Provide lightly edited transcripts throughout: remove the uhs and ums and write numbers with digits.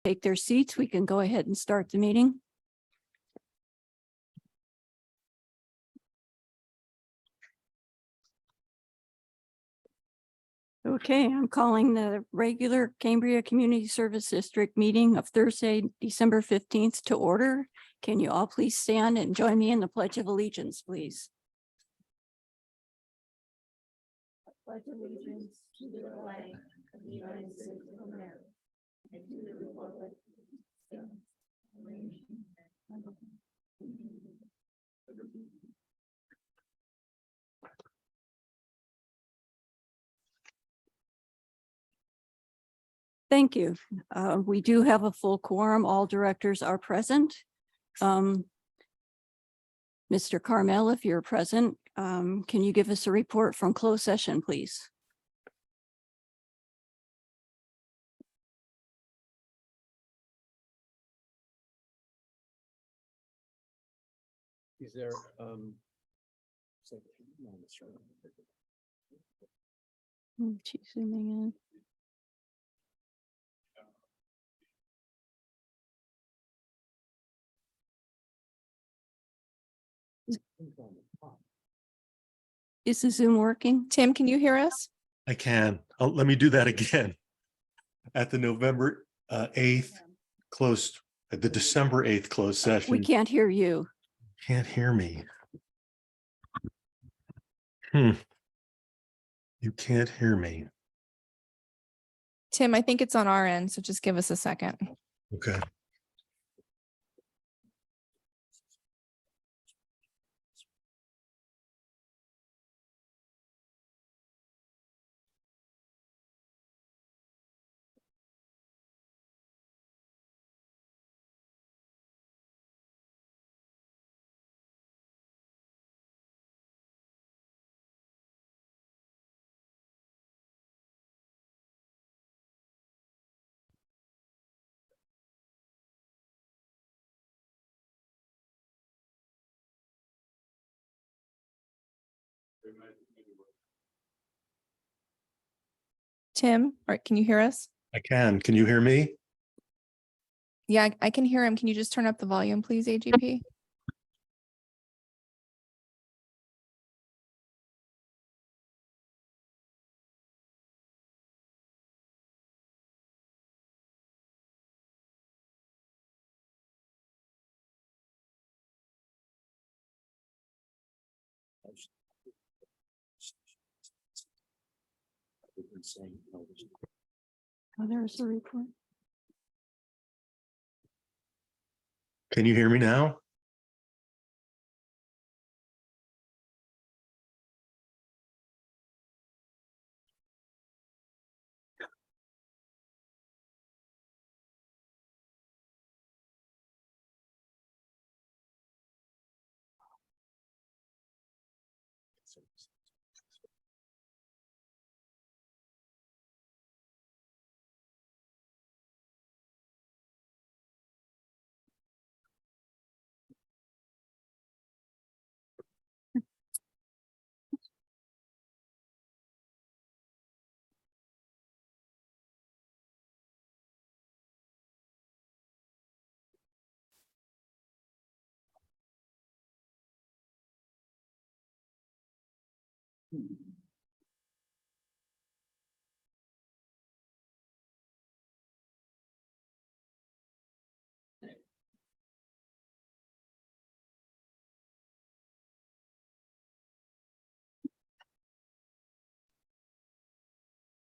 take their seats, we can go ahead and start the meeting. Okay, I'm calling the regular Cambria Community Service District meeting of Thursday, December 15th to order. Can you all please stand and join me in the Pledge of Allegiance, please? I pledge allegiance to the flag of the United States of America and to the republic for which it stands. Thank you. We do have a full quorum. All directors are present. Mr. Carmel, if you're present, can you give us a report from closed session, please? Is there, She's zooming in. Is the Zoom working? Tim, can you hear us? I can. Let me do that again. At the November 8th closed, at the December 8th closed session. We can't hear you. Can't hear me. You can't hear me. Tim, I think it's on our end, so just give us a second. Okay. Tim, or can you hear us? I can. Can you hear me? Yeah, I can hear him. Can you just turn up the volume, please, AGP? Oh, there's the report. Can you hear me now?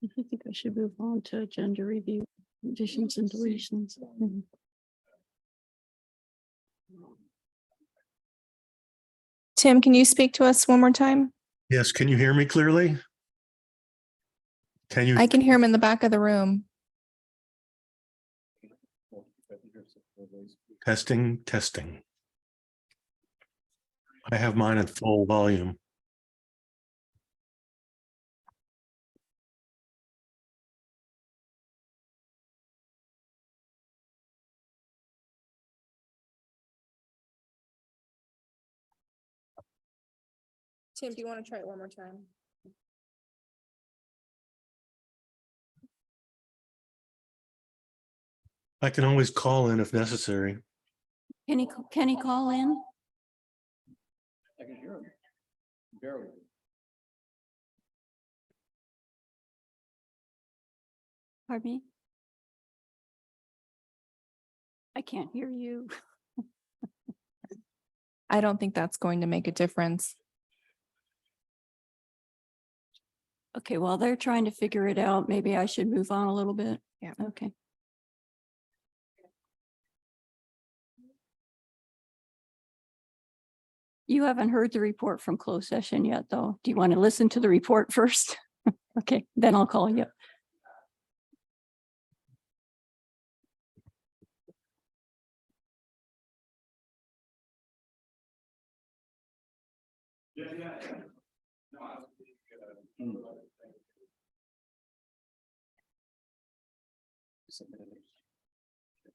I think I should move on to agenda review, additions and deletions. Tim, can you speak to us one more time? Yes. Can you hear me clearly? Can you? I can hear him in the back of the room. Testing, testing. I have mine at full volume. Tim, do you want to try it one more time? I can always call in if necessary. Can he call in? I can hear him. Barely. Pardon me? I can't hear you. I don't think that's going to make a difference. Okay, while they're trying to figure it out, maybe I should move on a little bit. Yeah. Okay. You haven't heard the report from closed session yet, though. Do you want to listen to the report first? Okay, then I'll call you.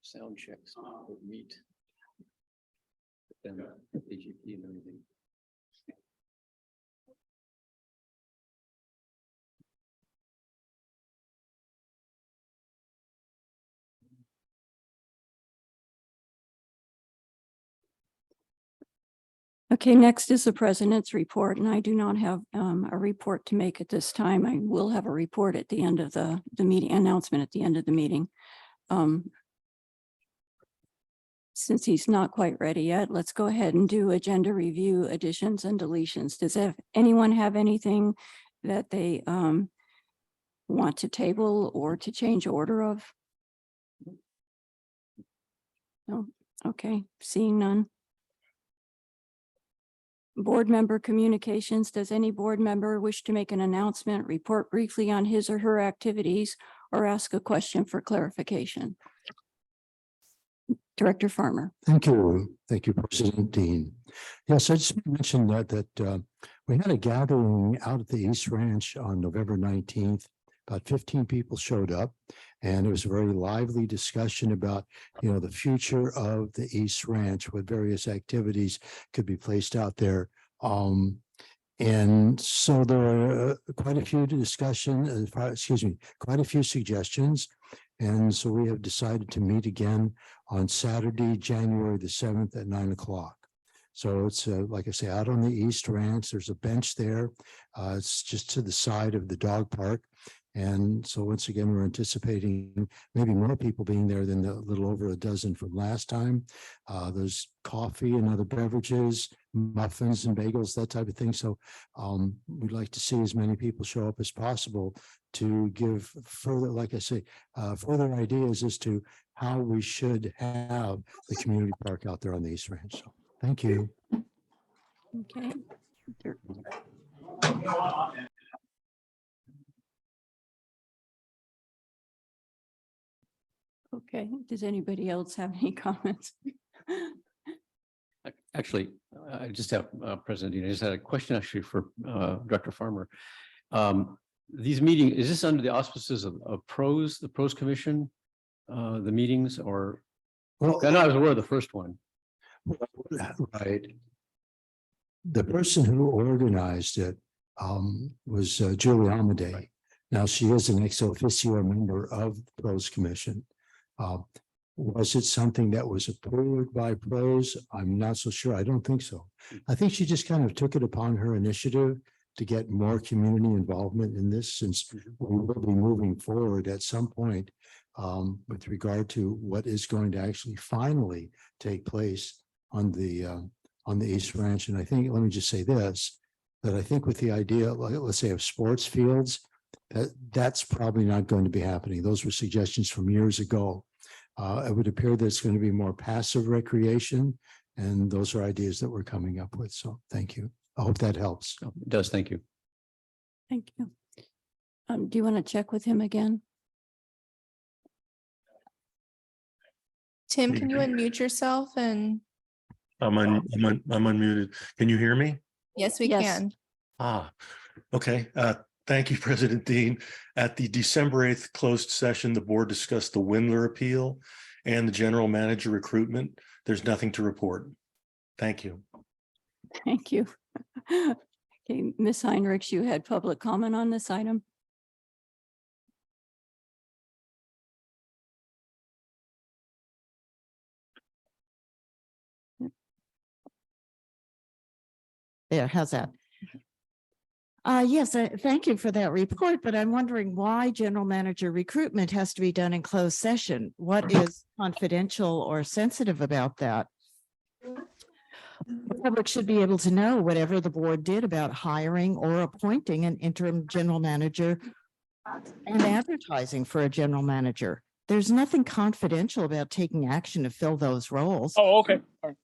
Sound checks would meet. But then AGP and everything. Okay, next is the president's report, and I do not have a report to make at this time. I will have a report at the end of the meeting, announcement at the end of the meeting. Since he's not quite ready yet, let's go ahead and do agenda review, additions and deletions. Does anyone have anything that they want to table or to change order of? No, okay, seeing none. Board member communications. Does any board member wish to make an announcement, report briefly on his or her activities, or ask a question for clarification? Director Farmer. Thank you. Thank you, President Dean. Yes, I just mentioned that we had a gathering out at the East Ranch on November 19th. About 15 people showed up, and it was a very lively discussion about, the future of the East Ranch, what various activities could be placed out there. And so there were quite a few quite a few suggestions. And so we have decided to meet again on Saturday, January the 7th at 9 o'clock. So it's like I say, out on the East Ranch, there's a bench there. It's just to the side of the dog park. And so once again, we're anticipating maybe more people being there than the little over a dozen from last time. There's coffee and other beverages, muffins and bagels, that type of thing. So we'd like to see as many people show up as possible to give further, like I say, further ideas as to how we should have the community park out there on the East Ranch. So thank you. Okay. Okay, does anybody else have any comments? Actually, I just have, President Dean, I just had a question actually for Director Farmer. These meetings, is this under the auspices of PROS, the PROS Commission, the meetings, or? Well, I know I was aware of the first one. right. The person who organized it was Julie Amadei. Right. Now, she is an ex officio member of the PROS Commission. Was it something that was approved by PROS? I'm not so sure. I don't think so. I think she just kind of took it upon her initiative to get more community involvement in this, since we will be moving forward at some point with regard to what is going to actually finally take place on the East Ranch. And I think, let me just say this, that I think with the idea, let's say, of sports fields, that's probably not going to be happening. Those were suggestions from years ago. It would appear that it's going to be more passive recreation, and those are ideas that we're coming up with. So thank you. I hope that helps. Oh, it does. Thank you. Thank you. Do you want to check with him again? Tim, can you unmute yourself? And I'm unmuted. Can you hear me? yes, we Yes. can. Okay. Thank you, President Dean. At the December 8th closed session, the board discussed the Windler appeal and the general manager recruitment. There's nothing to report. Thank you. Thank you. Okay, Ms. Heinrichs, you had public comment on this item? There, how's that? Yes, thank you for that report, but I'm wondering why general manager recruitment has to be done in closed session. What is confidential or sensitive about that? The public should be able to know whatever the board did about hiring or appointing an interim general manager and advertising for a general manager. There's nothing confidential about taking action to fill those roles. Oh, okay. All right.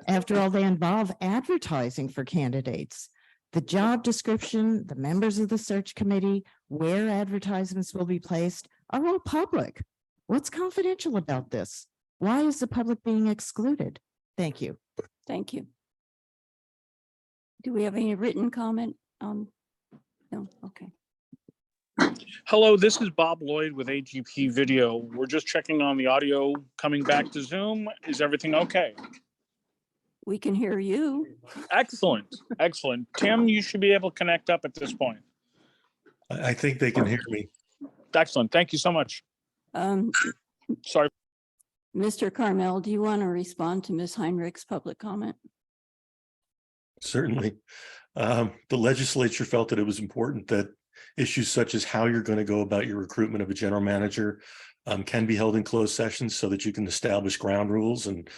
After all, they involve advertising for candidates. The job description, the members of the search committee, where advertisements will be placed are all public. What's confidential about this? Why is the public being excluded? Thank you. Thank you. Do we have any written comment? No, okay. Hello, this is Bob Lloyd with AGP Video. We're just checking on the audio coming back to Zoom. Is everything okay? We can hear you. Excellent, excellent. Tim, you should be able to connect up at this point. I think they can hear me. Excellent. Thank you so much. Sorry. Mr. Carmel, do you want to respond to Ms. Heinrich's public comment? Certainly. The legislature felt that it was important that issues such as how you're going to go about your recruitment of a general manager can be held in closed sessions so that you can establish ground rules and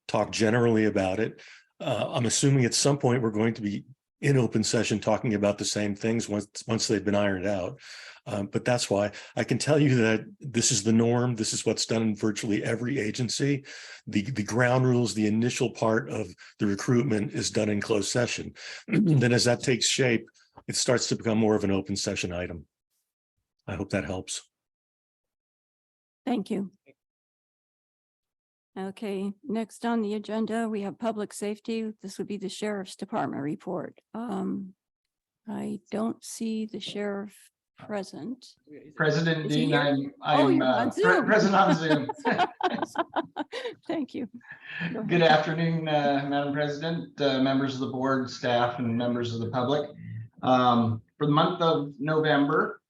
talk generally about it. I'm assuming at some point we're going to be in open session talking about the same things once they've been ironed out. But that's why I can tell you that this is the norm. This is what's done in virtually every agency. The ground rules, the initial part of the recruitment is done in closed session. Then as that takes shape, it starts to become more of an open session item. I hope that helps. Thank you. Okay, next on the agenda, we have public safety. This would be the sheriff's department report. I don't see the sheriff present. President Is he Dean, here? I'm you're on Zoom. present on Zoom. Thank you. Go Good ahead. afternoon, Madam President, members of the board, staff, and members of the public. For the month of November,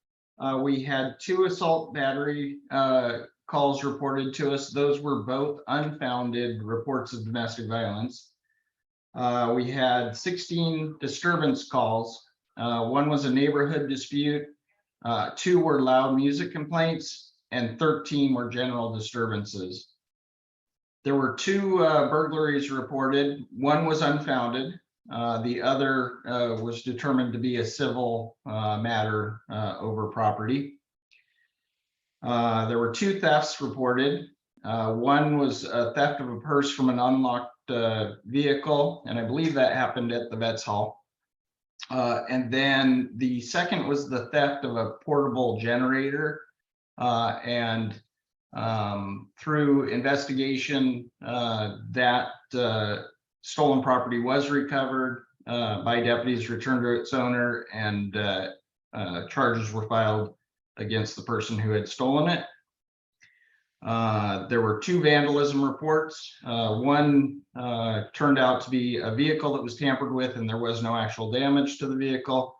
we had 2 assault battery calls reported to us. Those were both unfounded reports of domestic violence. We had 16 disturbance calls. 1 was a neighborhood dispute. 2 were loud music complaints, and 13 were general disturbances. There were 2 burglaries reported. 1 was unfounded. The other was determined to be a civil matter over property. There were 2 thefts reported. 1 was a theft of a purse from an unlocked vehicle, and I believe that happened at the Vets Hall. And then the second was the theft of a portable generator. And through investigation, that stolen property was recovered by deputies, returned to its owner, and charges were filed against the person who had stolen it. There were 2 vandalism reports. 1 turned out to be a vehicle that was tampered with, and there was no actual damage to the vehicle.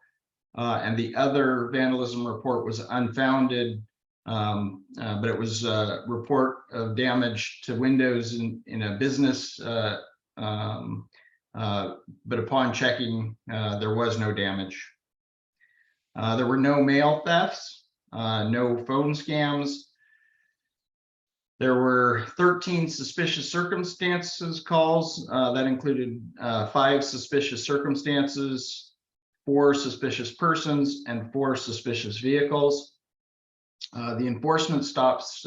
And the other vandalism report was unfounded, but it was a report of damage to windows in a business. But upon checking, there was no damage. There were no mail thefts, no phone scams. There were 13 suspicious circumstances calls that included 5 suspicious circumstances, 4 suspicious persons, and 4 suspicious vehicles. The enforcement stops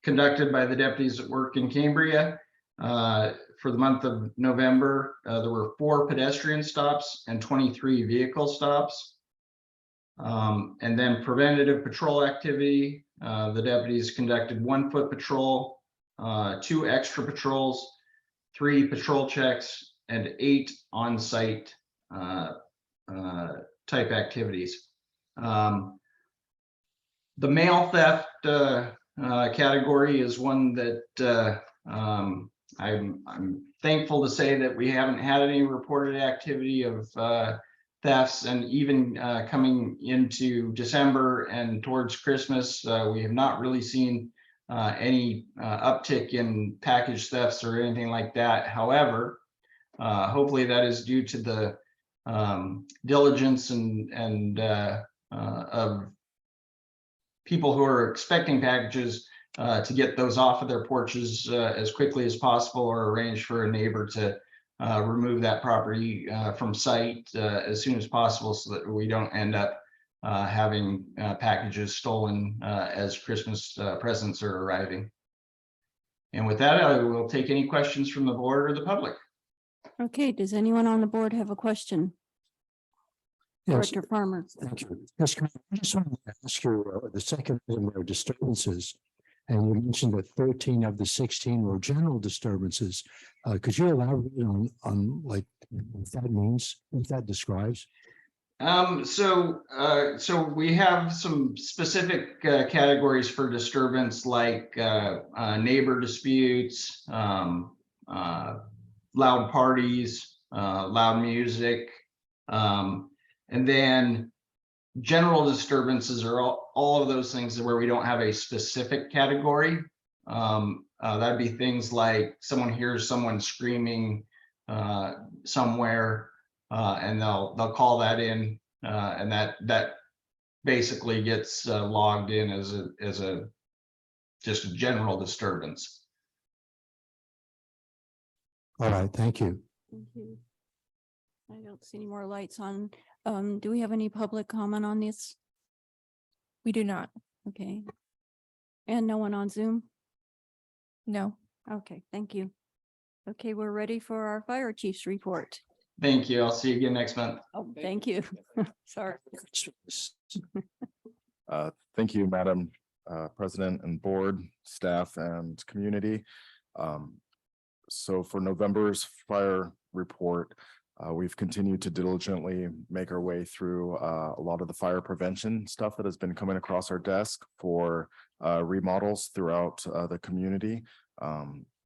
conducted by the deputies that work in Cambria for the month of November, there were 4 pedestrian stops and 23 vehicle stops. And then preventative patrol activity, the deputies conducted 1 foot patrol, 2 extra patrols, 3 patrol checks, and 8 on-site type activities. The mail theft category is one that I'm thankful to say that we haven't had any reported activity of thefts, and even coming into December and towards Christmas, we have not really seen any uptick in package thefts or anything like that. However, hopefully that is due to the diligence and of people who are expecting packages to get those off of their porches as quickly as possible, or arrange for a neighbor to remove that property from sight as soon as possible, so that we don't end up having packages stolen as Christmas presents are arriving. And with that, I will take any questions from the board or the public. Okay, does anyone on the board have a question? Yes, Director Farmer. thank you. Yes, Commissioner, I just wanted to ask you, the second item were disturbances. And you mentioned that 13 of the 16 were general disturbances. Could you elaborate on like what that means, what that describes? So we have some specific categories for disturbance, like neighbor disputes, loud parties, loud music, and then general disturbances are all of those things where we don't have a specific category. That'd be things like someone hears someone screaming somewhere, and they'll call that in, and that basically gets logged in as a just a general disturbance. All right, thank you. Thank you. I don't see any more lights on. Do we have any public comment on this? We do not. Okay. And no one on Zoom? No. Okay, thank you. Okay, we're ready for our fire chief's report. Thank you. I'll see you again next month. Oh, thank you. Sorry. Thank you, Madam President and board, staff, and community. So for November's fire report, we've continued to diligently make our way through a lot of the fire prevention stuff that has been coming across our desk for remodels throughout the community.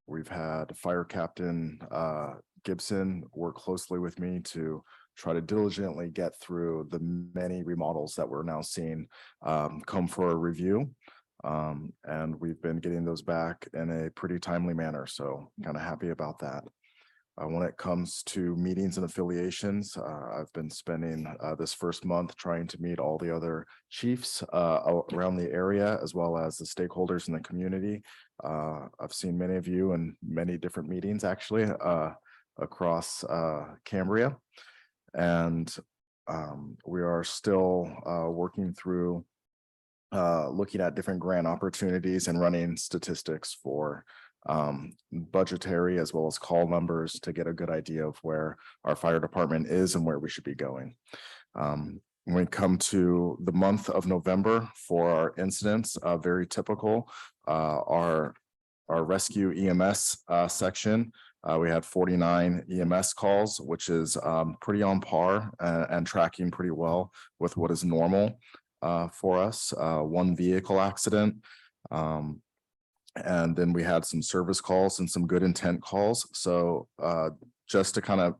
We've had Fire Captain Gibson work closely with me to try to diligently get through the many remodels that we're now seeing come for a review. And we've been getting those back in a pretty timely manner. So kind of happy about that. When it comes to meetings and affiliations, I've been spending this first month trying to meet all the other chiefs around the area, as well as the stakeholders in the community. I've seen many of you in many different meetings, actually, across Cambria. And we are still working through looking at different grant opportunities and running statistics for budgetary as well as call numbers to get a good idea of where our fire department is and where we should be going. When we come to the month of November for our incidents, very typical, our rescue EMS section, we had 49 EMS calls, which is pretty on par and tracking pretty well with what is normal for us. One vehicle accident. And then we had some service calls and some good intent calls. So just to kind of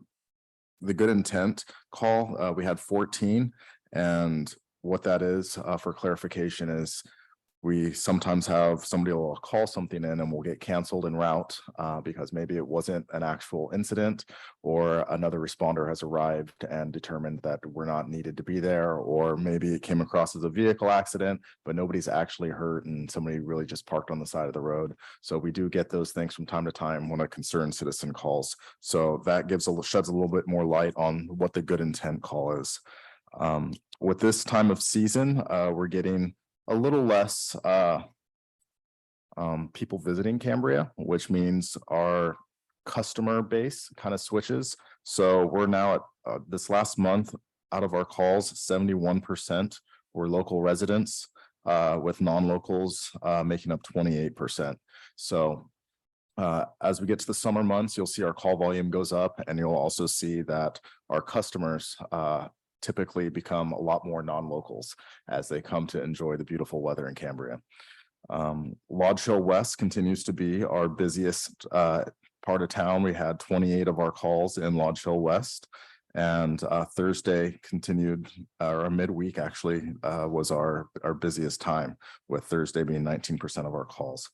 the good intent call, we had 14. And what that is for clarification is we sometimes have somebody will call something in and we'll get canceled en route because maybe it wasn't an actual incident, or another responder has arrived and determined that we're not needed to be there, or maybe it came across as a vehicle accident, but nobody's actually hurt and somebody really just parked on the side of the road. So we do get those things from time to time when a concerned citizen calls. So that sheds a little bit more light on what the good intent call is. With this time of season, we're getting a little less people visiting Cambria, which means our customer base kind of switches. So we're now at this last month, out of our calls, 71% were local residents, with non-locals making up 28%. So as we get to the summer months, you'll see our call volume goes up, and you'll also see that our customers typically become a lot more non-locals as they come to enjoy the beautiful weather in Cambria. Lodge Hill West continues to be our busiest part of town. We had 28 of our calls in Lodge Hill West, And Thursday continued, or midweek actually, was our busiest time, with Thursday being 19% of our calls.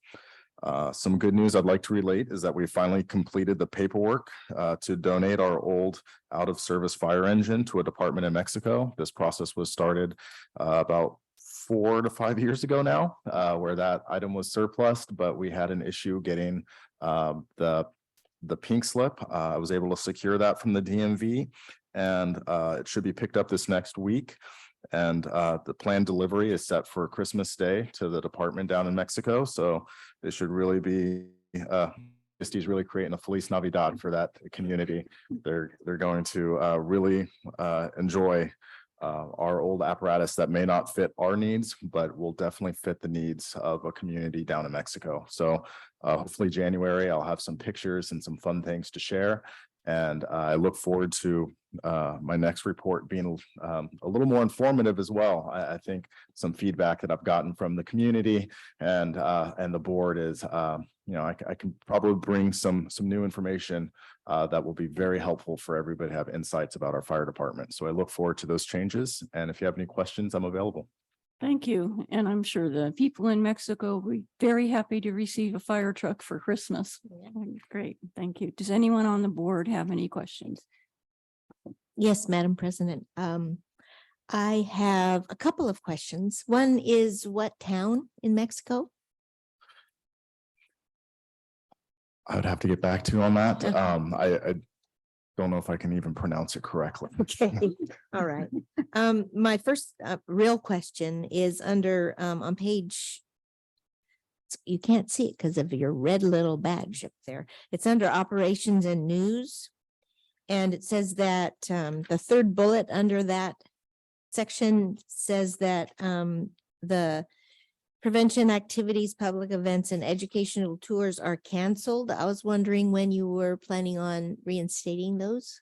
Some good news I'd like to relate is that we finally completed the paperwork to donate our old out-of-service fire engine to a department in Mexico. This process was started about 4 to 5 years ago now, where that item was surplus, but we had an issue getting the pink slip. I was able to secure that from the DMV, and it should be picked up this next week. And the planned delivery is set for Christmas Day to the department down in Mexico. So it should really be CSD really creating a Feliz Navidad for that community. They're going to really enjoy our old apparatus that may not fit our needs, but will definitely fit the needs of a community down in Mexico. So hopefully January, I'll have some pictures and some fun things to share. And I look forward to my next report being a little more informative as well. I think some feedback that I've gotten from the community and the board is, I can probably bring some new information that will be very helpful for everybody to have insights about our fire department. So I look forward to those changes. And if you have any questions, I'm available. Thank you. And I'm sure the people in Mexico will be very happy to receive a fire truck for Christmas. Great. Thank you. Does anyone on the board have any questions? Yes, Madam President. I have a couple of questions. One is, what town in Mexico? I would have to get back to you on that. Okay. I don't know if I can even pronounce it correctly. Okay, all right. My first real question is under on page, you can't see it because of your red little badge up there. It's under operations and news. And it says that the third bullet under that section says that the prevention activities, public events, and educational tours are canceled. I was wondering when you were planning on reinstating those?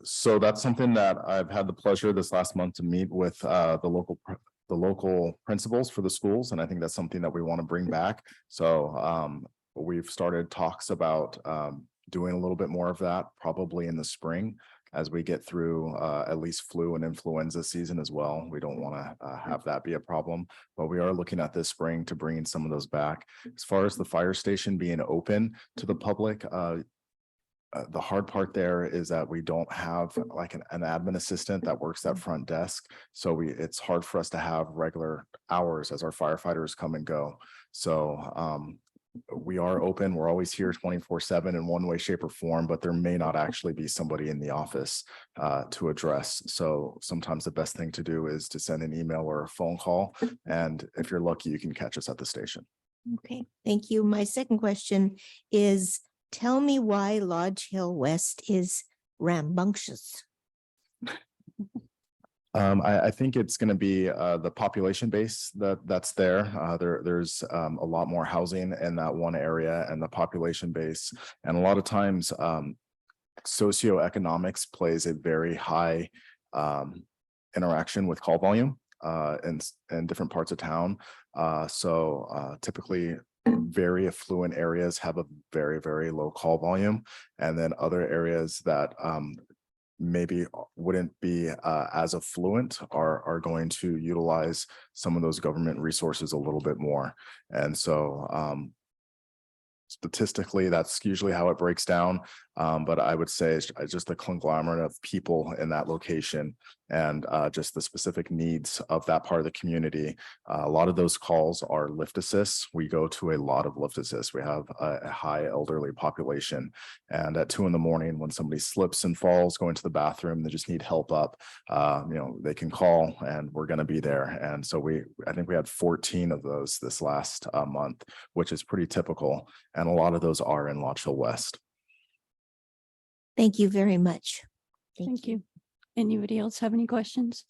So that's something that I've had the pleasure this last month to meet with the local principals for the schools. And I think that's something that we want to bring back. So we've started talks about doing a little bit more of that probably in the spring, as we get through at least flu and influenza season as well. We don't want to have that be a problem, but we are looking at this spring to bring some of those back. As far as the fire station being open to the public, the hard part there is that we don't have like an admin assistant that works that front desk. So it's hard for us to have regular hours as our firefighters come and go. So we are open. We're always here 24/7 in one way, shape, or form, but there may not actually be somebody in the office to address. So sometimes the best thing to do is to send an email or a phone call. And if you're lucky, you can catch us at the station. Okay, thank you. My second question is, tell me why Lodge Hill West is rambunctious. I think it's going to be the population base that's there. There's a lot more housing in that one area, and the population base. And a lot of times socioeconomics plays a very high interaction with call volume in different parts of town. So typically very affluent areas have a very, very low call volume. And then other areas that maybe wouldn't be as affluent are going to utilize some of those government resources a little bit more. And so statistically, that's usually how it breaks down. But I would say it's just the conglomerate of people in that location and just the specific needs of that part of the community. A lot of those calls are lift assists. We go to a lot of lift assists. We have a high elderly population. And at 2 a.m, when somebody slips and falls, going to the bathroom, they just need help up, they can call and we're going to be there. And so I think we had 14 of those this last month, which is pretty typical. And a lot of those are in Lodge Hill West. Thank you very much. Thank you. Anybody else have any questions?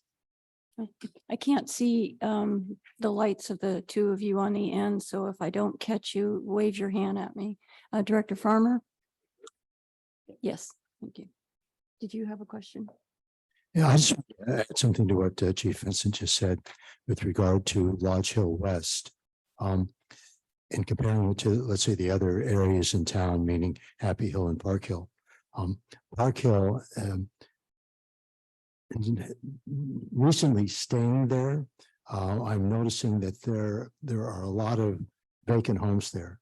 I can't see the lights of the two of you on the end, so if I don't catch you, wave your hand at me. Director Farmer? Yes, thank you. Did you have a question? Yeah, I just add something to what Chief Vincent just said with regard to Lodge Hill West. In comparing it to, let's say, the other areas in town, meaning Happy Hill and Park Hill, Park Hill, recently staying there, I'm noticing that there are a lot of vacant homes there.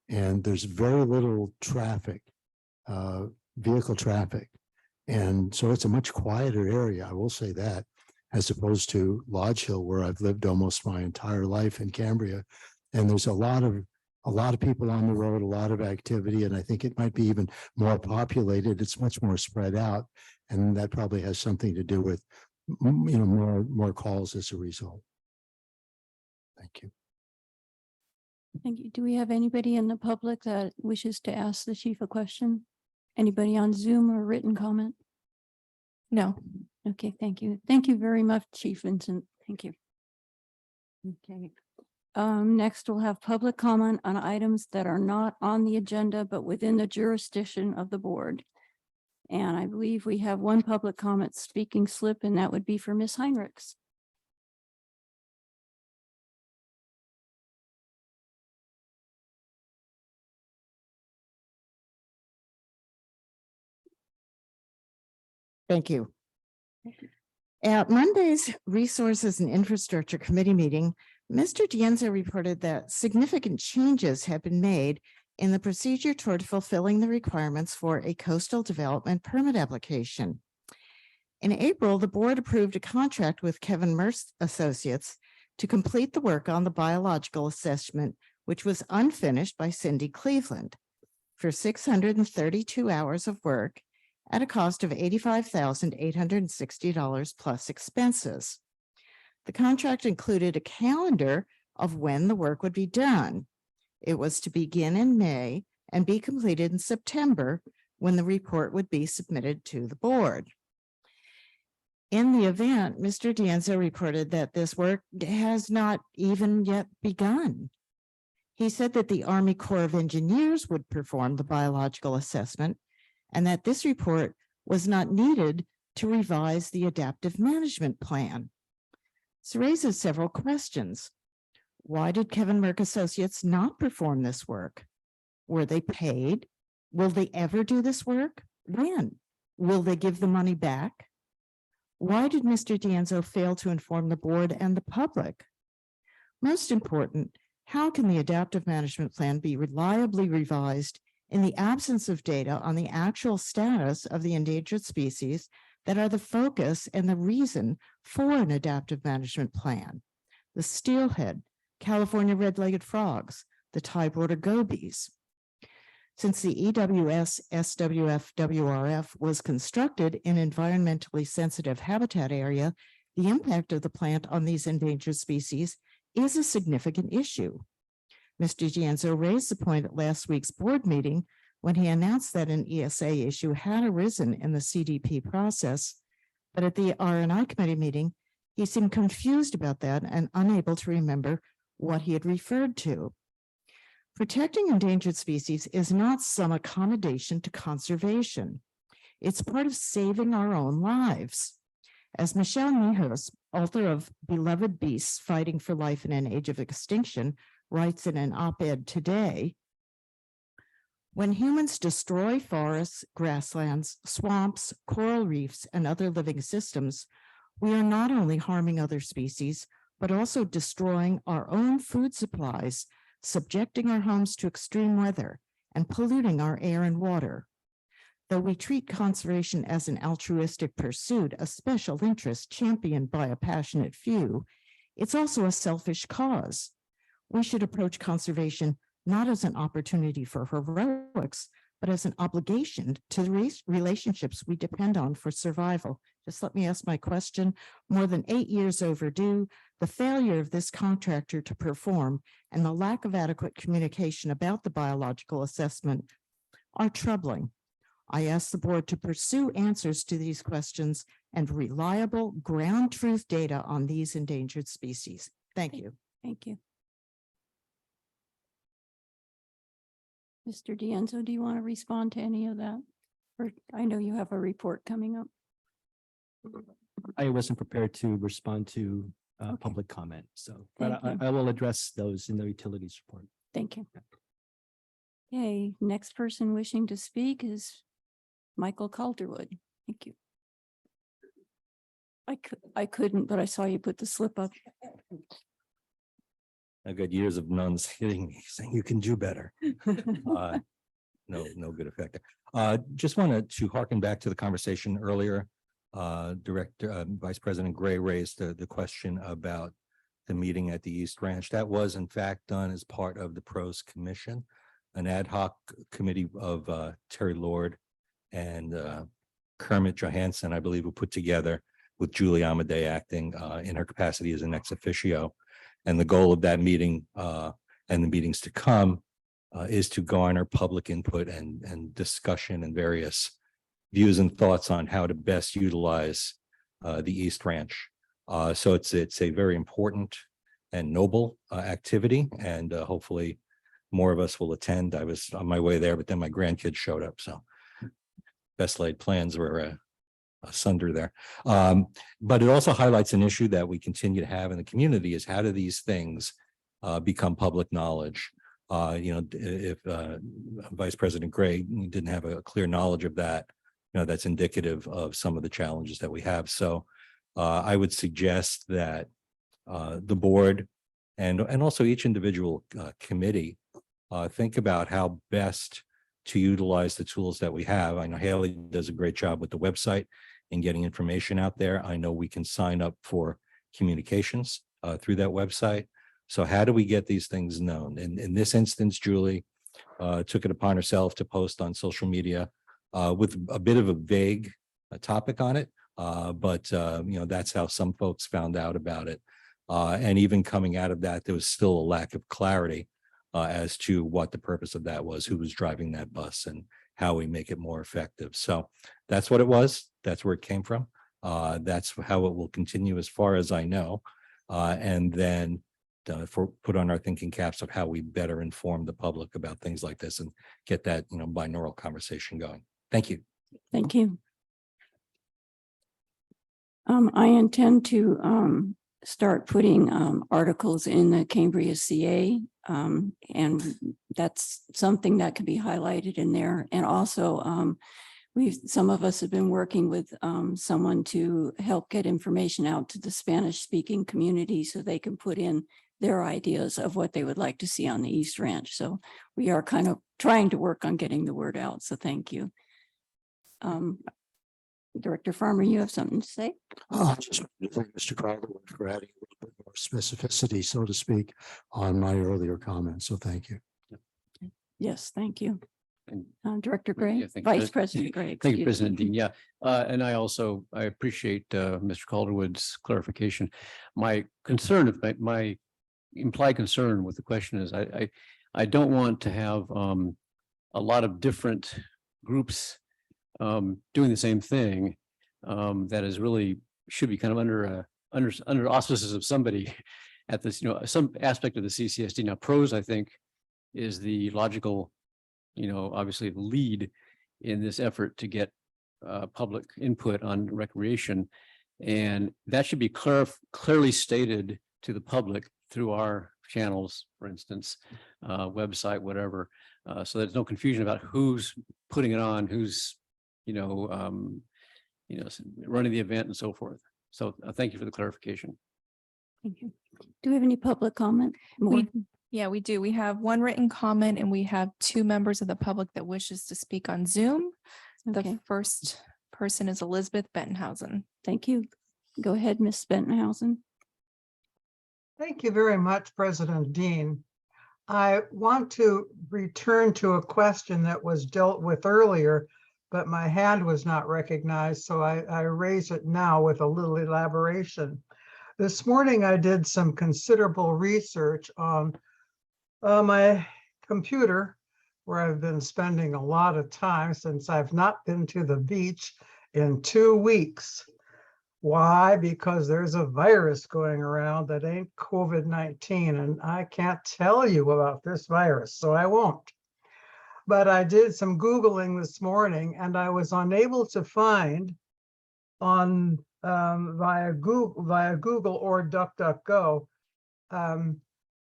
And there's very little traffic, vehicle traffic. And so it's a much quieter area, I will say that, as opposed to Lodge Hill, where I've lived almost my entire life in Cambria. And there's a lot of people on the road, a lot of activity, and I think it might be even more populated. It's much more spread out. And that probably has something to do with, more calls as a result. Thank you. Thank you. Do we have anybody in the public that wishes to ask the chief a question? Anybody on Zoom or written comment? No. Okay, thank you. Thank you very much, Chief Vincent. Thank you. Okay. Next, we'll have public comment on items that are not on the agenda, but within the jurisdiction of the board. And I believe we have one public comment speaking slip, and that would be for Ms. Heinrichs. Thank you. At Monday's Resources and Infrastructure Committee meeting, Mr. Dienzo reported that significant changes have been made in the procedure toward fulfilling the requirements for a coastal development permit application. In April, the board approved a contract with Kevin Merce Associates to complete the work on the biological assessment, which was unfinished by Cindy Cleveland, for 632 hours of work at a cost of $85,860 plus expenses. The contract included a calendar of when the work would be done. It was to begin in May and be completed in September, when the report would be submitted to the board. In the event, Mr. Dienzo reported that this work has not even yet begun. He said that the Army Corps of Engineers would perform the biological assessment, and that this report was not needed to revise the adaptive management plan. This raises several questions. Why did Kevin Merck Associates not perform this work? Were they paid? Will they ever do this work? When? Will they give the money back? Why did Mr. Dienzo fail to inform the board and the public? Most important, how can the adaptive management plan be reliably revised in the absence of data on the actual status of the endangered species that are the focus and the reason for an adaptive management plan? The steelhead, California red-legged frogs, the tie-border gobies. Since the EWS SWF WRF was constructed in environmentally sensitive habitat area, the impact of the plant on these endangered species is a significant issue. Mr. Dienzo raised the point at last week's board meeting when he announced that an ESA issue had arisen in the CDP process, but at the R&I committee meeting, he seemed confused about that and unable to remember what he had referred to. Protecting endangered species is not some accommodation to conservation. It's part of saving our own lives. As Michelle Nijos, author of Beloved Beasts Fighting for Life in an Age of Extinction, writes in an op-ed today, when humans destroy forests, grasslands, swamps, coral reefs, and other living systems, we are not only harming other species, but also destroying our own food supplies, subjecting our homes to extreme weather, and polluting our air and water. Though we treat conservation as an altruistic pursuit, a special interest championed by a passionate few, it's also a selfish cause. We should approach conservation not as an opportunity for heroics, but as an obligation to the relationships we depend on for survival. Just let me ask my question. More than 8 years overdue, the failure of this contractor to perform and the lack of adequate communication about the biological assessment are troubling. I ask the board to pursue answers to these questions and reliable ground truth data on these endangered species. Thank you. Thank you. Mr. Dienzo, do you want to respond to any of that? Or I know you have a report coming up. I wasn't prepared to respond to Okay. public comment, so, but Thank you. I will address those in the utilities report. Thank you. Okay, next person wishing to speak is Michael Calderwood. Thank you. I couldn't, but I saw you put the slip up. I've got years of nuns hitting me saying you can do better. No good effect. Just wanted to harken back to the conversation earlier. Vice President Gray raised the question about the meeting at the East Ranch. That was in fact done as part of the Pros Commission, an ad hoc committee of Terry Lord and Kermit Johansson, I believe, were put together with Julie Amadei acting in her capacity as an ex officio. And the goal of that meeting and the meetings to come is to garner public input and discussion and various views and thoughts on how to best utilize the East Ranch. So it's a very important and noble activity, and hopefully more of us will attend. I was on my way there, but then my grandkids showed up, so best laid plans were asunder there. But it also highlights an issue that we continue to have in the community: is how do these things become public knowledge? If Vice President Gray didn't have a clear knowledge of that, that's indicative of some of the challenges that we have. So I would suggest that the board and also each individual committee think about how best to utilize the tools that we have. I know Haley does a great job with the website and getting information out there. I know we can sign up for communications through that website. So how do we get these things known? And in this instance, Julie took it upon herself to post on social media with a bit of a vague topic on it. But that's how some folks found out about it. And even coming out of that, there was still a lack of clarity as to what the purpose of that was, who was driving that bus, and how we make it more effective. So that's what it was. That's where it came from. That's how it will continue as far as I know. And then put on our thinking caps of how we better inform the public about things like this and get that binaural conversation going. Thank you. Thank you. I intend to start putting articles in the Cambria CA, and that's something that could be highlighted in there. And also, some of us have been working with someone to help get information out to the Spanish-speaking community so they can put in their ideas of what they would like to see on the East Ranch. So we are kind of trying to work on getting the word out. So thank you. Director Farmer, you have something to say? Just to thank Mr. Crowder for adding a little bit more specificity, so to speak, on my earlier comments. So thank you. Yes, thank you. And Director Gray, yeah, thank you, Vice President Gray. Thank you, excuse me. President Dean. Yeah, and I appreciate Mr. Calderwood's clarification. My concern, my implied concern with the question is, I don't want to have a lot of different groups doing the same thing. That is really should be kind of under auspices of somebody at this, some aspect of the CCSD. Now, pros, I think, is the logical, obviously the lead in this effort to get public input on recreation. And that should be clearly stated to the public through our channels, for instance, website, whatever. So there's no confusion about who's putting it on, who's, running the event and so forth. So thank you for the clarification. Thank you. Do we have any public comment? More? Yeah, we do. We have one written comment and we have 2 members of the public that wishes to speak on Zoom. Okay. The first person is Elizabeth Bentenhausen. Thank you. Go ahead, Ms. Bentenhausen. Thank you very much, President Dean. I want to return to a question that was dealt with earlier, but my hand was not recognized, so I raise it now with a little elaboration. This morning, I did some considerable research on my computer, where I've been spending a lot of time since I've not been to the beach in 2 weeks. Why? Because there's a virus going around that ain't COVID-19, and I can't tell you about this virus, so I won't. But I did some Googling this morning, and I was unable to find on via Google or DuckDuckGo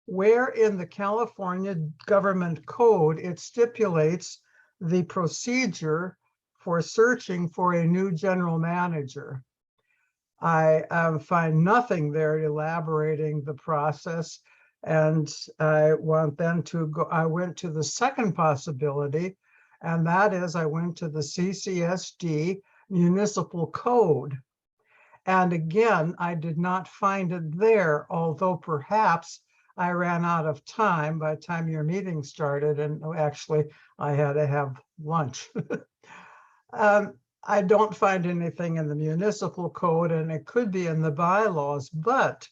where in the California government code it stipulates the procedure for searching for a new general manager. I find nothing there elaborating the process. And I want then to go, I went to the second possibility, and that is I went to the CCSD municipal code. And again, I did not find it there, although perhaps I ran out of time by the time your meeting started, and actually I had to have lunch. I don't find anything in the municipal code, and it could be in the bylaws, but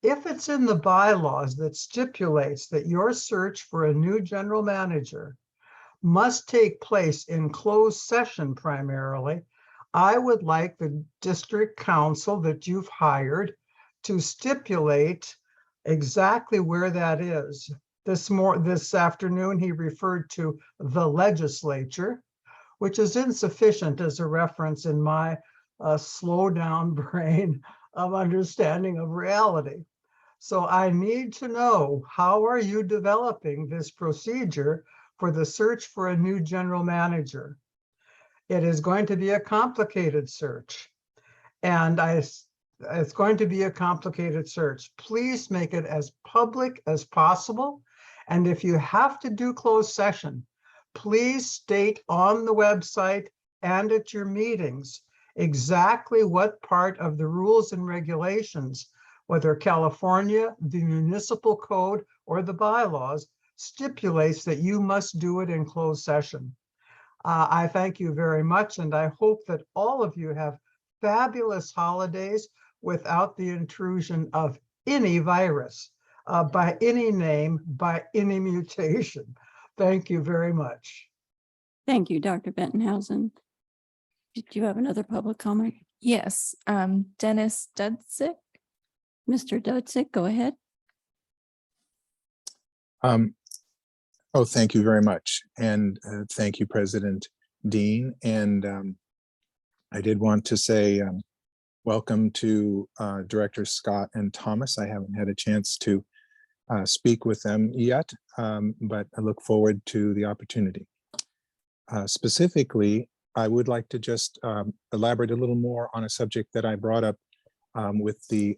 if it's in the bylaws that stipulates that your search for a new general manager must take place in closed session primarily, I would like the district council that you've hired to stipulate exactly where that is. This afternoon, he referred to the legislature, which is insufficient as a reference in my slow down brain of understanding of reality. So I need to know, how are you developing this procedure for the search for a new general manager? It is going to be a complicated search. And it's going to be a complicated search. Please make it as public as possible. And if you have to do closed session, please state on the website and at your meetings exactly what part of the rules and regulations, whether California, the municipal code, or the bylaws, stipulates that you must do it in closed session. I thank you very much, and I hope that all of you have fabulous holidays without the intrusion of any virus, by any name, by any mutation. Thank you very much. Thank you, Dr. Bentonhausen. Did you have another public comment? Yes, Dennis Dudzik. Mr. Dudzik, go ahead. Oh, thank you very much. And thank you, President Dean. And I did want to say welcome to Directors Scott and Thomas. I haven't had a chance to speak with them yet, but I look forward to the opportunity. Specifically, I would like to just elaborate a little more on a subject that I brought up with the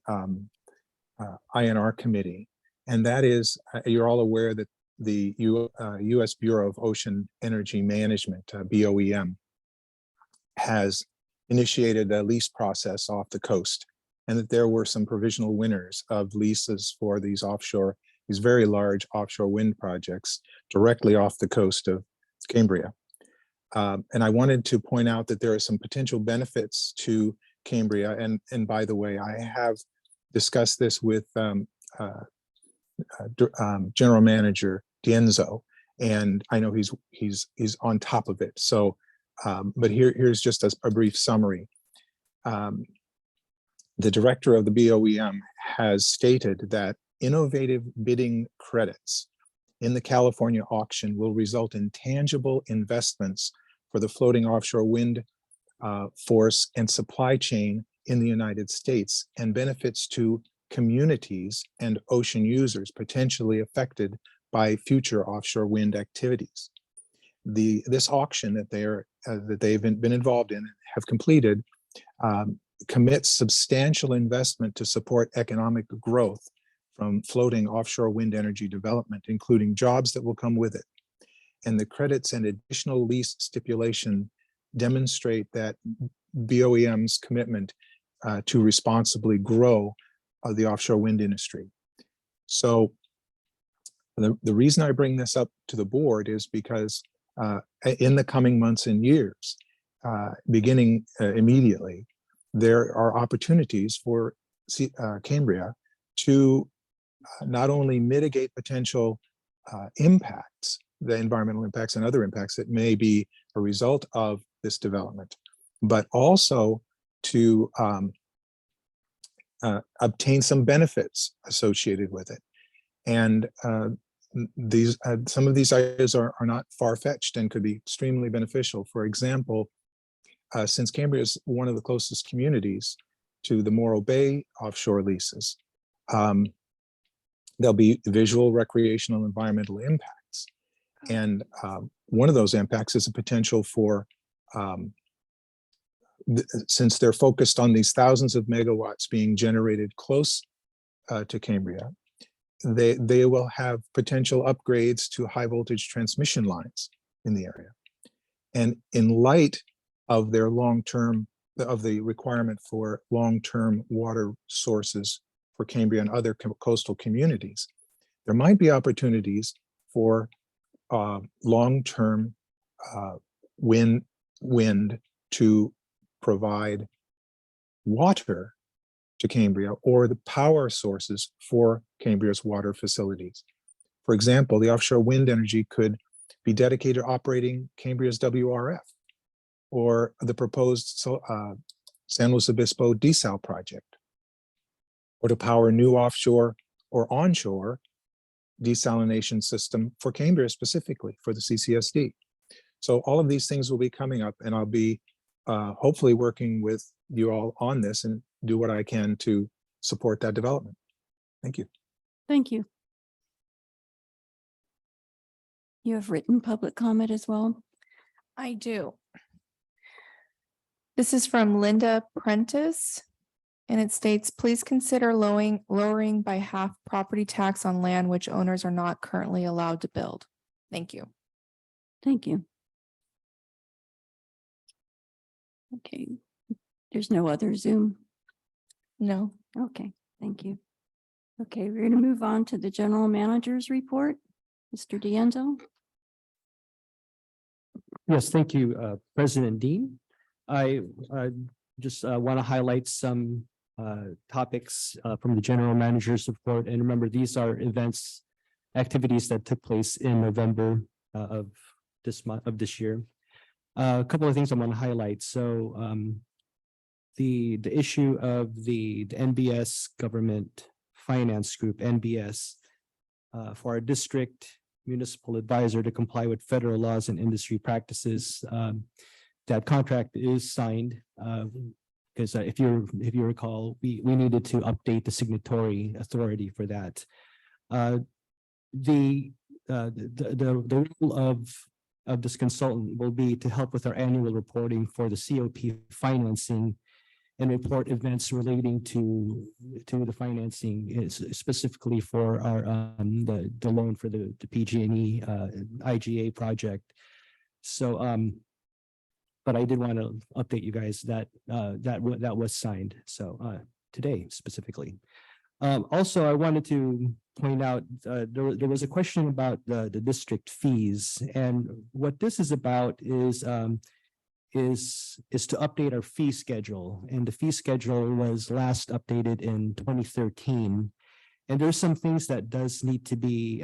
INR committee. And that is, you're all aware that the U.S. Bureau of Ocean Energy Management, BOEM, has initiated a lease process off the coast, and that there were some provisional winners of leases for these very large offshore wind projects directly off the coast of Cambria. And I wanted to point out that there are some potential benefits to Cambria. And by the way, I have discussed this with General Manager Dienzo, and I know he's on top of it. So, but here's just a brief summary. The director of the BOEM has stated that innovative bidding credits in the California auction will result in tangible investments for the floating offshore wind force and supply chain in the United States, and benefits to communities and ocean users potentially affected by future offshore wind activities. This auction that they've been involved in, have completed, commits substantial investment to support economic growth from floating offshore wind energy development, including jobs that will come with it. And the credits and additional lease stipulation demonstrate that BOEM's commitment to responsibly grow the offshore wind industry. So the reason I bring this up to the board is because in the coming months and years, beginning immediately, there are opportunities for Cambria to not only mitigate potential impacts, the environmental impacts and other impacts that may be a result of this development, but also to obtain some benefits associated with it. And some of these ideas are not far-fetched and could be extremely beneficial. For example, since Cambria is one of the closest communities to the Morro Bay offshore leases, there'll be visual, recreational, environmental impacts. And one of those impacts is a potential for since they're focused on these thousands of megawatts being generated close to Cambria, they will have potential upgrades to high voltage transmission lines in the area. And in light of their of the requirement for long-term water sources for Cambria and other coastal communities, there might be opportunities for long-term wind to provide water to Cambria or the power sources for Cambria's water facilities. For example, the offshore wind energy could be dedicated to operating Cambria's WRF or the proposed San Luis Obispo desal project, or to power new offshore or onshore desalination system for Cambria specifically for the CCSD. So all of these things will be coming up, and I'll be hopefully working with you all on this and do what I can to support that development. Thank you. Thank you. You have written public comment as well? I do. This is from Linda Prentice. And it states, please consider lowering by half property tax on land which owners are not currently allowed to build. Thank you. Thank you. Okay, there's no other Zoom? No. Okay, thank you. Okay, we're going to move on to the general manager's report. Mr. D'Enzo. Yes, thank you, President Dean. I just want to highlight some topics from the general manager's report. And remember, these are events, activities that took place in November of this year. A couple of things I want to highlight. So the issue of the NBS government finance group, NBS, for our district municipal advisor to comply with federal laws and industry practices. That contract is signed because if you recall, we needed to update the signatory authority for that. The role of this consultant will be to help with our annual reporting for the COP financing and report events relating to the financing, specifically for our the loan for the PG&E IGA project. So but I did want to update you guys that that was signed. So today specifically. Also, I wanted to point out there was a question about the district fees, and what this is about is to update our fee schedule. And the fee schedule was last updated in 2013, and there's some things that does need to be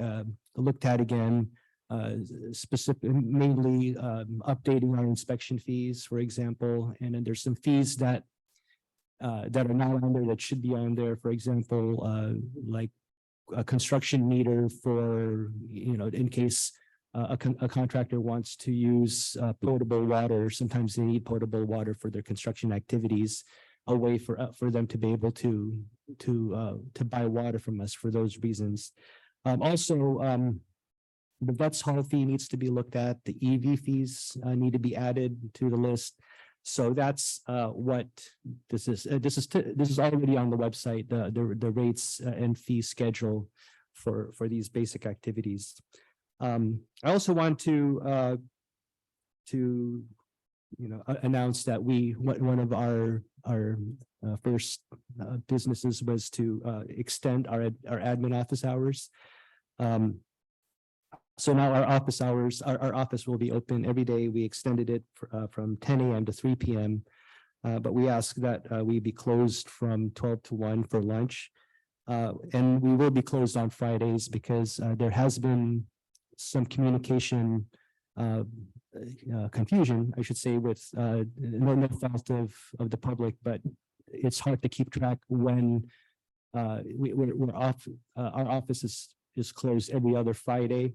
looked at again. Mainly updating our inspection fees, for example, and then there's some fees that are not on there that should be on there. For example, like a construction meter for, in case a contractor wants to use potable water. Sometimes they need potable water for their construction activities. A way for them to be able to buy water from us for those reasons. Also. The VETS hall fee needs to be looked at. The EV fees need to be added to the list. So that's what this is. This is already on the website. The rates and fee schedule for these basic activities. I also want to announce that one of our first businesses was to extend our admin office hours. So now our office hours, our office will be open every day. We extended it from 10 a.m. to 3 p.m. But we ask that we be closed from 12 to 1 for lunch. And we will be closed on Fridays because there has been some communication confusion, I should say, with no fault of the public, but it's hard to keep track when we're off. Our office is closed every other Friday.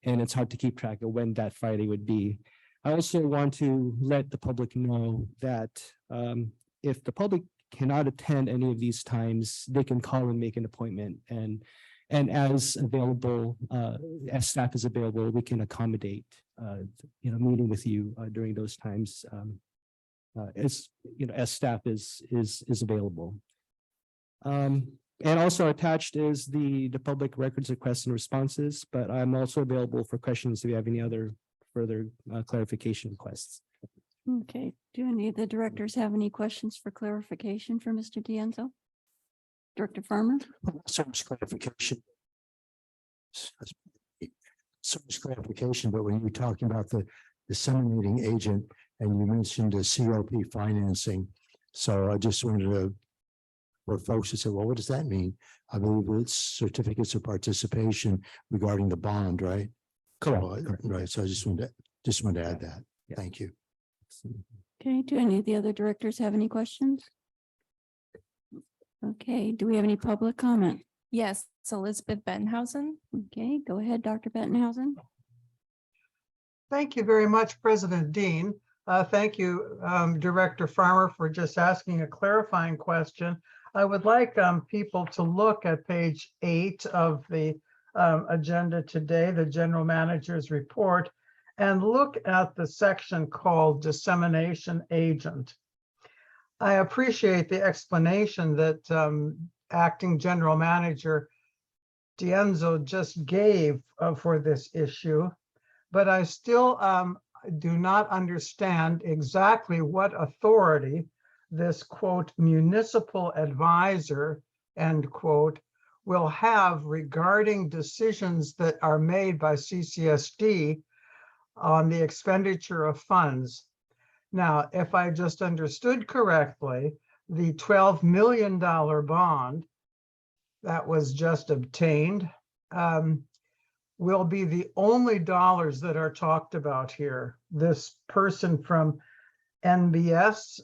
And it's hard to keep track of when that Friday would be. I also want to let the public know that if the public cannot attend any of these times, they can call and make an appointment. And And as available, as staff is available, we can accommodate, meeting with you during those times. As, as staff is available. And also attached is the public records requests and responses, but I'm also available for questions if you have any other further clarification requests. Okay, do any of the directors have any questions for clarification for Mr. Dienzo? Director Farmer? So much clarification. So much clarification, but when you're talking about the disseminating agent and you mentioned the COP financing, so I just wanted to, for folks who say, well, what does that mean? I believe it's certificates of participation regarding the bond, right? Correct. Right, so I just wanted to add that. Thank you. Okay, do any of the other directors have any questions? Okay, do we have any public comment? Yes, it's Elizabeth Benhausen. Okay, go ahead, Dr. Bettenhausen. Thank you very much, President Dean. Thank you, Director Farmer, for just asking a clarifying question. I would like people to look at page 8 of the agenda today, the General Manager's report, and look at the section called Dissemination Agent. I appreciate the explanation that Acting General Manager Dienzo just gave for this issue, but I still do not understand exactly what authority this quote municipal advisor end quote will have regarding decisions that are made by CCSD on the expenditure of funds. Now, if I just understood correctly, the $12 million bond that was just obtained will be the only dollars that are talked about here. This person from NBS,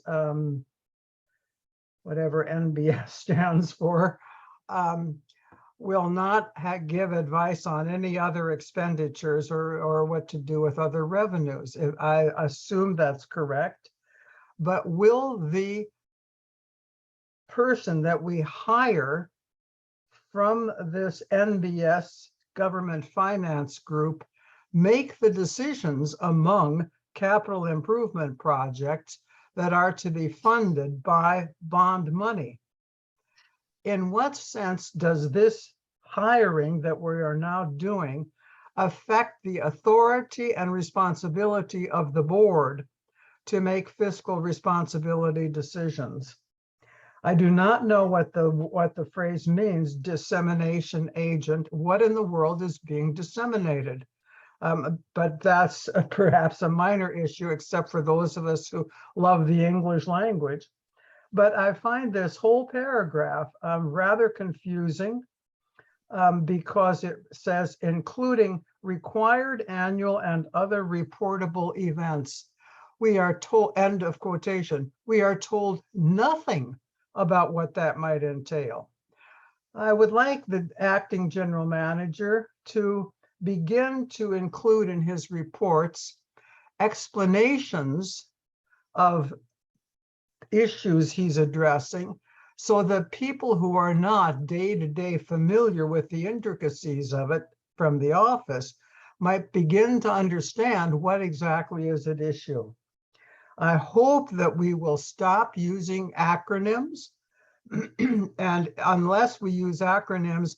whatever NBS stands for, will not give advice on any other expenditures or what to do with other revenues. I assume that's correct. But will the person that we hire from this NBS government finance group make the decisions among capital improvement projects that are to be funded by bond money? In what sense does this hiring that we are now doing affect the authority and responsibility of the board to make fiscal responsibility decisions? I do not know what the phrase means, dissemination agent. What in the world is being disseminated? But that's perhaps a minor issue, except for those of us who love the English language. But I find this whole paragraph rather confusing because it says, including required annual and other reportable events. We are told, end of quotation, we are told nothing about what that might entail. I would like the acting general manager to begin to include in his reports explanations of issues he's addressing, so that people who are not day-to-day familiar with the intricacies of it from the office might begin to understand what exactly is at issue. I hope that we will stop using acronyms, and unless we use acronyms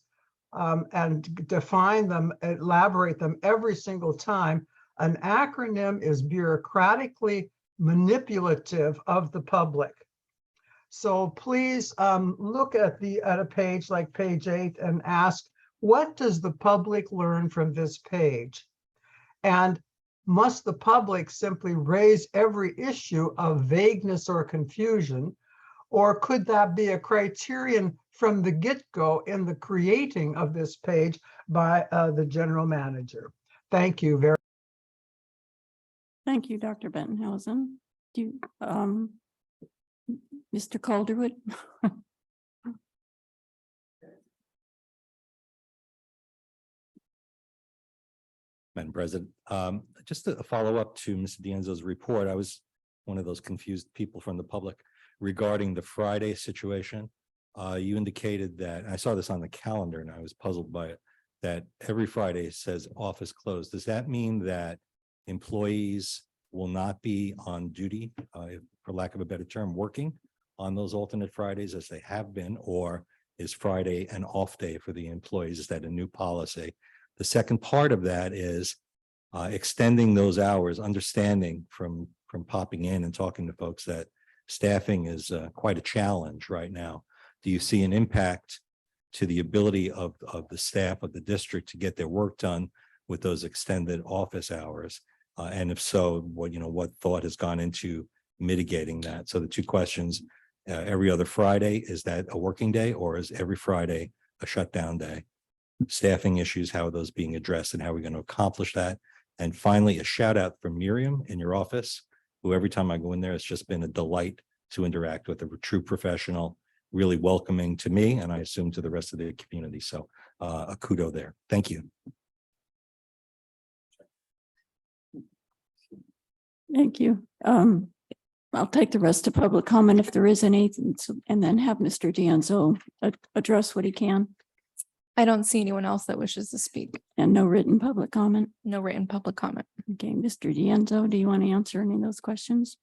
and define them, elaborate them every single time, an acronym is bureaucratically manipulative of the public. So please look at a page like page 8 and ask, what does the public learn from this page? And must the public simply raise every issue of vagueness or confusion? Or could that be a criterion from the get-go in the creating of this page by the general manager? Thank you very much. Thank you, Dr. Bettenhausen. Mr. Calderwood? Madam President, just a follow-up to Mr. Dienzo's report. I was one of those confused people from the public regarding the Friday situation. you indicated that, I saw this on the calendar and I was puzzled by it, that every Friday says office closed. Does that mean that employees will not be on duty, for lack of a better term, working on those alternate Fridays as they have been, or is Friday an off day for the employees? Is that a new policy? The second part of that is extending those hours, understanding from popping in and talking to folks that staffing is quite a challenge right now. Do you see an impact to the ability of the staff of the district to get their work done with those extended office hours? And if so, what thought has gone into mitigating that? So the two questions, every other Friday, is that a working day, or is every Friday a shutdown day? Staffing issues, how are those being addressed, and how are we going to accomplish that? And finally, a shout out for Miriam in your office, who every time I go in there, it's just been a delight to interact with, a true professional, really welcoming to me, and I assume to the rest of the community. So a kudo there. Thank you. Thank you. I'll take the rest of public comment if there is any, and then have Mr. D'Anzo address what he can. I don't see anyone else that wishes to speak. And no written public comment. No written public comment. Okay, Mr. D'Anzo, do you want to answer any of those questions?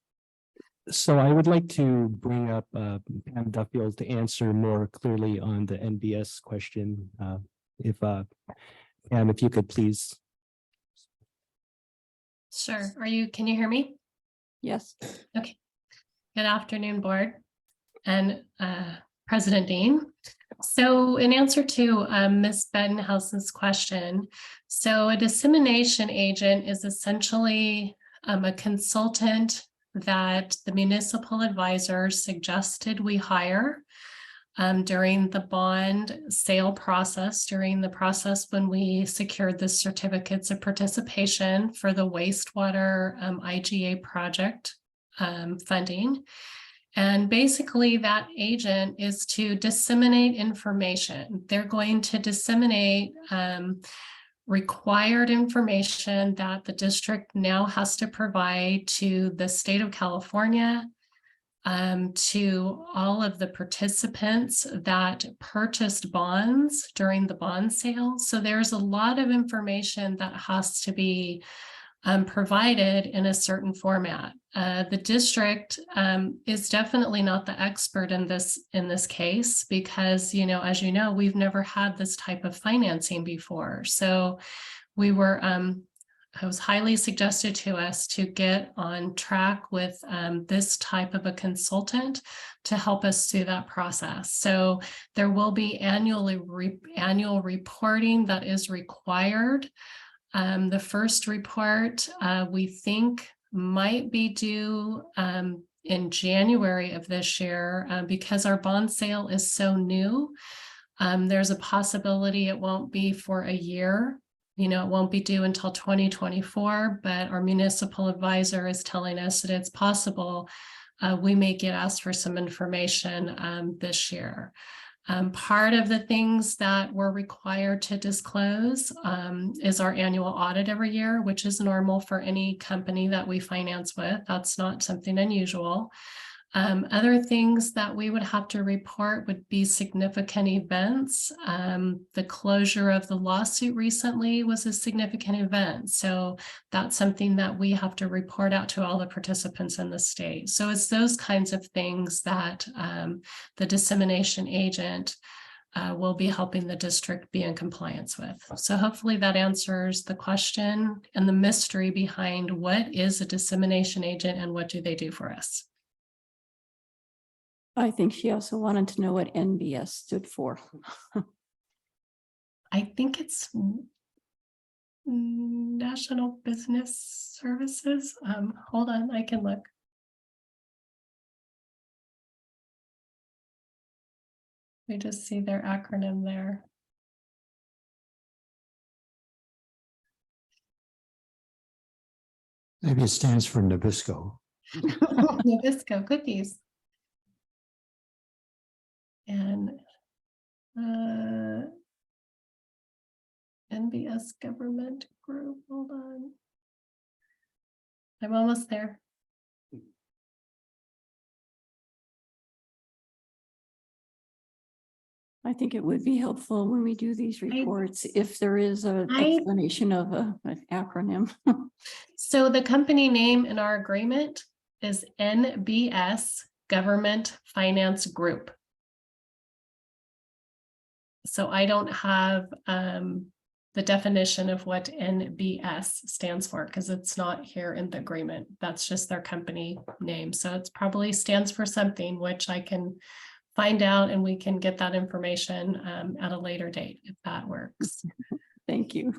So I would like to bring up Pam Duffield to answer more clearly on the NBS question. Pam, if you could please. Sure. Can you hear me? Yes. Okay. Good afternoon, board and President Dean. So in answer to Ms. Bettenhausen's question, so a dissemination agent is essentially a consultant that the municipal advisor suggested we hire during the bond sale process, during the process when we secured the certificates of participation for the wastewater IGA project funding. And basically that agent is to disseminate information. They're going to disseminate required information that the district now has to provide to the state of California, to all of the participants that purchased bonds during the bond sale. So there's a lot of information that has to be provided in a certain format. The district is definitely not the expert in this case because, as you know, we've never had this type of financing before. So we were, it was highly suggested to us to get on track with this type of a consultant to help us through that process. So there will be annual reporting that is required. The first report we think might be due in January of this year because our bond sale is so new. There's a possibility it won't be for a year. It won't be due until 2024, but our municipal advisor is telling us that it's possible we may get asked for some information this year. Part of the things that we're required to disclose is our annual audit every year, which is normal for any company that we finance with. That's not something unusual. Other things that we would have to report would be significant events. The closure of the lawsuit recently was a significant event. So that's something that we have to report out to all the participants in the state. So it's those kinds of things that the dissemination agent will be helping the district be in compliance with. So hopefully that answers the question and the mystery behind what is a dissemination agent and what do they do for us. I think she also wanted to know what NBS stood for. I think it's National Business Services. Hold on, I can look. We just see their acronym there. Maybe it stands for Nabisco. Nabisco cookies. And NBS Government Group, hold on. I'm almost there. I think it would be helpful when we do these reports, if there is an explanation of an acronym. So the company name in our agreement is NBS Government Finance Group. So I don't have the definition of what NBS stands for because it's not here in the agreement. That's just their company name. So it's probably stands for something which I can find out, and we can get that information at a later date if that works. Thank you.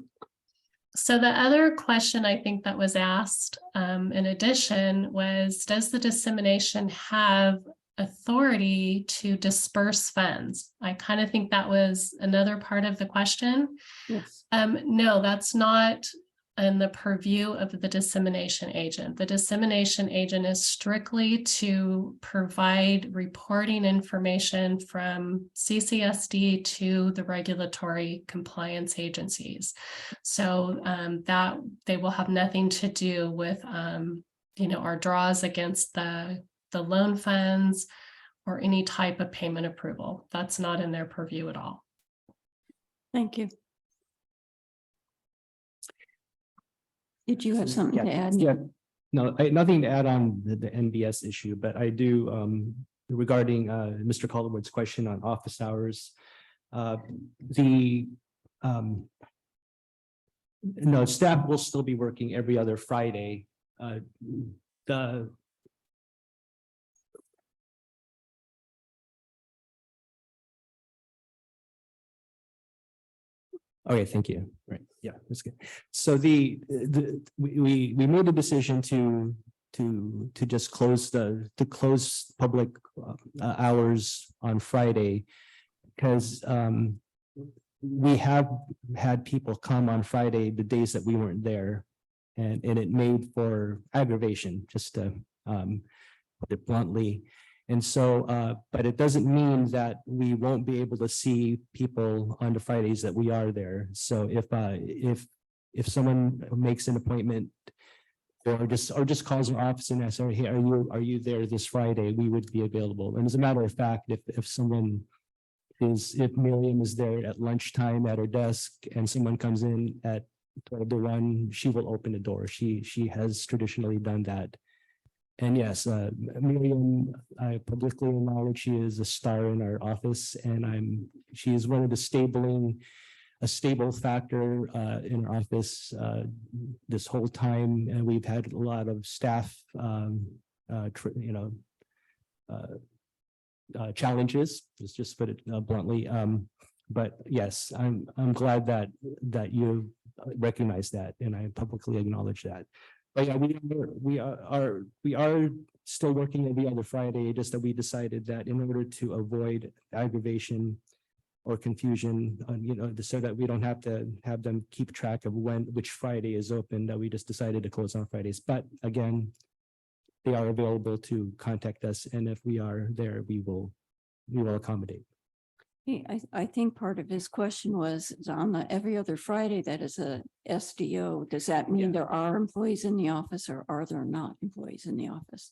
So the other question I think that was asked in addition was, does the dissemination have authority to disperse funds? I kind of think that was another part of the question. Yes. No, that's not in the purview of the dissemination agent. The dissemination agent is strictly to provide reporting information from CCSD to the regulatory compliance agencies. So that they will have nothing to do with our draws against the loan funds or any type of payment approval. That's not in their purview at all. Thank you. Did you have something to add? Yeah, no, nothing to add on the NBS issue, but I do regarding Mr. Calderwood's question on office hours. No, staff will still be working every other Friday. Okay, thank you. Right, yeah, that's good. So we made a decision to just close public hours on Friday because we have had people come on Friday the days that we weren't there, and it made for aggravation, just to put it bluntly. And so, but it doesn't mean that we won't be able to see people on the Fridays that we are there. So if someone makes an appointment or just calls our office and asks, hey, are you there this Friday? We would be available. And as a matter of fact, if Miriam is there at lunchtime at her desk and someone comes in at 12 to 1, she will open the door. She has traditionally done that. And yes, Miriam, I publicly acknowledge she is a star in our office, and she is one of a stable factor in our office this whole time. And we've had a lot of staff, challenges. Let's just put it bluntly. But yes, I'm glad that you recognize that, and I publicly acknowledge that. But yeah, we are still working every other Friday, just that we decided that in order to avoid aggravation or confusion, so that we don't have to have them keep track of which Friday is open, that we just decided to close on Fridays. But again, they are available to contact us, and if we are there, we will accommodate. I think part of his question was on every other Friday, that is a SDO. Does that mean there are employees in the office, or are there not employees in the office?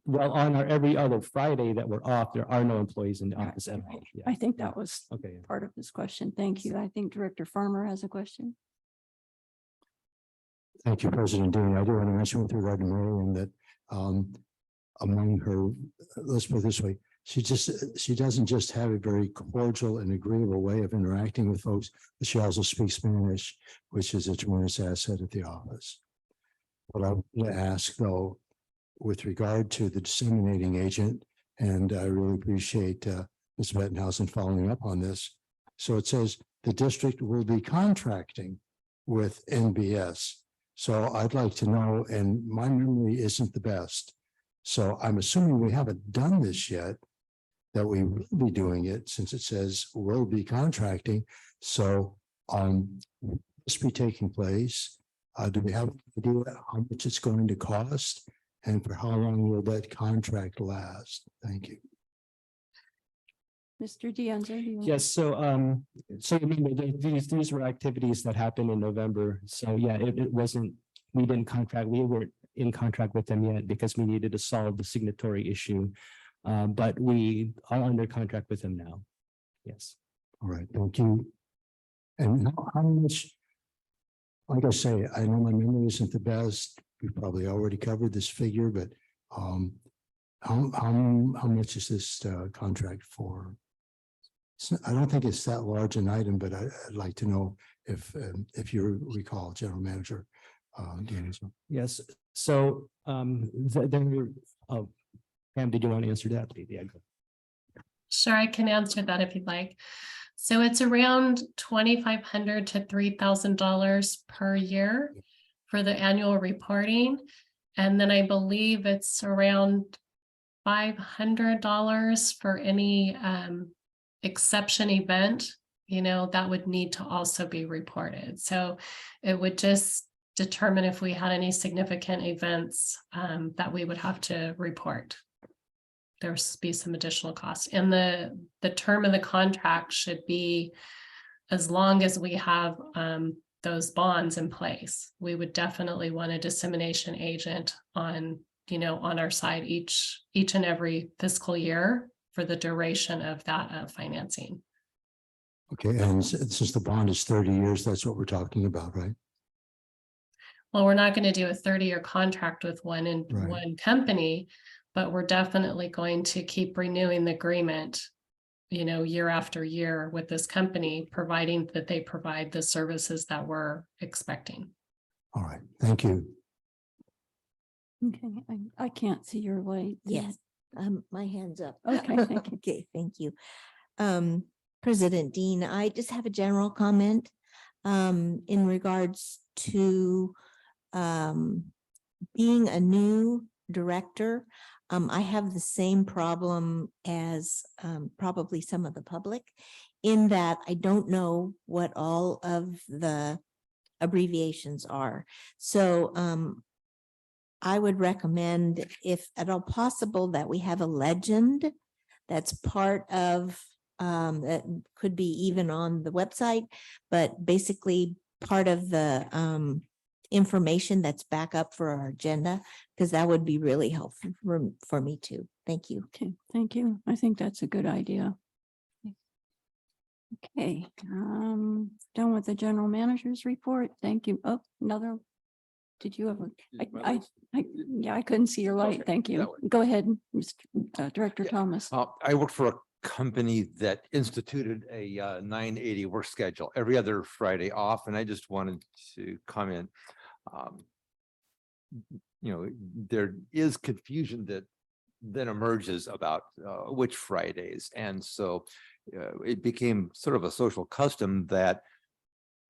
Well, on our every other Friday that we're off, there are no employees in the office at all. Yeah. I think that was Okay. part of this question. Thank you. I think Director Farmer has a question. Thank you, President Dean. I do want to mention with regard to Miriam that among her, let's put it this way, she doesn't just have a very cordial and agreeable way of interacting with folks, but she also speaks Spanish, which is a tremendous asset at the office. What I want to ask, though, with regard to the disseminating agent, and I really appreciate Ms. Bettenhausen following up on this. So it says the district will be contracting with NBS. So I'd like to know, and my memory isn't the best, so I'm assuming we haven't done this yet, that we will be doing it since it says will be contracting. So this be taking place. Do we have an idea how much it's going to cost, and for how long will that contract last? Thank you. Mr. Dianza. Yes, so remember these were activities that happened in November. So yeah, it wasn't, we weren't in contract with them yet because we needed to solve the signatory issue. But we are under contract with them now. Yes. All right, thank you. And how much, like I say, I know my memory isn't the best. We probably already covered this figure, but how much is this contract for? I don't think it's that large an item, but I'd like to know if you recall, General Manager. Yes, so then, Pam, did you want to answer that? Yeah. Sure, I can answer that if you'd like. So it's around $2,500 to $3,000 per year for the annual reporting. And then I believe it's around $500 for any exception event, that would need to also be reported. So it would just determine if we had any significant events that we would have to report. There's be some additional costs, and the term of the contract should be as long as we have those bonds in place. We would definitely want a dissemination agent on our side each and every fiscal year for the duration of that financing. Okay, and since the bond is 30 years, that's what we're talking about, right? Well, we're not going to do a 30-year contract with one company, but we're definitely going to keep renewing the agreement, year after year with this company, providing that they provide the services that we're expecting. All right, thank you. Okay, I can't see your light. Yes, my hand's up. Okay, thank you. Okay, thank you. President Dean, I just have a general comment in regards to being a new director. I have the same problem as probably some of the public, in that I don't know what all of the abbreviations are. So I would recommend, if at all possible, that we have a legend that's part of, that could be even on the website, but basically part of the information that's back up for our agenda, because that would be really helpful for me too. Thank you. Okay, thank you. I think that's a good idea. Okay, done with the general manager's report. Thank you. Oh, another. Did you have yeah, I couldn't see your light. Thank you. Go ahead, Mr. Director Thomas. I work for a company that instituted a 980 work schedule, every other Friday off, and I just wanted to comment. There is confusion that then emerges about which Fridays, and so it became sort of a social custom that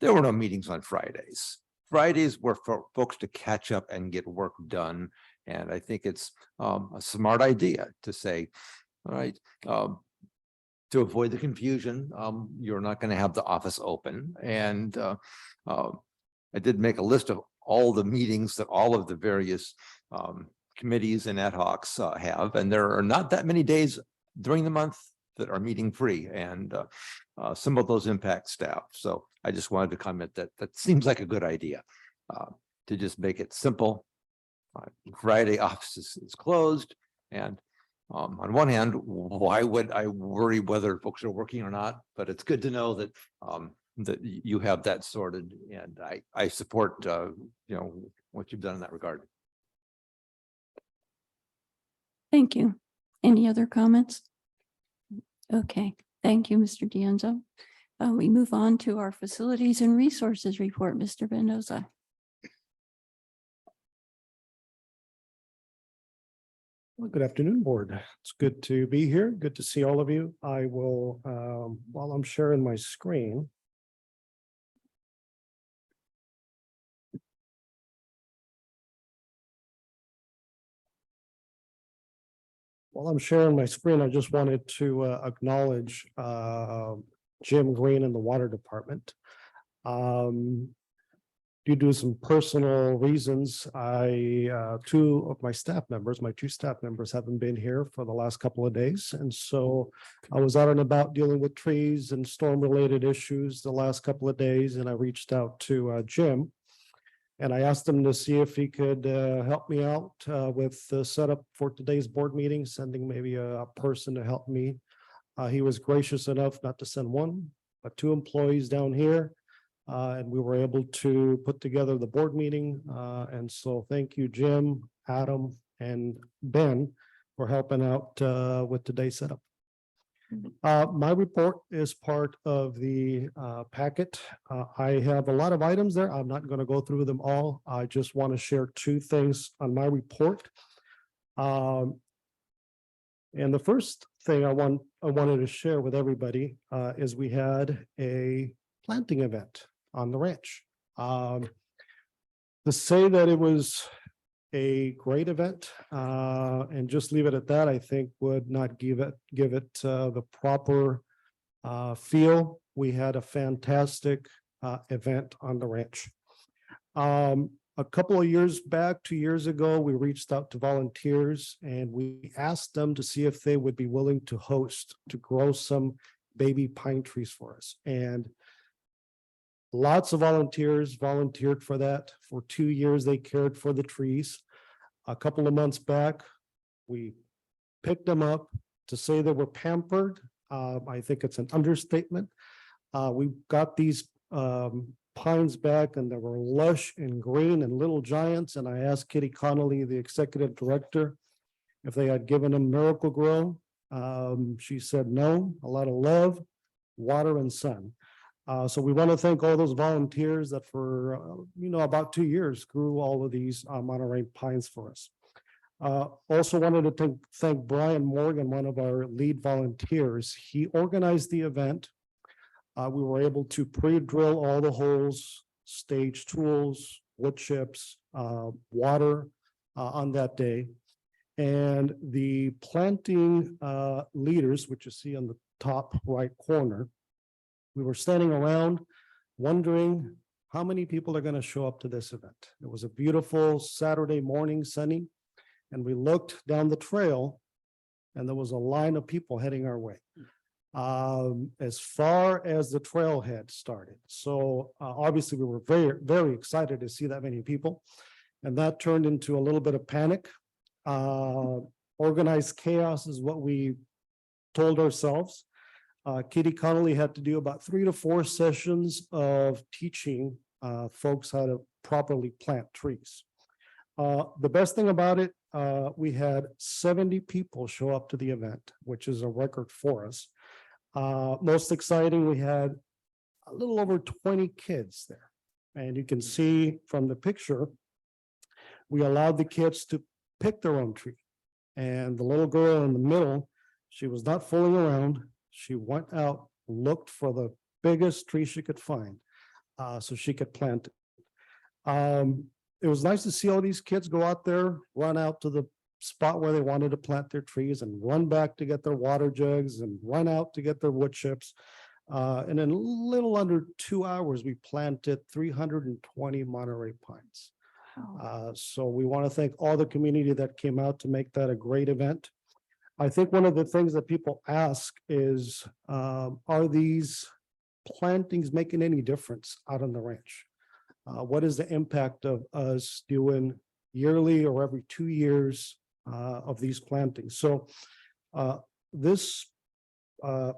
there were no meetings on Fridays. Fridays were for folks to catch up and get work done, and I think it's a smart idea to say, all right, to avoid the confusion, you're not going to have the office open. And I did make a list of all the meetings that all of the various committees and ad hocs have, and there are not that many days during the month that are meeting free, and some of those impact staff. So I just wanted to comment that that seems like a good idea to just make it simple. Friday office is closed, and on one hand, why would I worry whether folks are working or not? But it's good to know that that you have that sorted, and I support what you've done in that regard. Thank you. Any other comments? Okay, thank you, Mr. D'Anzo. We move on to our facilities and resources report, Mr. Mendoza. Well, good afternoon, board. It's good to be here. Good to see all of you. I will, while I'm sharing my screen. While I'm sharing my screen, I just wanted to acknowledge Jim Green in the water department. Due to some personal reasons, two of my staff members, my two staff members haven't been here for the last couple of days. And so I was out and about dealing with trees and storm related issues the last couple of days. And I reached out to Jim and I asked him to see if he could help me out with the setup for today's board meeting, sending maybe a person to help me He was gracious enough not to send one, but 2 employees down here. And we were able to put together the board meeting. And so thank you, Jim, Adam, and Ben for helping out with today's setup. My report is part of the packet. I have a lot of items there. I'm not going to go through them all. I just want to share 2 things on my report. And the first thing I wanted to share with everybody is we had a planting event on the ranch. To say that it was a great event and just leave it at that, I think would not give it the proper feel. We had a fantastic event on the ranch. A couple of years back, 2 years ago, we reached out to volunteers and we asked them to see if they would be willing to host, to grow some baby pine trees for us. And lots of volunteers volunteered for that. For 2 years, they cared for the trees. A couple of months back, we picked them up. To say they were pampered, I think it's an understatement. We got these pines back and they were lush and green and little giants. And I asked Kitty Connolly, the executive director, if they had given them Miracle Grow. She said no, a lot of love, water, and sun. So we want to thank all those volunteers that for, about 2 years grew all of these Monterey pines for us. Also wanted to thank Brian Morgan, one of our lead volunteers. He organized the event. We were able to pre-drill all the holes, stage tools, wood chips, water on that day. And the planting leaders, which you see on the top right corner, we were standing around wondering how many people are going to show up to this event. It was a beautiful Saturday morning, sunny, and we looked down the trail and there was a line of people heading our way as far as the trailhead started. So obviously we were very, very excited to see that many people, and that turned into a little bit of panic. Organized chaos is what we told ourselves. Kitty Connolly had to do about 3 to 4 sessions of teaching folks how to properly plant trees. The best thing about it, we had 70 people show up to the event, which is a record for us. Most exciting, we had a little over 20 kids there. And you can see from the picture, we allowed the kids to pick their own tree. And the little girl in the middle, she was not fooling around. She went out, looked for the biggest tree she could find so she could plant it. It was nice to see all these kids go out there, run out to the spot where they wanted to plant their trees and run back to get their water jugs and run out to get their wood chips. And in a little under 2 hours, we planted 320 Monterey pines. So we want to thank all the community that came out to make that a great event. I think one of the things that people ask is, are these plantings making any difference out on the ranch? What is the impact of us doing yearly or every 2 years of these plantings? So this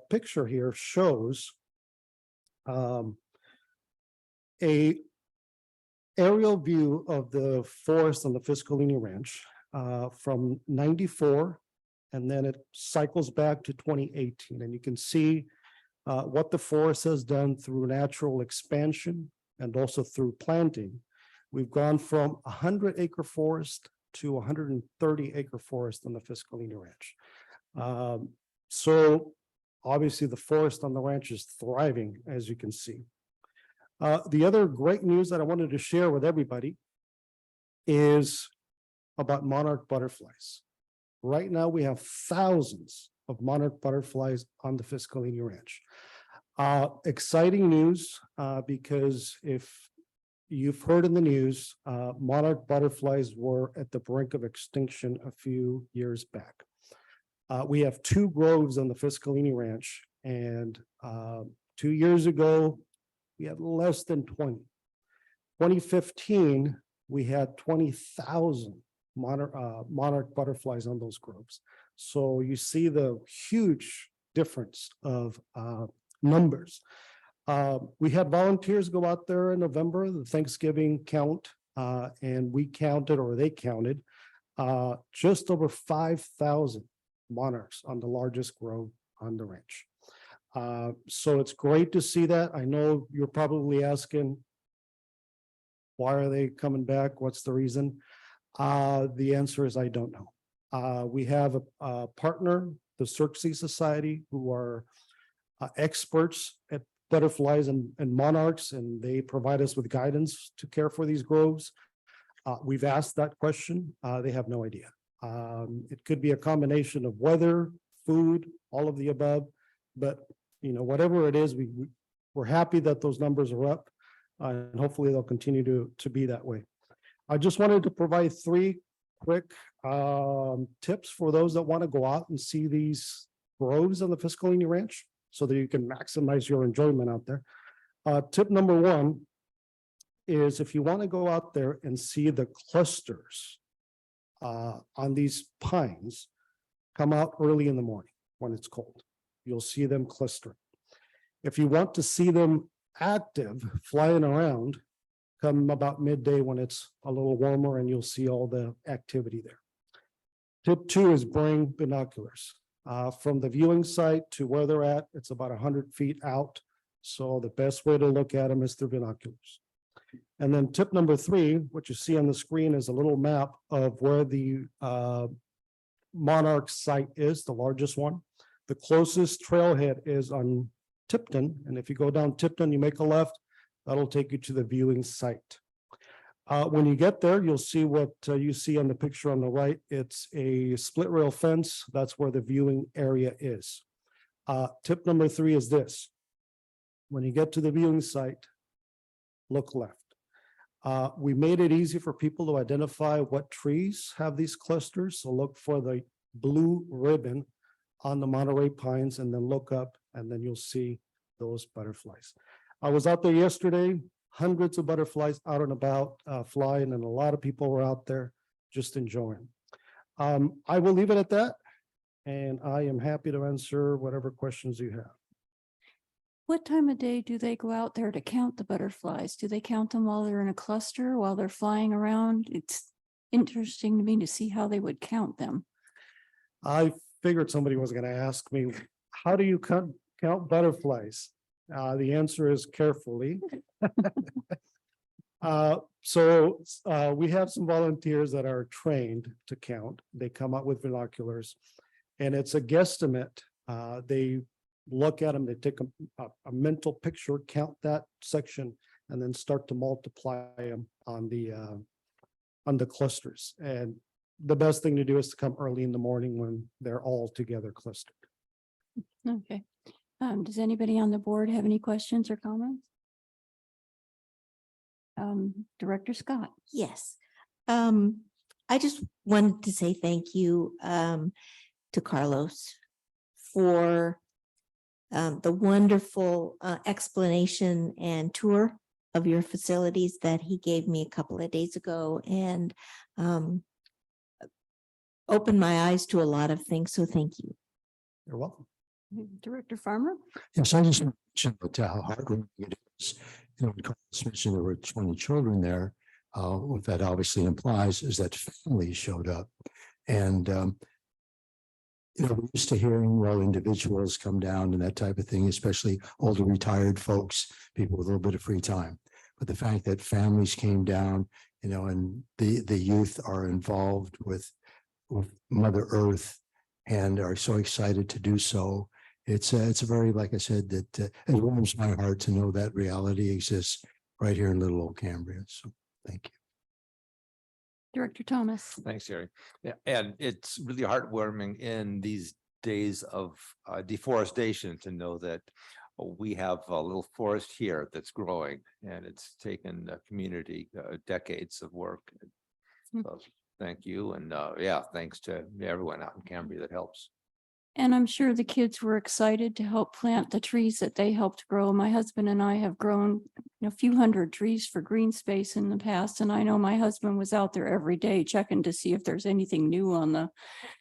picture here shows a aerial view of the forest on the Fiscalini Ranch from '94. And then it cycles back to 2018. And you can see what the forest has done through natural expansion and also through planting. We've gone from 100-acre forest to 130-acre forest on the Fiscalini Ranch. So obviously the forest on the ranch is thriving, as you can see. The other great news that I wanted to share with everybody is about monarch butterflies. Right now, we have thousands of monarch butterflies on the Fiscalini Ranch. Exciting news because if you've heard in the news, monarch butterflies were at the brink of extinction a few years back. We have 2 groves on the Fiscalini Ranch, and 2 years ago, we had less than 20. 2015, we had 20,000 monarch butterflies on those groves. So you see the huge difference of numbers. We had volunteers go out there in November, the Thanksgiving count, and we counted, or they counted, just over 5,000 monarchs on the largest grove on the ranch. So it's great to see that. I know you're probably asking, why are they coming back? What's the reason? The answer is I don't know. We have a partner, the Circe Society, who are experts at butterflies and monarchs, and they provide us with guidance to care for these groves. We've asked that question. They have no idea. It could be a combination of weather, food, all of the above, but whatever it is, we're happy that those numbers are up, and hopefully they'll continue to be that way. I just wanted to provide 3 quick tips for those that want to go out and see these groves on the Fiscalini Ranch so that you can maximize your enjoyment out there. Tip number 1 is if you want to go out there and see the clusters on these pines, come out early in the morning when it's cold. You'll see them clustering. If you want to see them active, flying around, come about midday when it's a little warmer and you'll see all the activity there. Tip 2 is bring binoculars. From the viewing site to where they're at, it's about 100 feet out. So the best way to look at them is through binoculars. And then tip number 3, what you see on the screen is a little map of where the monarch site is, the largest one. The closest trailhead is on Tipton. And if you go down Tipton, you make a left, that'll take you to the viewing site. When you get there, you'll see what you see on the picture on the right. It's a split rail fence. That's where the viewing area is. Tip number 3 is this. When you get to the viewing site, look left. We made it easy for people to identify what trees have these clusters. So look for the blue ribbon on the Monterey pines and then look up and then you'll see those butterflies. I was out there yesterday, hundreds of butterflies out and about flying, and a lot of people were out there just enjoying. I will leave it at that, and I am happy to answer whatever questions you have. What time of day do they go out there to count the butterflies? Do they count them while they're in a cluster, while they're flying around? It's interesting to me to see how they would count them. I figured somebody was going to ask me, how do you count butterflies? The answer is carefully. So we have some volunteers that are trained to count. They come up with binoculars, and it's a guesstimate. They look at them, they take a mental picture, count that section, and then start to multiply them on the clusters. And the best thing to do is to come early in the morning when they're all together clustered. Okay. Does anybody on the board have any questions or comments? Director Scott. Yes. I just wanted to say thank you to Carlos for the wonderful explanation and tour of your facilities that he gave me a couple of days ago, and opened my eyes to a lot of things. So thank you. You're welcome. Director Farmer. Yes, I just mentioned how heartwarming it is. When Carlos mentioned there were 20 children there, what that obviously implies is that families showed up. And, we're used to hearing, well, individuals come down and that type of thing, especially older retired folks, people with a little bit of free time. But the fact that families came down, and the youth are involved with Mother Earth and are so excited to do so. It's a very, like I said, that it warms my heart to know that reality exists right here in little old Cambria. So thank you. Director Thomas. Thanks, Jerry. Yeah, and it's really heartwarming in these days of deforestation to know that we have a little forest here that's growing, and it's taken the community decades of work. So thank you, and yeah, thanks to everyone out in Cambria that helps. And I'm sure the kids were excited to help plant the trees that they helped grow. My husband and I have grown a few hundred trees for green space in the past. And I know my husband was out there every day checking to see if there's anything new on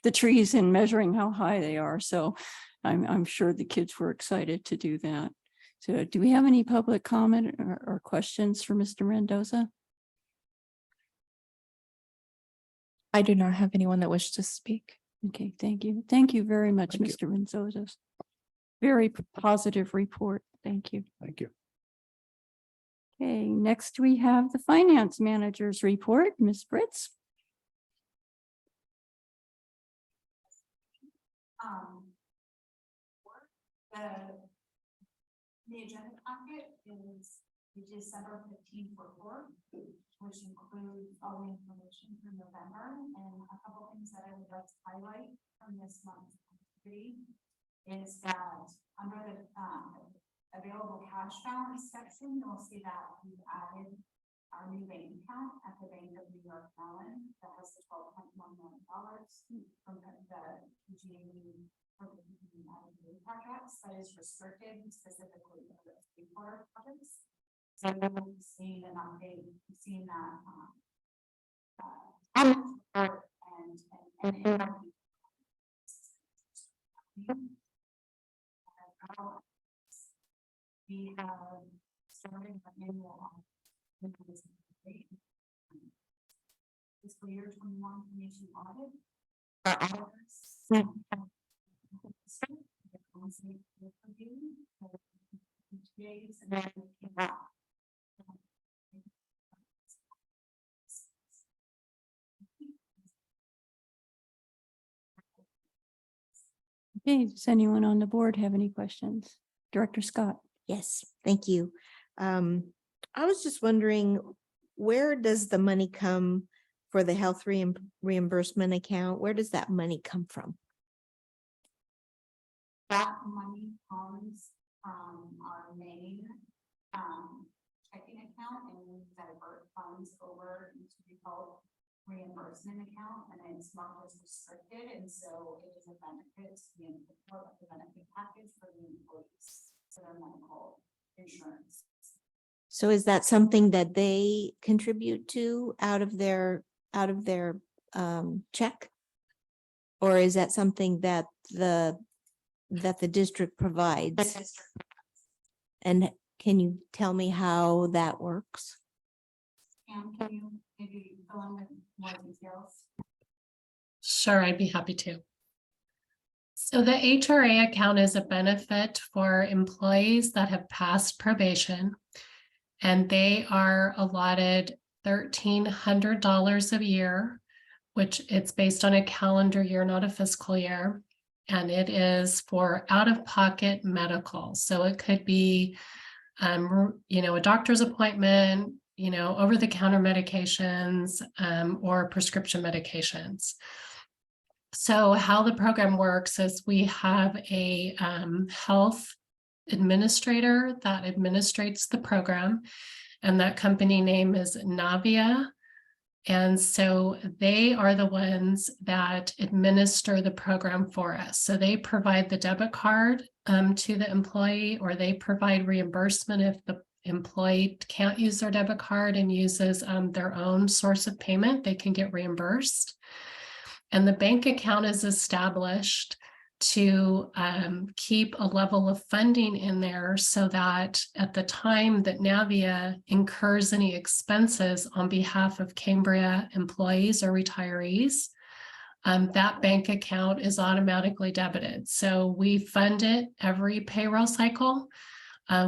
the trees and measuring how high they are. So I'm sure the kids were excited to do that. So do we have any public comment or questions for Mr. Mendoza? I do not have anyone that wished to speak. Okay, thank you. Thank you very much, Thank you. Mr. Mendoza. Very positive report. Thank you. Thank you. Okay, next we have the finance manager's report, Ms. Fritz. The agenda packet is the December 15th report, which includes all the information for November, and a couple things that I would like to highlight from this month's activity is that under the available cash balance section, you'll see that we've added our new bank account at the Bank of New York Mellon that has the $12.1 million from the GAE projects that is restricted specifically for the water projects. So we've seen an update, we've seen that we have started an annual fiscal year 21-22 audit. Our auditors Okay, does anyone on the board have any questions? Director Scott? Yes, thank you. I was just wondering, where does the money come for the health reimbursement account? Where does that money come from? that money comes from our main checking account, and we divert funds over into the health reimbursement account, and it's marked as restricted, and so it is a benefit to the part of the benefit package for the employees for their medical insurance. So is that something that they contribute to out of their check? Or is that something that the district provides? And can you tell me how that works? Can you maybe go on with more details? Sure, I'd be happy to. So the HRA account is a benefit for employees that have passed probation, and they are allotted $1,300 a year, which it's based on a calendar year, not a fiscal year. And it is for out-of-pocket medical. So it could be, a doctor's appointment, over-the-counter medications, or prescription medications. So how the program works is we have a health administrator that administrates the program, and that company name is Navia. And so they are the ones that administer the program for us. So they provide the debit card to the employee, or they provide reimbursement if the employee can't use their debit card and uses their own source of payment, they can get reimbursed. And the bank account is established to keep a level of funding in there so that at the time that Navia incurs any expenses on behalf of Cambria employees or retirees, that bank account is automatically debited. So we fund it every payroll cycle.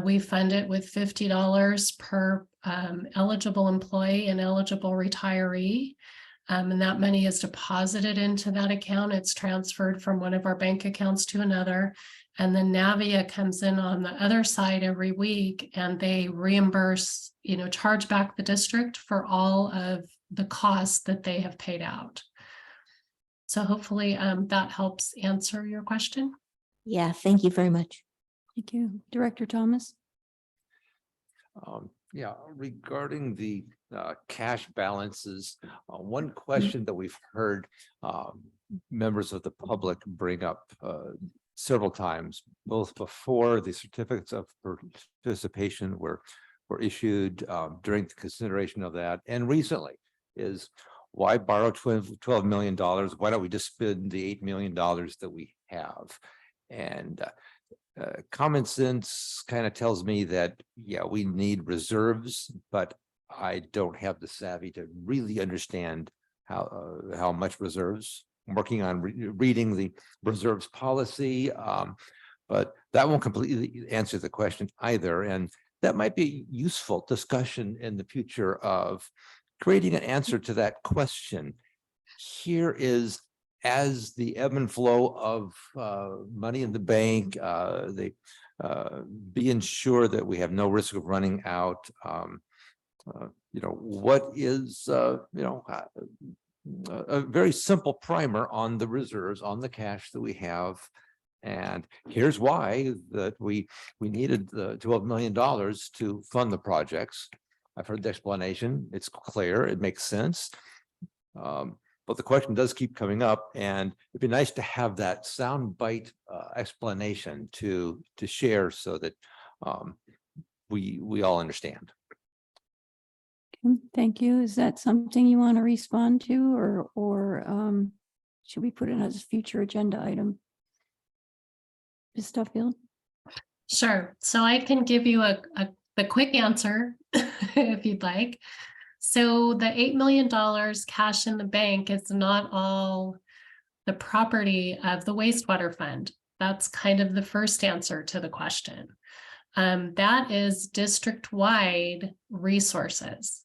We fund it with $50 per eligible employee and eligible retiree. And that money is deposited into that account. It's transferred from one of our bank accounts to another. And then Navia comes in on the other side every week, and they reimburse, charge back the district for all of the costs that they have paid out. So hopefully that helps answer your question. Yeah, thank you very much. Thank you. Director Thomas? Yeah, regarding the cash balances, one question that we've heard members of the public bring up several times, both before the certificates of participation were issued, during the consideration of that, and recently, is why borrow $12 million? Why don't we just spend the $8 million that we have? And common sense kind of tells me that, yeah, we need reserves, but I don't have the savvy to really understand how much reserves. I'm working on reading the reserves policy, but that won't completely answer the question either. And that might be useful discussion in the future of creating an answer to that question. Here is, as the ebb and flow of money in the bank, be ensured that we have no risk of running out. What is, a very simple primer on the reserves, on the cash that we have. And here's why that we needed the $12 million to fund the projects. I've heard the explanation. It's clear. It makes sense. But the question does keep coming up, and it'd be nice to have that soundbite explanation to share so that we all understand. Thank you. Is that something you want to respond to, or should we put it as a future agenda item? Ms. Duffield? Sure. So I can give you the quick answer if you'd like. So the $8 million cash in the bank is not all the property of the wastewater fund. That's kind of the first answer to the question. That is district-wide resources.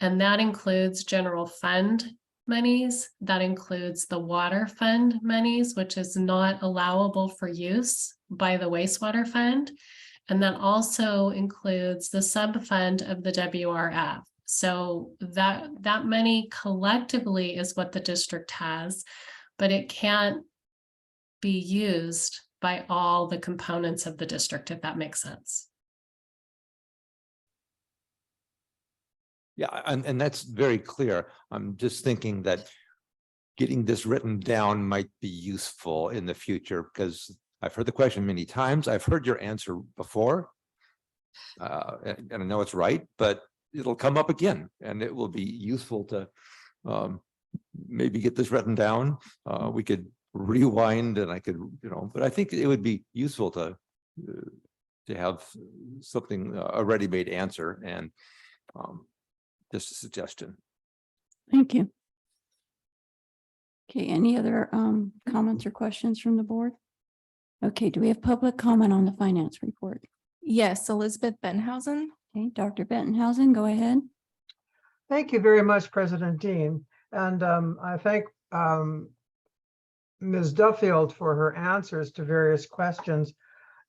And that includes general fund monies. That includes the water fund monies, which is not allowable for use by the wastewater fund. And that also includes the sub-fund of the WRF. So that money collectively is what the district has, but it can't be used by all the components of the district, if that makes sense. Yeah, and that's very clear. I'm just thinking that getting this written down might be useful in the future, because I've heard the question many times. I've heard your answer before, and I know it's right, but it'll come up again, and it will be useful to maybe get this written down. We could rewind, and I could, but I think it would be useful to have something, a ready-made answer, and just a suggestion. Thank you. Okay, any other comments or questions from the board? Okay, do we have public comment on the finance report? Yes, Elizabeth Benhausen. Okay, Dr. Bentonhausen, go ahead. Thank you very much, President Dean. And I thank Ms. Duffield for her answers to various questions.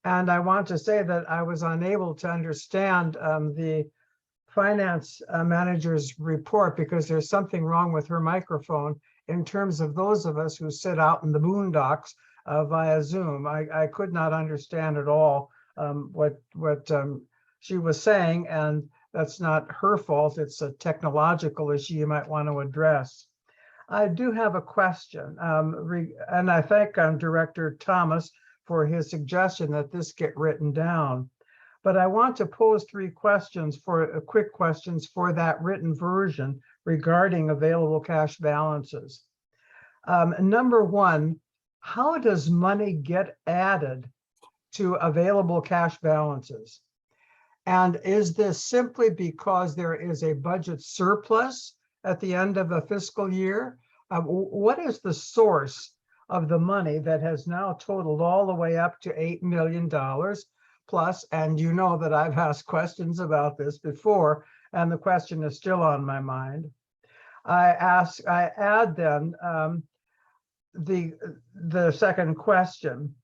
And I want to say that I was unable to understand the finance manager's report because there's something wrong with her microphone in terms of those of us who sit out in the boondocks via Zoom. I could not understand at all what she was saying, and that's not her fault. It's a technological issue you might want to address. I do have a question, and I thank Director Thomas for his suggestion that this get written down. But I want to pose quick questions for that written version regarding available cash balances. Number one, how does money get added to available cash balances? And is this simply because there is a budget surplus at the end of a fiscal year? What is the source of the money that has now totaled all the way up to $8 million plus? And you know that I've asked questions about this before, and the question is still on my mind. I add then the second question.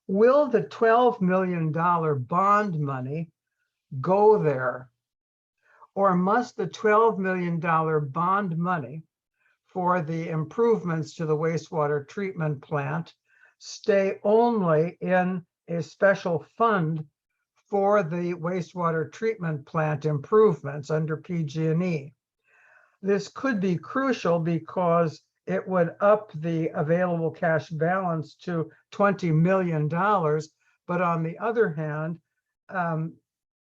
Will the $12 million bond money go there? Or must the $12 million bond money for the improvements to the wastewater treatment plant stay only in a special fund for the wastewater treatment plant improvements under PG&E? This could be crucial because it would up the available cash balance to $20 million. But on the other hand,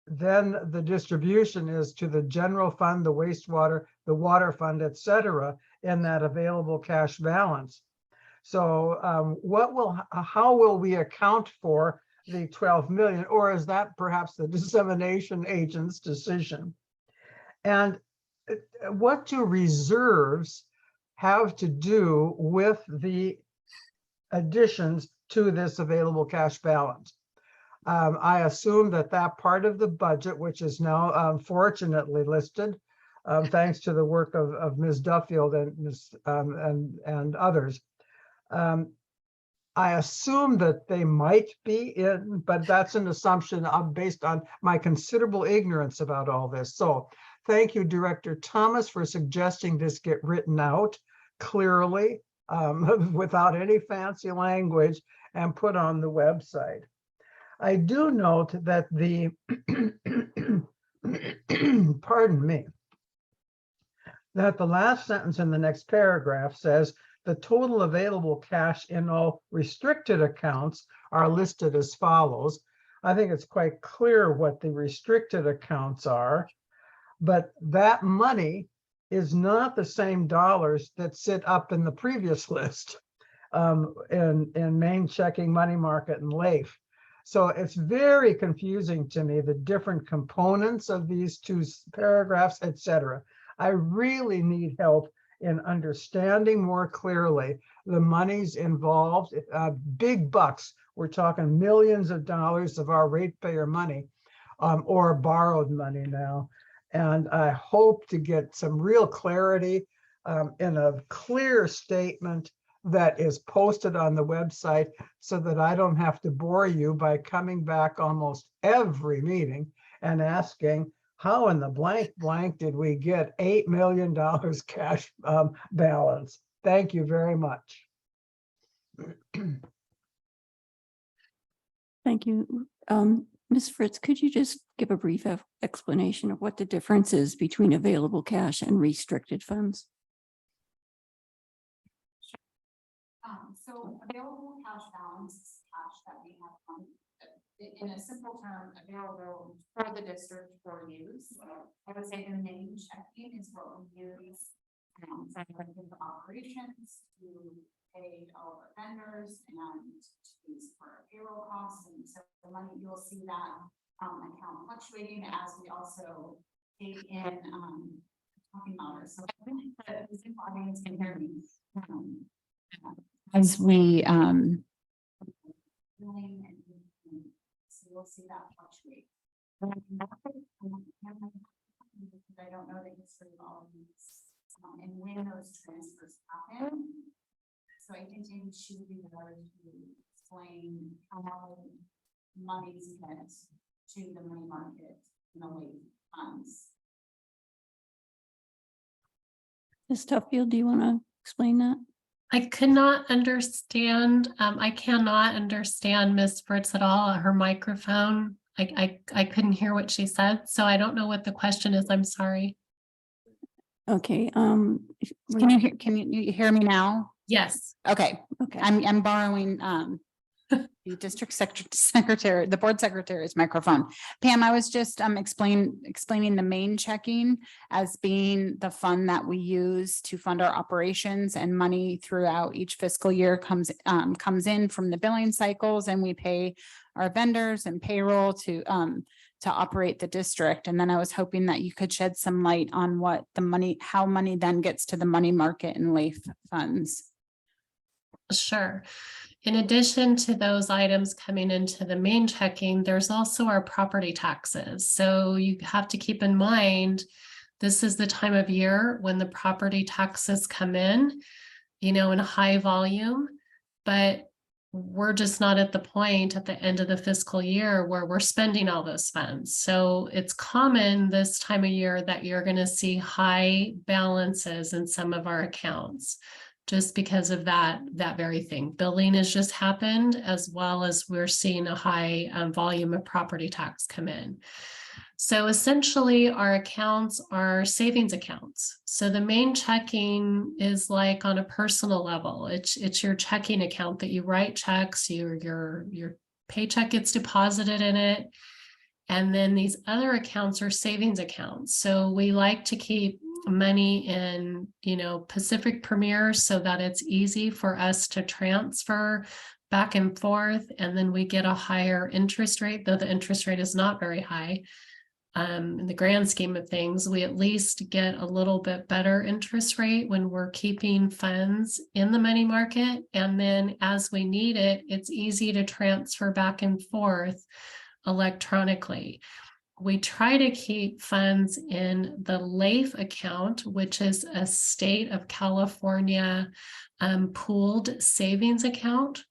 then the distribution is to the general fund, the wastewater, the water fund, et cetera, in that available cash balance. So how will we account for the 12 million, or is that perhaps the dissemination agent's decision? And what do reserves have to do with the additions to this available cash balance? I assume that part of the budget, which is now fortunately listed, thanks to the work of Ms. Duffield and others. I assume that they might be in, but that's an assumption based on my considerable ignorance about all this. So thank you, Director Thomas, for suggesting this get written out clearly, without any fancy language, and put on the website. I do note that the, pardon me, that the last sentence in the next paragraph says the total available cash in all restricted accounts are listed as follows. I think it's quite clear what the restricted accounts are, but that money is not the same dollars that sit up in the previous list in main checking, money market, and LAIF. So it's very confusing to me, the different components of these two paragraphs, et cetera. I really need help in understanding more clearly the monies involved, big bucks. We're talking millions of dollars of our ratepayer money, or borrowed money now. And I hope to get some real clarity in a clear statement that is posted on the website, so that I don't have to bore you by coming back almost every meeting and asking, how in the blank did we get $8 million cash balance? Thank you very much. Thank you. Ms. Fritz, could you just give a brief explanation of what the difference is between available cash and restricted funds? So available cash balance is cash that we have in a simple term, available for the district for use. I would say the main checking is what we use for operations, to pay all our vendors, and to use for payroll costs. And so the money, you'll see that account fluctuating as we also take in talking matters. So I think that the Zoom audience can hear me. As we so you'll see that fluctuate. I don't know the history of all of these and when those transfers happen. So I think maybe she would be better to explain how monies get to the money market in the way funds. Ms. Tuffield, do you want to explain that? I could not understand, I cannot understand Ms. Fritz at all, her microphone. I couldn't hear what she said, so I don't know what the question is. I'm sorry. Okay. Can you hear me now? Yes. Okay. Okay. I'm borrowing the district secretary, the board secretary's microphone. Pam, I was just explaining the main checking as being the fund that we use to fund our operations, and money throughout each fiscal year comes in from the billing cycles, and we pay our vendors and payroll to operate the district. And then I was hoping that you could shed some light on what the money, how money then gets to the money market and LAIF funds. Sure. In addition to those items coming into the main checking, there's also our property taxes. So you have to keep in mind, this is the time of year when the property taxes come in, in high volume, but we're just not at the point at the end of the fiscal year where we're spending all those funds. So it's common this time of year that you're going to see high balances in some of our accounts, just because of that very thing. Billing has just happened, as well as we're seeing a high volume of property tax come in. So essentially our accounts are savings accounts. So the main checking is like on a personal level. It's your checking account that you write checks, your paycheck gets deposited in it. And then these other accounts are savings accounts. So we like to keep money in, Pacific Premier so that it's easy for us to transfer back and forth. And then we get a higher interest rate, though the interest rate is not very high. In the grand scheme of things, we at least get a little bit better interest rate when we're keeping funds in the money market. And then as we need it, it's easy to transfer back and forth electronically. We try to keep funds in the LAIF account, which is a state of California pooled savings account.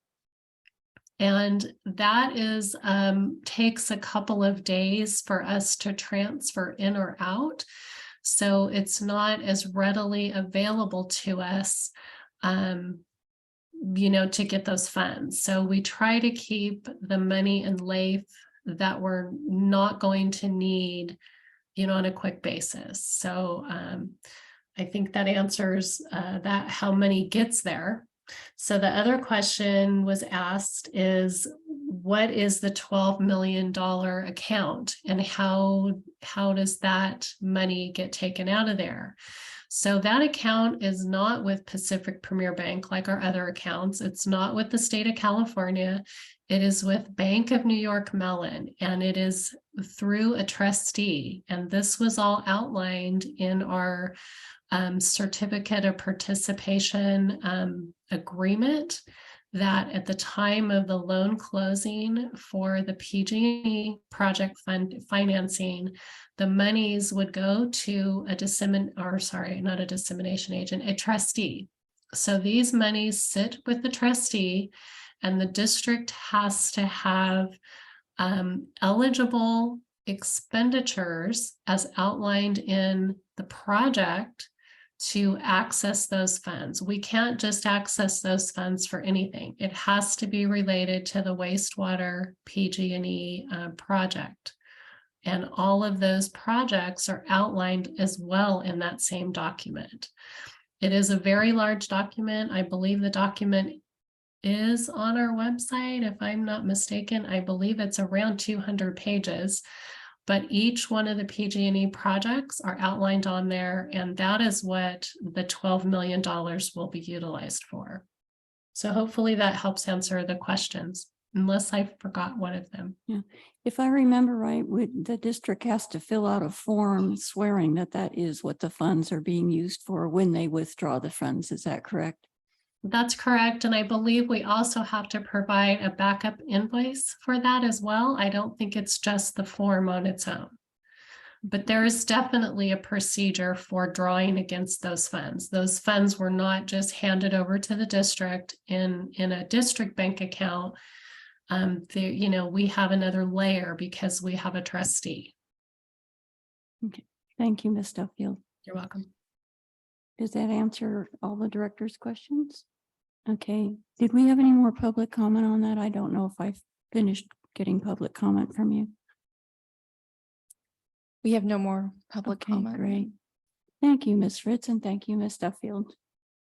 And that is takes a couple of days for us to transfer in or out. So it's not as readily available to us, to get those funds. So we try to keep the money in LAIF that we're not going to need, on a quick basis. So I think that answers that how money gets there. So the other question was asked is, what is the $12 million account and how does that money get taken out of there? So that account is not with Pacific Premier Bank like our other accounts. It's not with the state of California. It is with Bank of New York Mellon, and it is through a trustee. And this was all outlined in our certificate of participation agreement, that at the time of the loan closing for the PG&E project fund financing, the monies would go to a trustee. So these monies sit with the trustee, and the district has to have eligible expenditures as outlined in the project to access those funds. We can't just access those funds for anything. It has to be related to the wastewater PG&E project. And all of those projects are outlined as well in that same document. It is a very large document. I believe the document is on our website, if I'm not mistaken. I believe it's around 200 pages. But each one of the PG&E projects are outlined on there, and that is what the $12 million will be utilized for. So hopefully that helps answer the questions, unless I forgot one of them. Yeah, if I remember right, the district has to fill out a form swearing that that is what the funds are being used for when they withdraw the funds. Is that correct? That's correct. And I believe we also have to provide a backup invoice for that as well. I don't think it's just the form on its own. But there is definitely a procedure for drawing against those funds. Those funds were not just handed over to the district in a district bank account. We have another layer because we have a trustee. Okay, thank you, Ms. Duffield. You're welcome. Does that answer all the director's questions? Okay, did we have any more public comment on that? I don't know if I finished getting public comment from you. We have no more public comment. Great. Thank you, Ms. Fritz, and thank you, Ms. Duffield.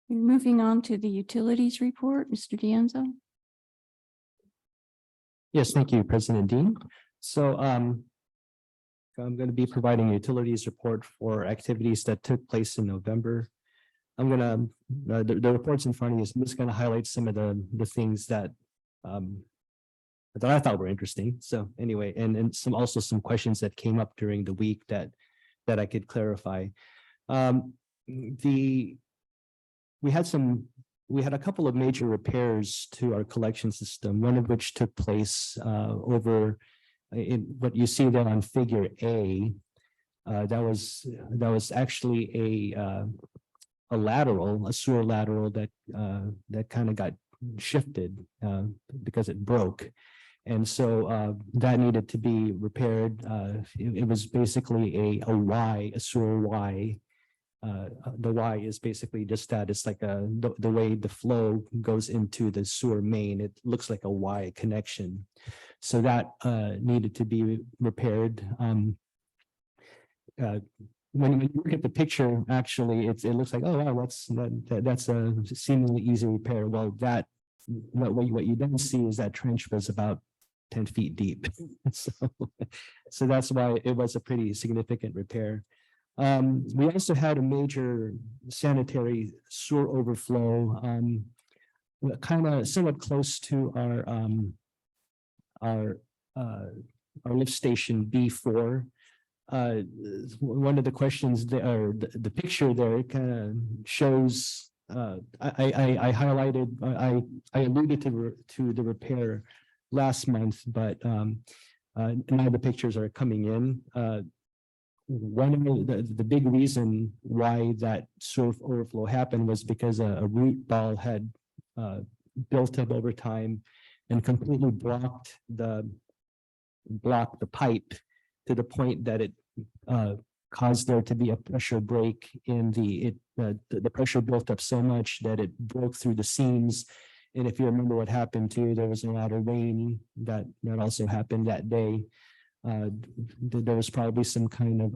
We're moving on to the utilities report, Mr. D'Anzo. Yes, thank you, President Dean. So I'm going to be providing a utilities report for activities that took place in November. I'm gonna, the report's in front of you, so I'm just gonna highlight some of the things that I thought were interesting. So anyway, and also some questions that came up during the week that I could clarify. We had a couple of major repairs to our collection system, one of which took place over in what you see there on figure A. That was actually a sewer lateral that kind of got shifted because it broke. And so that needed to be repaired. It was basically a sewer Y. The Y is basically just that. It's like the way the flow goes into the sewer main. It looks like a Y connection. So that needed to be repaired. when you look at the picture, actually, it looks like, oh, wow, that's a seemingly easy repair. Well, what you don't see is that trench was about 10 feet deep. So that's why it was a pretty significant repair. We also had a major sanitary sewer overflow, kind of somewhat close to our lift station B4. One of the questions there, or the picture there kind of shows, I highlighted, I alluded to the repair last month, but now the pictures are coming in. One of the big reason why that sewer overflow happened was because a root ball had built up over time and completely blocked the pipe to the point that it caused there to be a pressure break in the pressure built up so much that it broke through the seams. And if you remember what happened too, there was a lot of rain that also happened that day. There was probably some kind of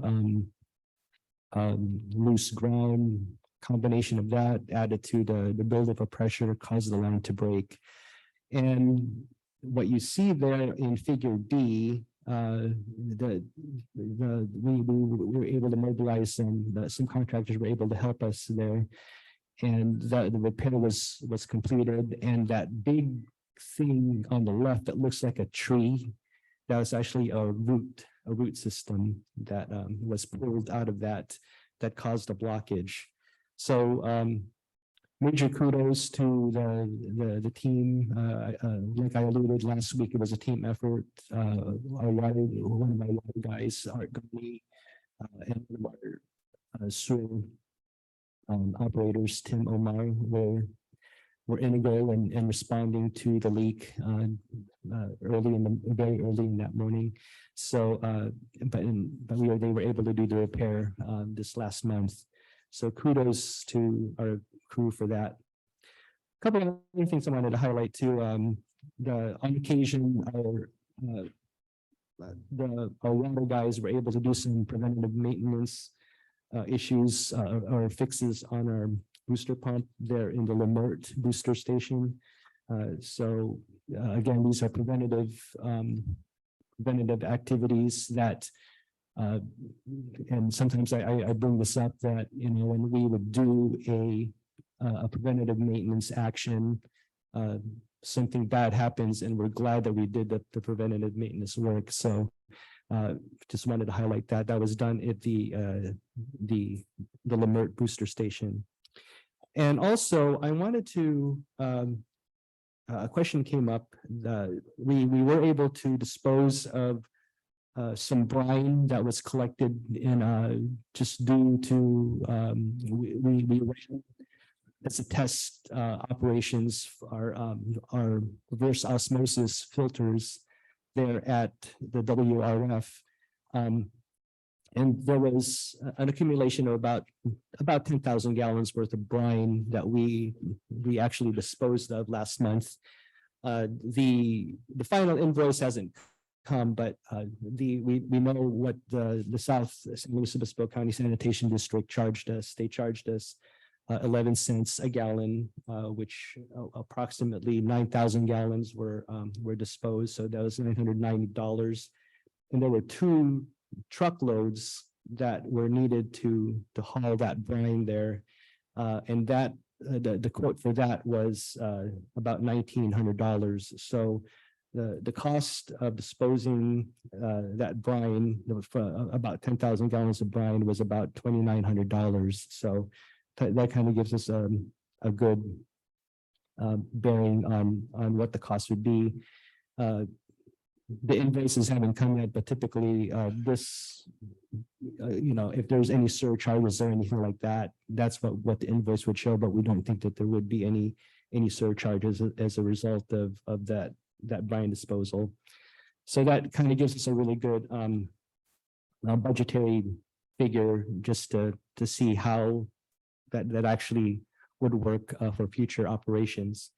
loose ground, combination of that added to the buildup of pressure caused the line to break. And what you see there in figure B, we were able to mobilize some contractors were able to help us there, and the repair was completed. And that big thing on the left that looks like a tree, that was actually a root system that was pulled out of that caused a blockage. So major kudos to the team. Like I alluded last week, it was a team effort. One of my water guys, Art Gurney, and one of our sewer operators, Tim Omar, were integral in responding to the leak very early in that morning. So, but they were able to do the repair this last month. So kudos to our crew for that. A couple of other things I wanted to highlight too. On occasion, our water guys were able to do some preventative maintenance issues or fixes on our booster pump there in the Lemert booster station. So again, these are preventative activities that, and sometimes I bring this up that, when we would do a preventative maintenance action, something bad happens, and we're glad that we did the preventative maintenance work. So just wanted to highlight that. That was done at the Lemert booster station. And also, I wanted to, a question came up that we were able to dispose of some brine that was collected in just due to we ran as a test operations for our reverse osmosis filters there at the WRF. And there was an accumulation of about 10,000 gallons worth of brine that we actually disposed of last month. The final invoice hasn't come, but we know what the South San Luis Obispo County Sanitation District charged us. They charged us 11 cents a gallon, which approximately 9,000 gallons were disposed. So that was $990. And there were 2 truckloads that were needed to haul that brine there, and that the quote for that was about $1,900. So the cost of disposing that brine, about 10,000 gallons of brine, was about $2,900. So that kind of gives us a good bearing on what the cost would be. The invoices haven't come yet, but typically this, if there's any surcharges or anything like that, that's what the invoice would show. But we don't think that there would be any surcharges as a result of that brine disposal. So that kind of gives us a really good budgetary figure just to see how that actually would work for future operations.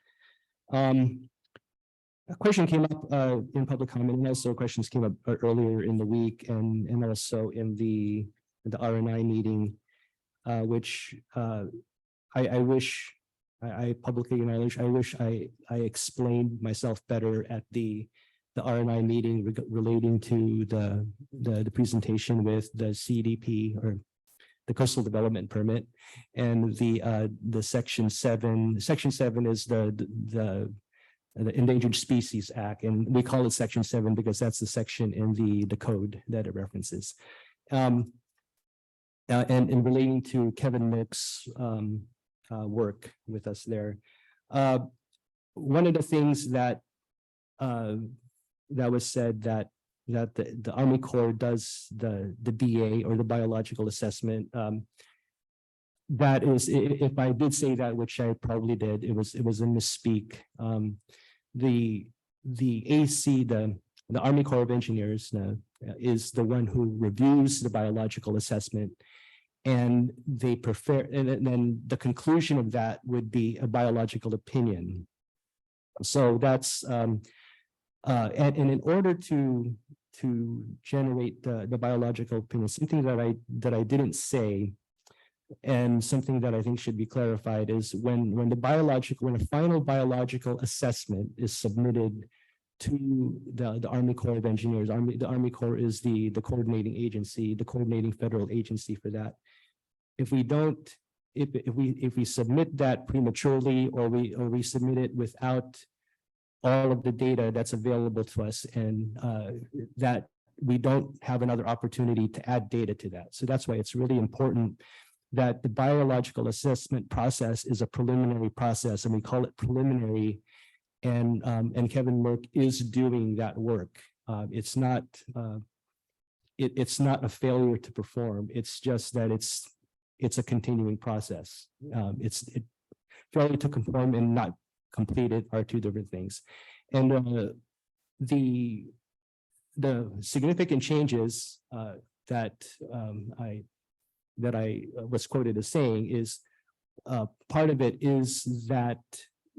A question came up in public comment, and also questions came up earlier in the week, and also in the RNI meeting, which I wish I publicly acknowledge, I wish I explained myself better at the RNI meeting relating to the presentation with the CDP or the coastal development permit and the section 7. Section 7 is the Endangered Species Act, and we call it section 7 because that's the section in the code that it references. And relating to Kevin Mook's work with us there. One of the things that was said that the Army Corps does the BA or the biological assessment. That is, if I did say that, which I probably did, it was a misspeak. The AC, the Army Corps of Engineers is the one who reviews the biological assessment. And they prefer, and then the conclusion of that would be a biological opinion. So that's and in order to generate the biological opinion, something that I didn't say, and something that I think should be clarified is when a final biological assessment is submitted to the Army Corps of Engineers. The Army Corps is the coordinating agency, the coordinating federal agency for that. If we submit that prematurely or we submit it without all of the data that's available to us, and that we don't have another opportunity to add data to that. So that's why it's really important that the biological assessment process is a preliminary process, and we call it preliminary. And Kevin Mook is doing that work. It's not a failure to perform. It's just that it's a continuing process. Failure to conform and not completed are two different things. And the significant changes that I was quoted as saying is part of it is that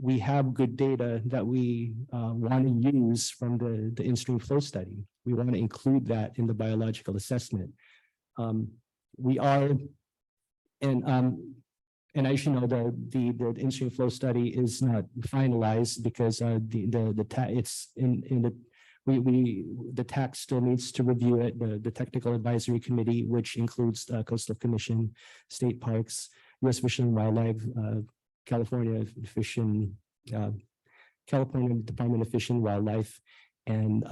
we have good data that we want to use from the in-stream flow study. We want to include that in the biological assessment. We are, and as you know, the in-stream flow study is not finalized because the TAC still needs to review it. The Technical Advisory Committee, which includes Coastal Commission, state parks, U.S. Fish and Wildlife, California Department of Fish and Wildlife, and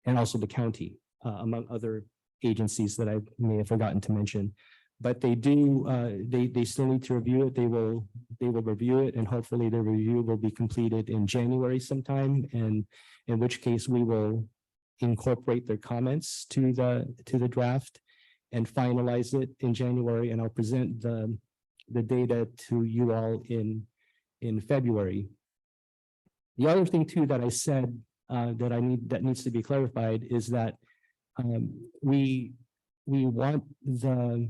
also the county, among other agencies that I may have forgotten to mention. But they still need to review it. They will review it, and hopefully the review will be completed in January sometime, and in which case we will incorporate their comments to the draft and finalize it in January, and I'll present the data to you all in February. The other thing too that I said that needs to be clarified is that we want the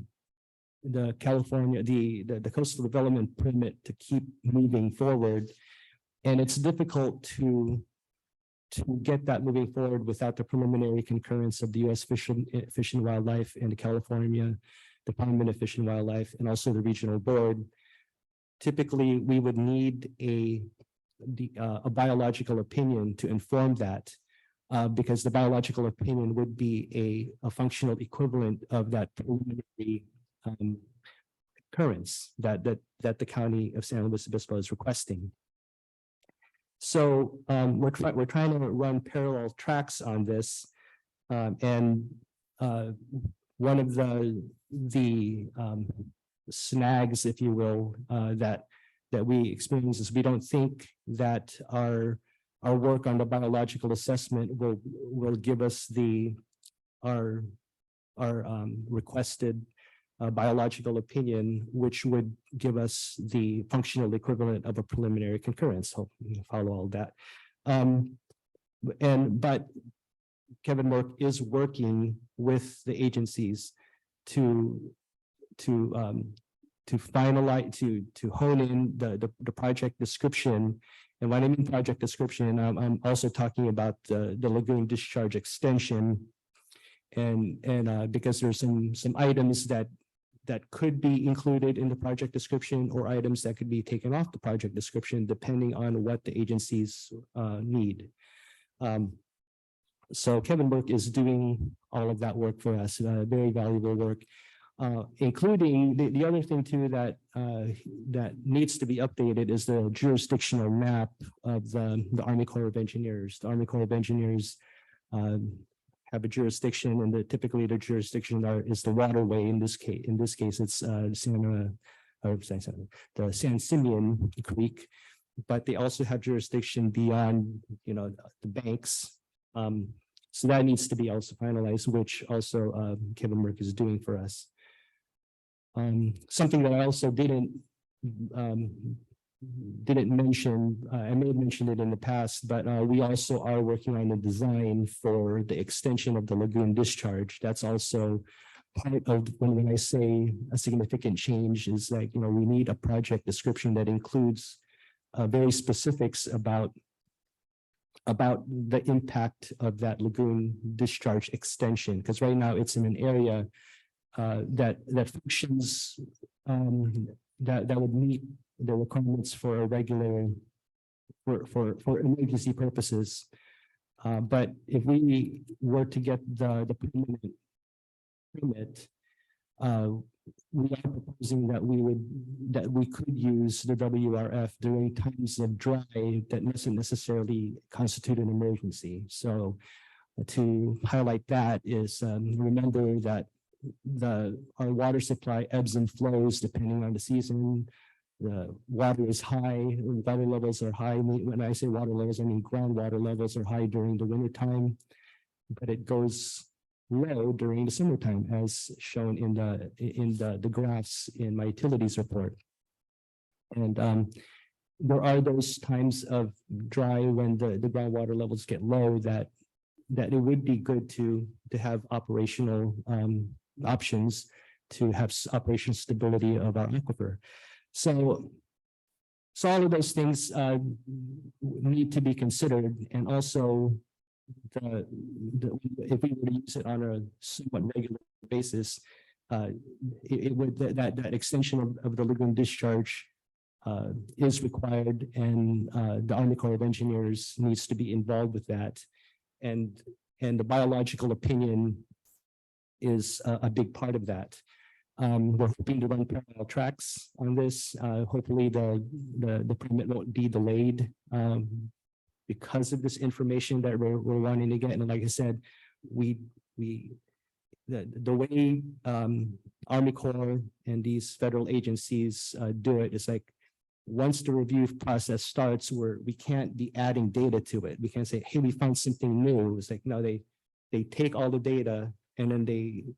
California, the coastal development permit to keep moving forward. And it's difficult to get that moving forward without the preliminary concurrence of the U.S. Fish and Wildlife and the California Department of Fish and Wildlife, and also the regional board. Typically, we would need a biological opinion to inform that, because the biological opinion would be a functional equivalent of that preliminary occurrence that the county of San Luis Obispo is requesting. So we're trying to run parallel tracks on this, and one of the snags, if you will, that we experience is we don't think that our work on the biological assessment will give us our requested biological opinion, which would give us the functional equivalent of a preliminary concurrence. Hope you follow all that. But Kevin Mook is working with the agencies to finalize, to hone in the project description. And when I mean project description, I'm also talking about the lagoon discharge extension And because there's some items that could be included in the project description or items that could be taken off the project description, depending on what the agencies need. So Kevin Burke is doing all of that work for us, very valuable work, including the other thing too that that needs to be updated is the jurisdictional map of the Army Corps of Engineers. The Army Corps of Engineers have a jurisdiction, and typically the jurisdiction is the waterway. In this case, it's the San Simeon Creek, but they also have jurisdiction beyond, the banks. So that needs to be also finalized, which also Kevin Burke is doing for us. Something that I also didn't mention, I may have mentioned it in the past, but we also are working on the design for the extension of the lagoon discharge. That's also part of when I say a significant change is like, we need a project description that includes very specifics about the impact of that lagoon discharge extension, because right now it's in an area that functions that would meet the requirements for a regular for emergency purposes. But if we were to get the permanent permit, we are proposing that we could use the WRF during times of dry that doesn't necessarily constitute an emergency. So to highlight that is remember that our water supply ebbs and flows depending on the season. The water is high, water levels are high. When I say water levels, I mean groundwater levels are high during the winter time, but it goes low during the summertime, as shown in the graphs in my utilities report. And there are those times of dry when the groundwater levels get low that it would be good to have operational options to have operational stability of our aquifer. So all of those things need to be considered, and also if we were to use it on a somewhat regular basis, it would that extension of the lagoon discharge is required, and the Army Corps of Engineers needs to be involved with that, and the biological opinion is a big part of that. We're hoping to run parallel tracks on this. Hopefully the permit won't be delayed because of this information that we're wanting to get. And like I said, the way Army Corps and these federal agencies do it is like, once the review process starts, we can't be adding data to it. We can't say, hey, we found something new. It's like, no, they take all the data and then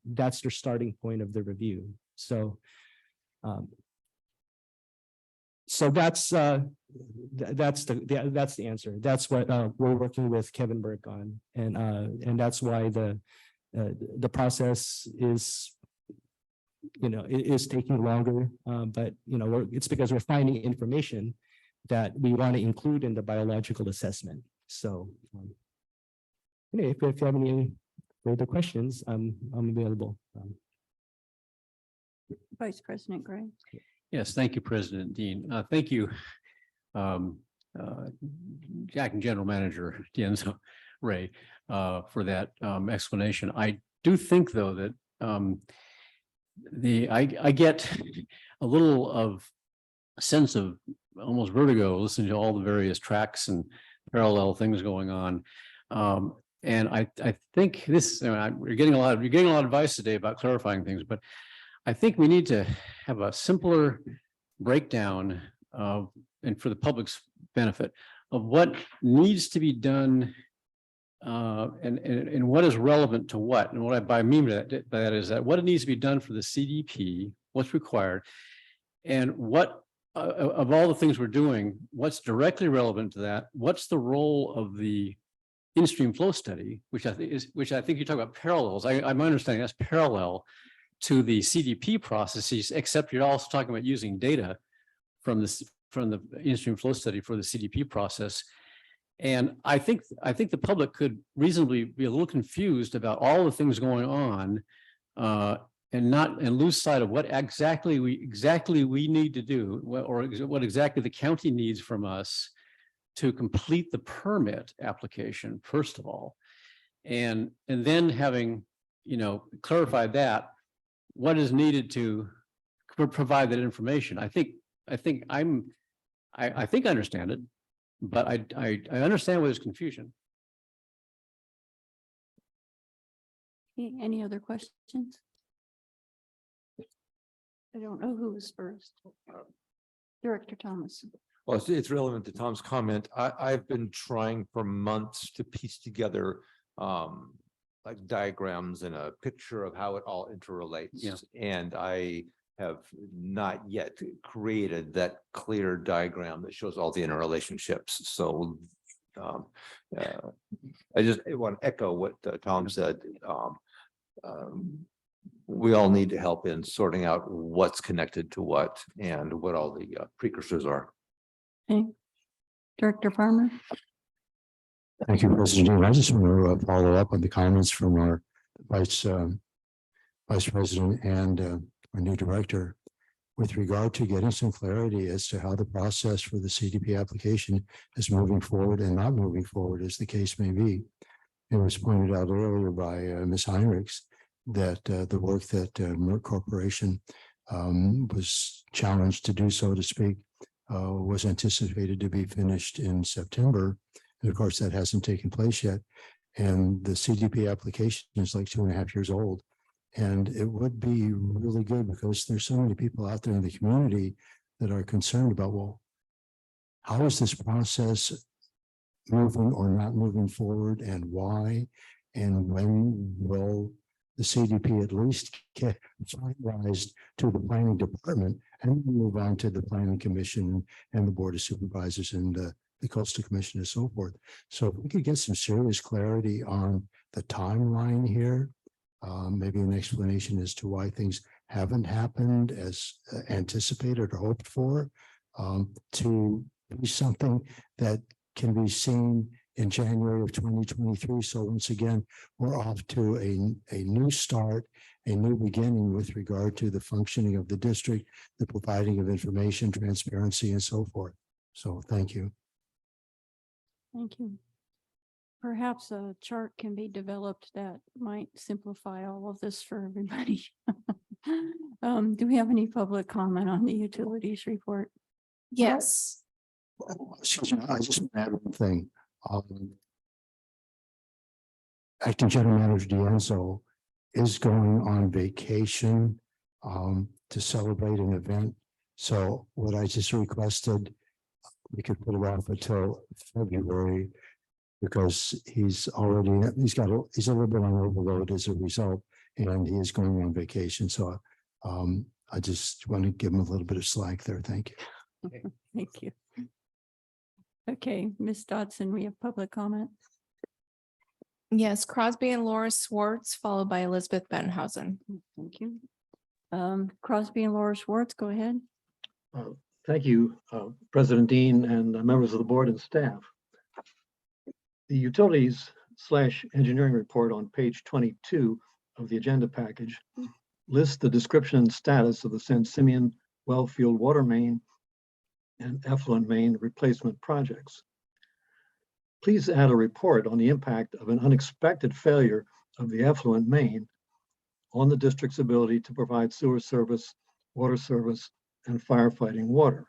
that's their starting point of the review. So that's the answer. That's what we're working with Kevin Burke on, and that's why the process is taking longer. But it's because we're finding information that we want to include in the biological assessment. So anyway, if you have any further questions, I'm available. Vice President Gray. Yes, thank you, President Dean. Thank you, Jack and General Manager Dienzo Ray, for that explanation. I do think, though, that I get a little of a sense of almost vertigo listening to all the various tracks and parallel things going on. And I think this, you're getting a lot of advice today about clarifying things, but I think we need to have a simpler breakdown of, and for the public's benefit, of what needs to be done and what is relevant to what. And what I mean by that is that what needs to be done for the CDP, what's required, and what of all the things we're doing, what's directly relevant to that, what's the role of the in-stream flow study, which I think you talk about parallels. I'm understanding that's parallel to the CDP processes, except you're also talking about using data from the in-stream flow study for the CDP process. And I think the public could reasonably be a little confused about all the things going on, and lose sight of what exactly we need to do, what exactly the county needs from us to complete the permit application, first of all. And then having, clarified that, what is needed to provide that information. I think I understand it, but I understand where there's confusion. Any other questions? I don't know who was first. Director Thomas. Well, it's relevant to Tom's comment. I've been trying for months to piece together like diagrams and a picture of how it all interrelates. Yeah. And I have not yet created that clear diagram that shows all the interrelationships. So I just want to echo what Tom said. We all need to help in sorting out what's connected to what and what all the precursors are. Okay. Director Farmer. Thank you, President Dean. I just want to follow up on the comments from our Vice President and our new director with regard to getting some clarity as to how the process for the CDP application is moving forward and not moving forward, as the case may be. It was pointed out earlier by Ms. Heinrichs that the work that Merck Corporation was challenged to do, so to speak, was anticipated to be finished in September. And of course, that hasn't taken place yet. And the CDP application is like 2.5 years old. And it would be really good because there's so many people out there in the community that are concerned about, well, how is this process moving or not moving forward, and why? And when will the CDP at least get finalized to the planning department and move on to the planning commission and the board of supervisors and the coastal commission and so forth? So if we could get some serious clarity on the timeline here, maybe an explanation as to why things haven't happened as anticipated or hoped for, to be something that can be seen in January of 2023. So once again, we're off to a new start, a new beginning with regard to the functioning of the district, the providing of information, transparency, and so forth. So thank you. Thank you. Perhaps a chart can be developed that might simplify all of this for everybody. Do we have any public comment on the utilities report? Yes. Excuse me, I just want to add one thing. Acting General Manager D'Anzo is going on vacation to celebrate an event. So what I just requested, we could put it off until February, because he's a little bit on overload as a result, and he is going on vacation. So I just want to give him a little bit of slack there. Thank you. Okay, thank you. Okay, Ms. Dodson, we have public comment. Yes, Crosby and Laura Swartz, followed by Elizabeth Benhausen. Thank you. Crosby and Laura Swartz, go ahead. Thank you, President Dean and members of the board and staff. The utilities/engineering report on page 22 of the agenda package lists the description and status of the San Simeon Wellfield water main and effluent main replacement projects. Please add a report on the impact of an unexpected failure of the effluent main on the district's ability to provide sewer service, water service, and firefighting water.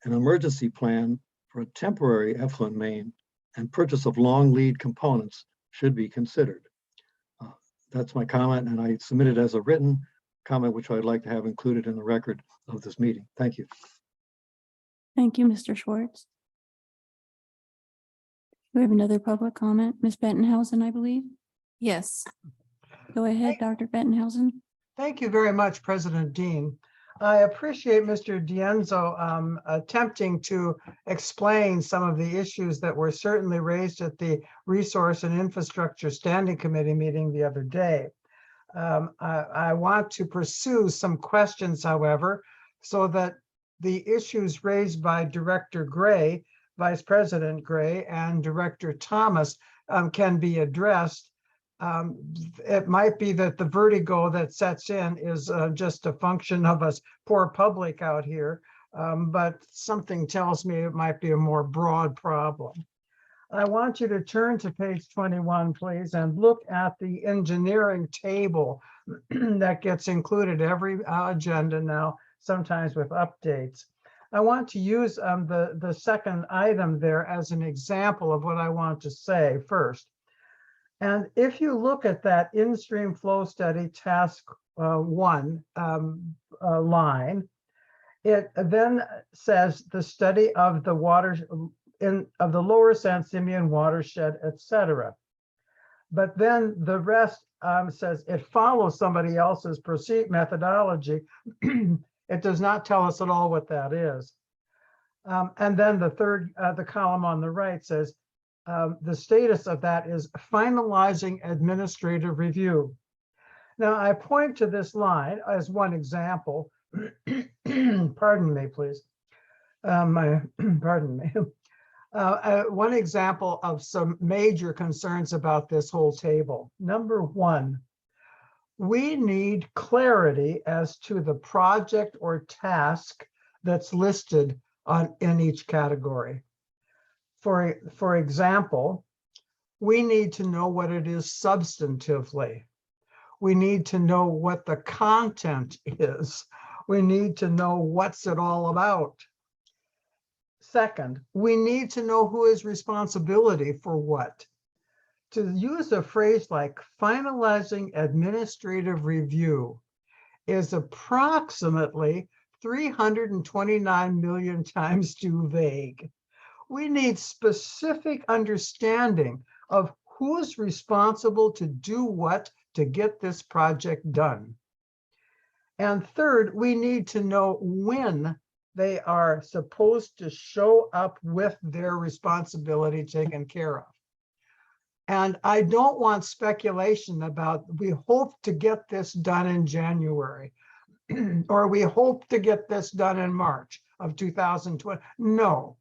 An emergency plan for a temporary effluent main and purchase of long lead components should be considered. That's my comment, and I submitted as a written comment, which I'd like to have included in the record of this meeting. Thank you. Thank you, Mr. Schwartz. We have another public comment. Ms. Bentonhausen, I believe. Yes. Go ahead, Dr. Bentonhausen. Thank you very much, President Dean. I appreciate Mr. D'Anzo attempting to explain some of the issues that were certainly raised at the Resource and Infrastructure Standing Committee meeting the other day. I want to pursue some questions, however, so that the issues raised by Director Gray, Vice President Gray and Director Thomas can be addressed. It might be that the vertigo that sets in is just a function of us poor public out here, but something tells me it might be a more broad problem. I want you to turn to page 21, please, and look at the engineering table that gets included every agenda now, sometimes with updates. I want to use the second item there as an example of what I want to say first. And if you look at that in-stream flow study task 1 line, it then says the study of the water of the lower San Simeon watershed, etc. But then the rest says it follows somebody else's methodology. It does not tell us at all what that is. And then the third, the column on the right says the status of that is finalizing administrative review. Now I point to this line as one example. Pardon me, please. Pardon me. One example of some major concerns about this whole table. Number one, we need clarity as to the project or task that's listed in each category. For example, we need to know what it is substantively. We need to know what the content is. We need to know what's it all about. Second, we need to know who is responsibility for what. To use a phrase like finalizing administrative review is approximately 329 million times too vague. We need specific understanding of who's responsible to do what to get this project done. And third, we need to know when they are supposed to show up with their responsibility taken care of. And I don't want speculation about we hope to get this done in January or we hope to get this done in March of 2020. No,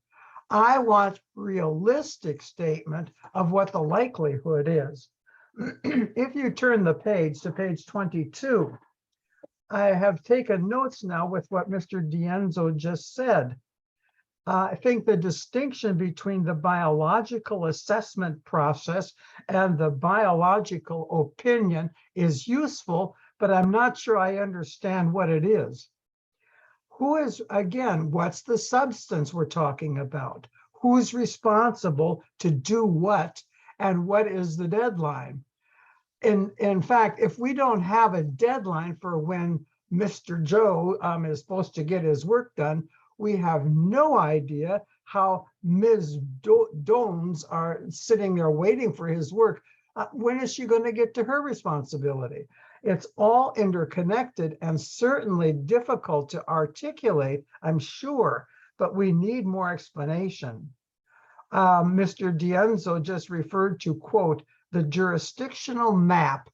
I want realistic statement of what the likelihood is. If you turn the page to page 22, I have taken notes now with what Mr. Dienzo just said. I think the distinction between the biological assessment process and the biological opinion is useful, but I'm not sure I understand what it is. Who is, again, what's the substance we're talking about? Who's responsible to do what, and what is the deadline? In fact, if we don't have a deadline for when Mr. Joe is supposed to get his work done, we have no idea how Ms. Dones are sitting there waiting for his work. When is she going to get to her responsibility? It's all interconnected and certainly difficult to articulate, I'm sure, but we need more explanation. Mr. Dienzo just referred to, quote, the jurisdictional map,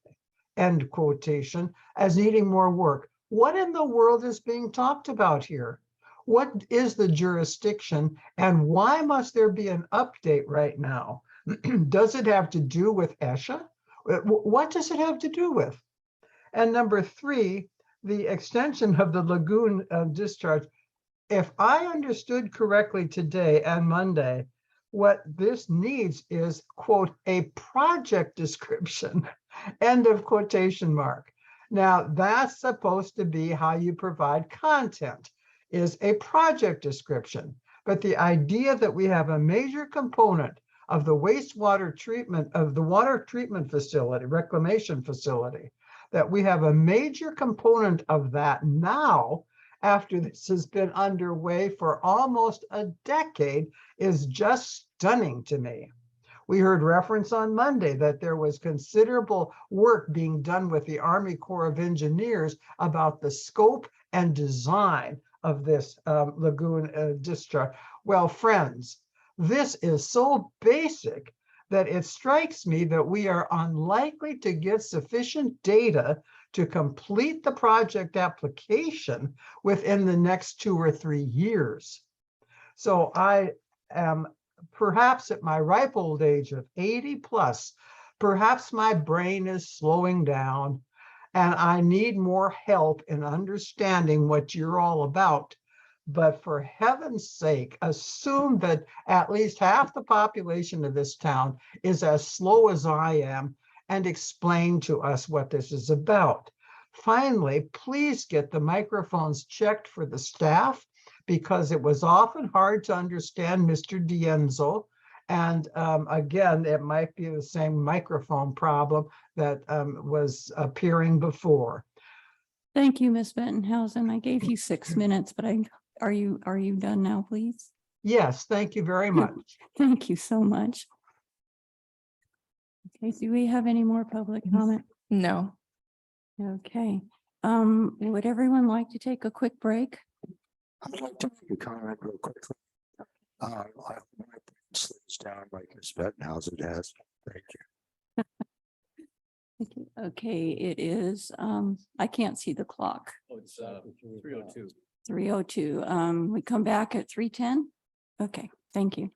end quotation, as needing more work. What in the world is being talked about here? What is the jurisdiction and why must there be an update right now? Does it have to do with ESHA? What does it have to do with? And number three, the extension of the lagoon discharge. If I understood correctly today and Monday, what this needs is, quote, a project description, end of quotation mark. Now, that's supposed to be how you provide content, is a project description. But the idea that we have a major component of the wastewater treatment, of the water treatment facility, reclamation facility, that we have a major component of that now, after this has been underway for almost a decade, is just stunning to me. We heard reference on Monday that there was considerable work being done with the Army Corps of Engineers about the scope and design of this lagoon discharge. Well, friends, this is so basic that it strikes me that we are unlikely to get sufficient data to complete the project application within the next 2 or 3 years. So I am perhaps at my ripe old age of 80 plus, perhaps my brain is slowing down and I need more help in understanding what you're all about. But for heaven's sake, assume that at least half the population of this town is as slow as I am and explain to us what this is about. Finally, please get the microphones checked for the staff because it was often hard to understand Mr. Dienzo. And again, it might be the same microphone problem that was appearing before. Thank you, Ms. Bettenhausen. I gave you 6 minutes, but are you done now, please? Yes, thank you very much. Thank you so much. Okay, do we have any more public comment? No. Okay, would everyone like to take a quick break? I'd like to make a comment real quickly. I my brain slows down like Ms. Bettenhausen has. Thank you. Okay, it is, I can't see the clock. Oh, it's 3:02. 3:02. We come back at 3:10? Okay, thank you.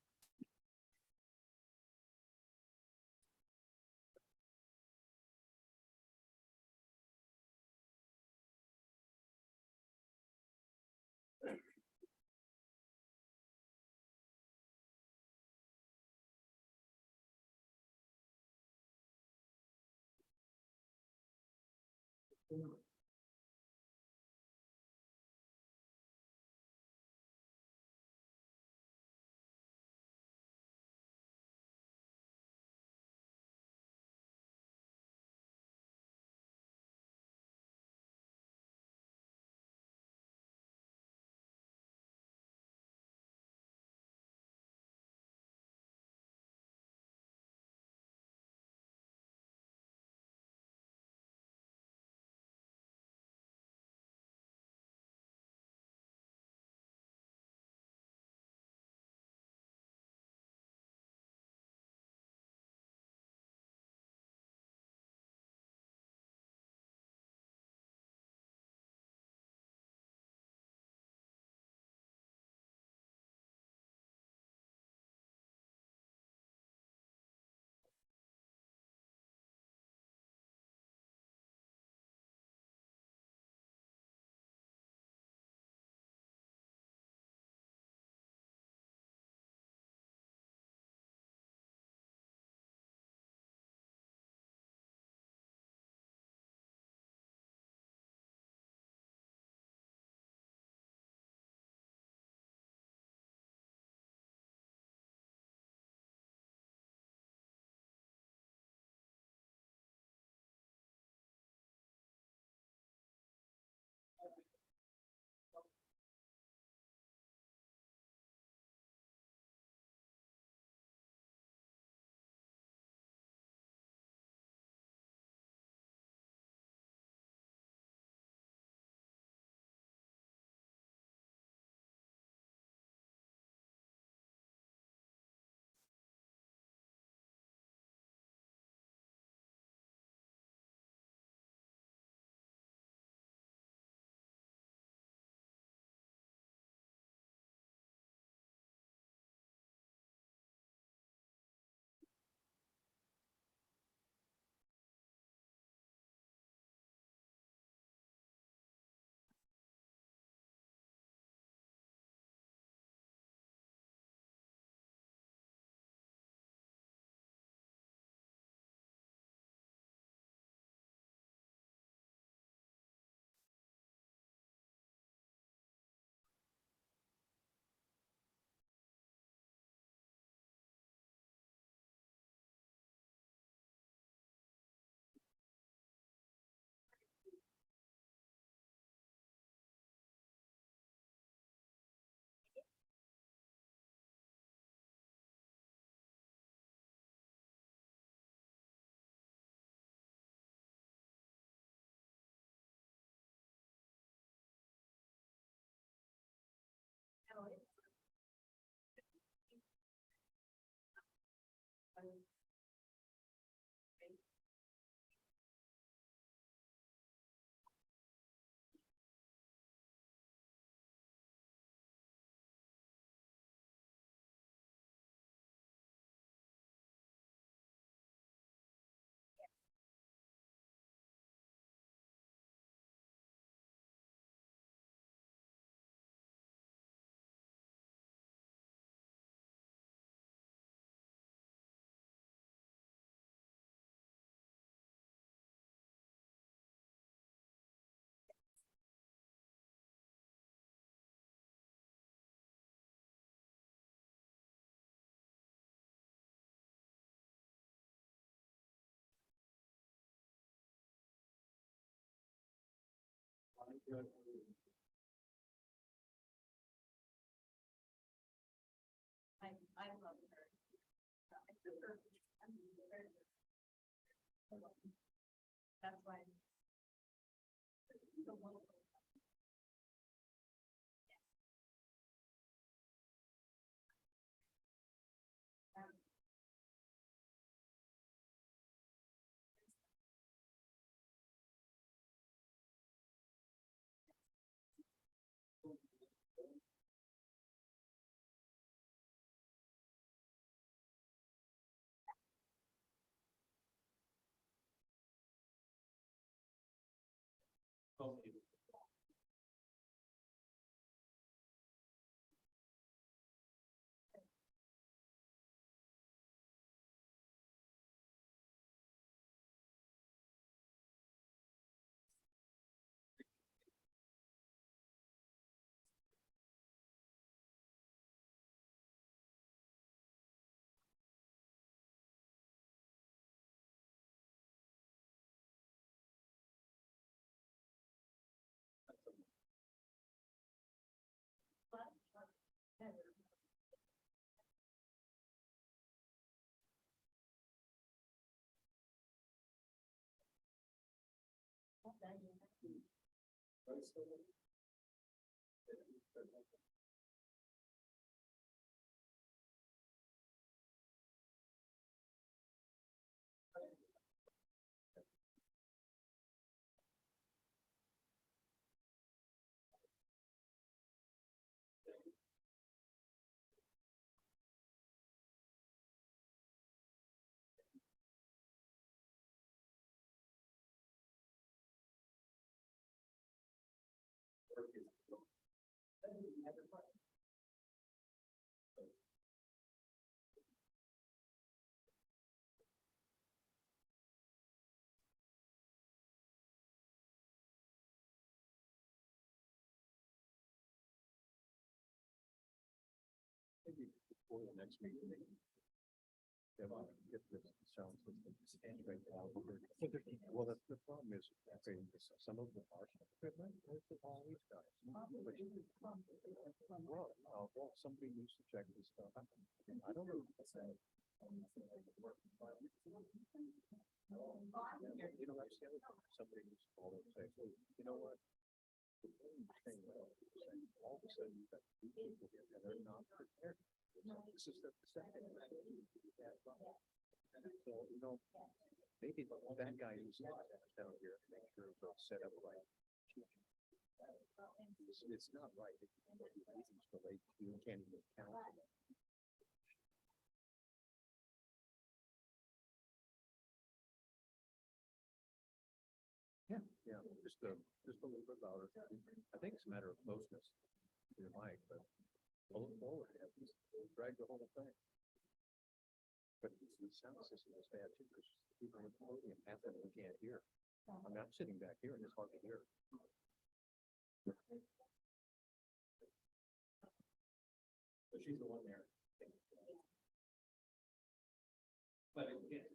I love her. That's why. Maybe before the next meeting, they can get this sound system straight out. Well, the problem is, okay, some of them are equipment, all these guys. Well, somebody needs to check this stuff. I don't know. You know, that's the other thing. Somebody needs to call and say, hey, you know what? All of a sudden, you've got two people here and they're not prepared. This is the second. So, you know, maybe that guy who's down here, make sure it's all set up right. It's not right. Meetings delayed, you can't even count. Yeah, just a little bit louder. I think it's a matter of closeness to your mic, but pull it forward, drag the whole thing. But the sound system is bad too, because people on the podium, half of them can't hear. I mean, I'm sitting back here and it's hard to hear. So she's the one there. But again,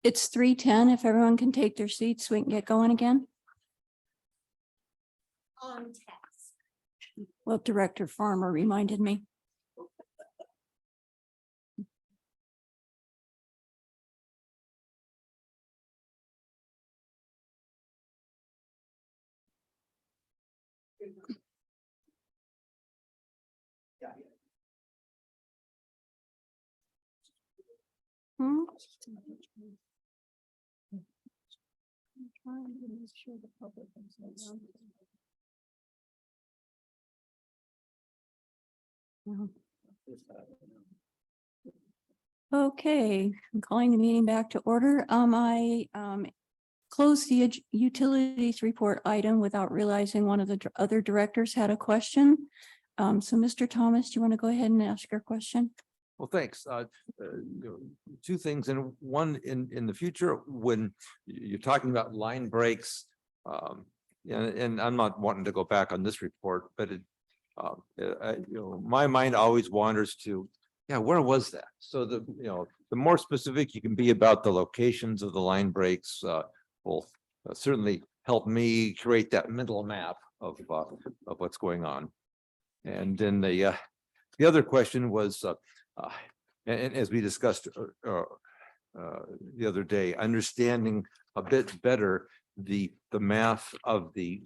It's 3:10. If everyone can take their seats, we can get going again. On task. Well, Director Farmer reminded me. Hmm? I'm trying to make sure the public is around. No. Okay, I'm calling the meeting back to order. I closed the utilities report item without realizing one of the other directors had a question. So Mr. Thomas, do you want to go ahead and ask your question? Well, thanks. Two things, and one in the future, when you're talking about line breaks, and I'm not wanting to go back on this report, but my mind always wanders to, yeah, where was that? So the more specific you can be about the locations of the line breaks, will certainly help me create that mental map of what's going on. And then the other question was, and as we discussed the other day, understanding a bit better the math of the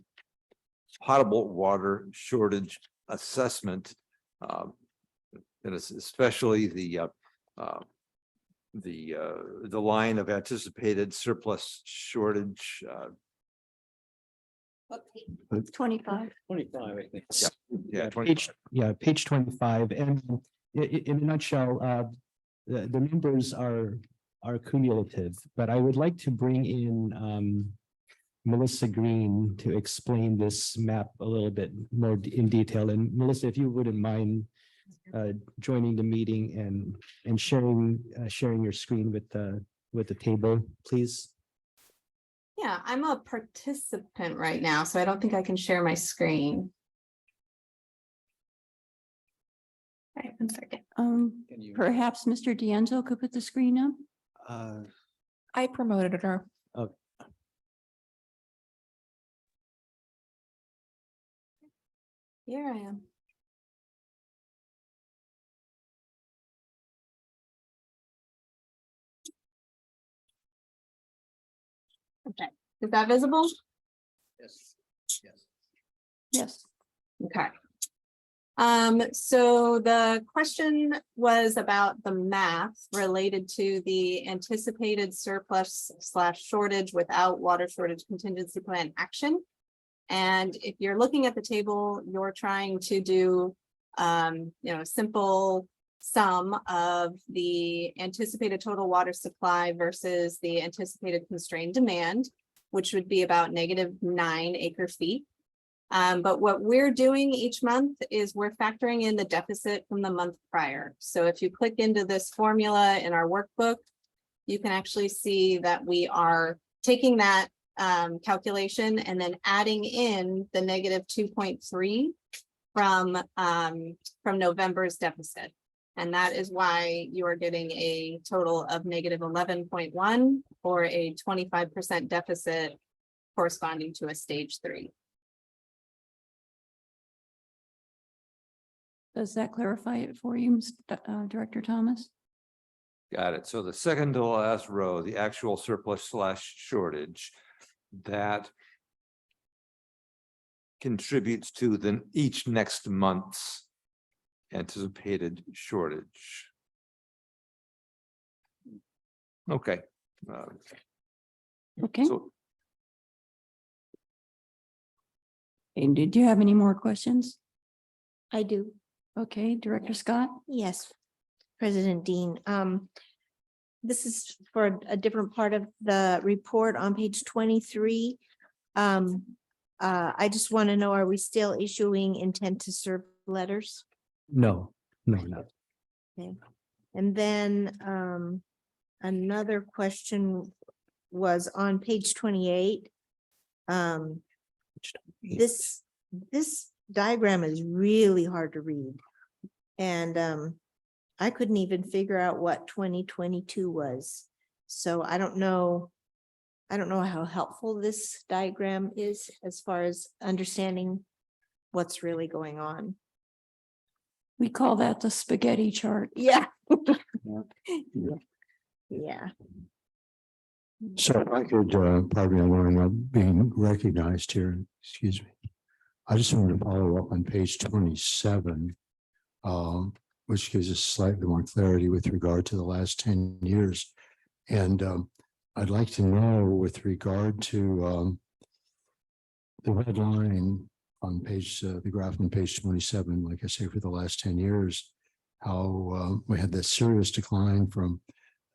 potable water shortage assessment, and it's especially the line of anticipated surplus shortage. 25. 25, I think. Yeah, Page 25. And in a nutshell, the numbers are cumulative, but I would like to bring in Melissa Green to explain this map a little bit more in detail. And Melissa, if you wouldn't mind joining the meeting and sharing your screen with the table, please. Yeah, I'm a participant right now, so I don't think I can share my screen. All right, 1 second. Perhaps Mr. D'Anzo could put the screen up. I promoted her. Okay. Here I am. Okay, is that visible? Yes. Yes. Yes. Okay. So the question was about the math related to the anticipated surplus / shortage without water shortage contingency plan action. And if you're looking at the table, you're trying to do, simple sum of the anticipated total water supply versus the anticipated constrained demand, which would be about -9 acre feet. But what we're doing each month is we're factoring in the deficit from the month prior. So if you click into this formula in our workbook, you can actually see that we are taking that calculation and then adding in the -2.3 from November's deficit. And that is why you are getting a total of -11.1 or a 25% deficit corresponding to a stage 3. Does that clarify it for you, Director Thomas? Got it. So the second to last row, the actual surplus / shortage, that contributes to each next month's anticipated shortage. Okay. Okay. So And did you have any more questions? I do. Okay, Director Scott? Yes, President Dean. This is for a different part of the report on page 23. I just want to know, are we still issuing intent to serve letters? No, no. Okay. And then another question was on page 28. This diagram is really hard to read. And I couldn't even figure out what 2022 was. So I don't know how helpful this diagram is as far as understanding what's really going on. We call that the spaghetti chart. Yeah. Yeah. So if I could, pardon me, I'm not being recognized here, excuse me. I just wanted to follow up on page 27, which gives us slightly more clarity with regard to the last 10 years. And I'd like to know with regard to the red line on page, the graph on page 27, like I say, for the last 10 years, how we had this serious decline from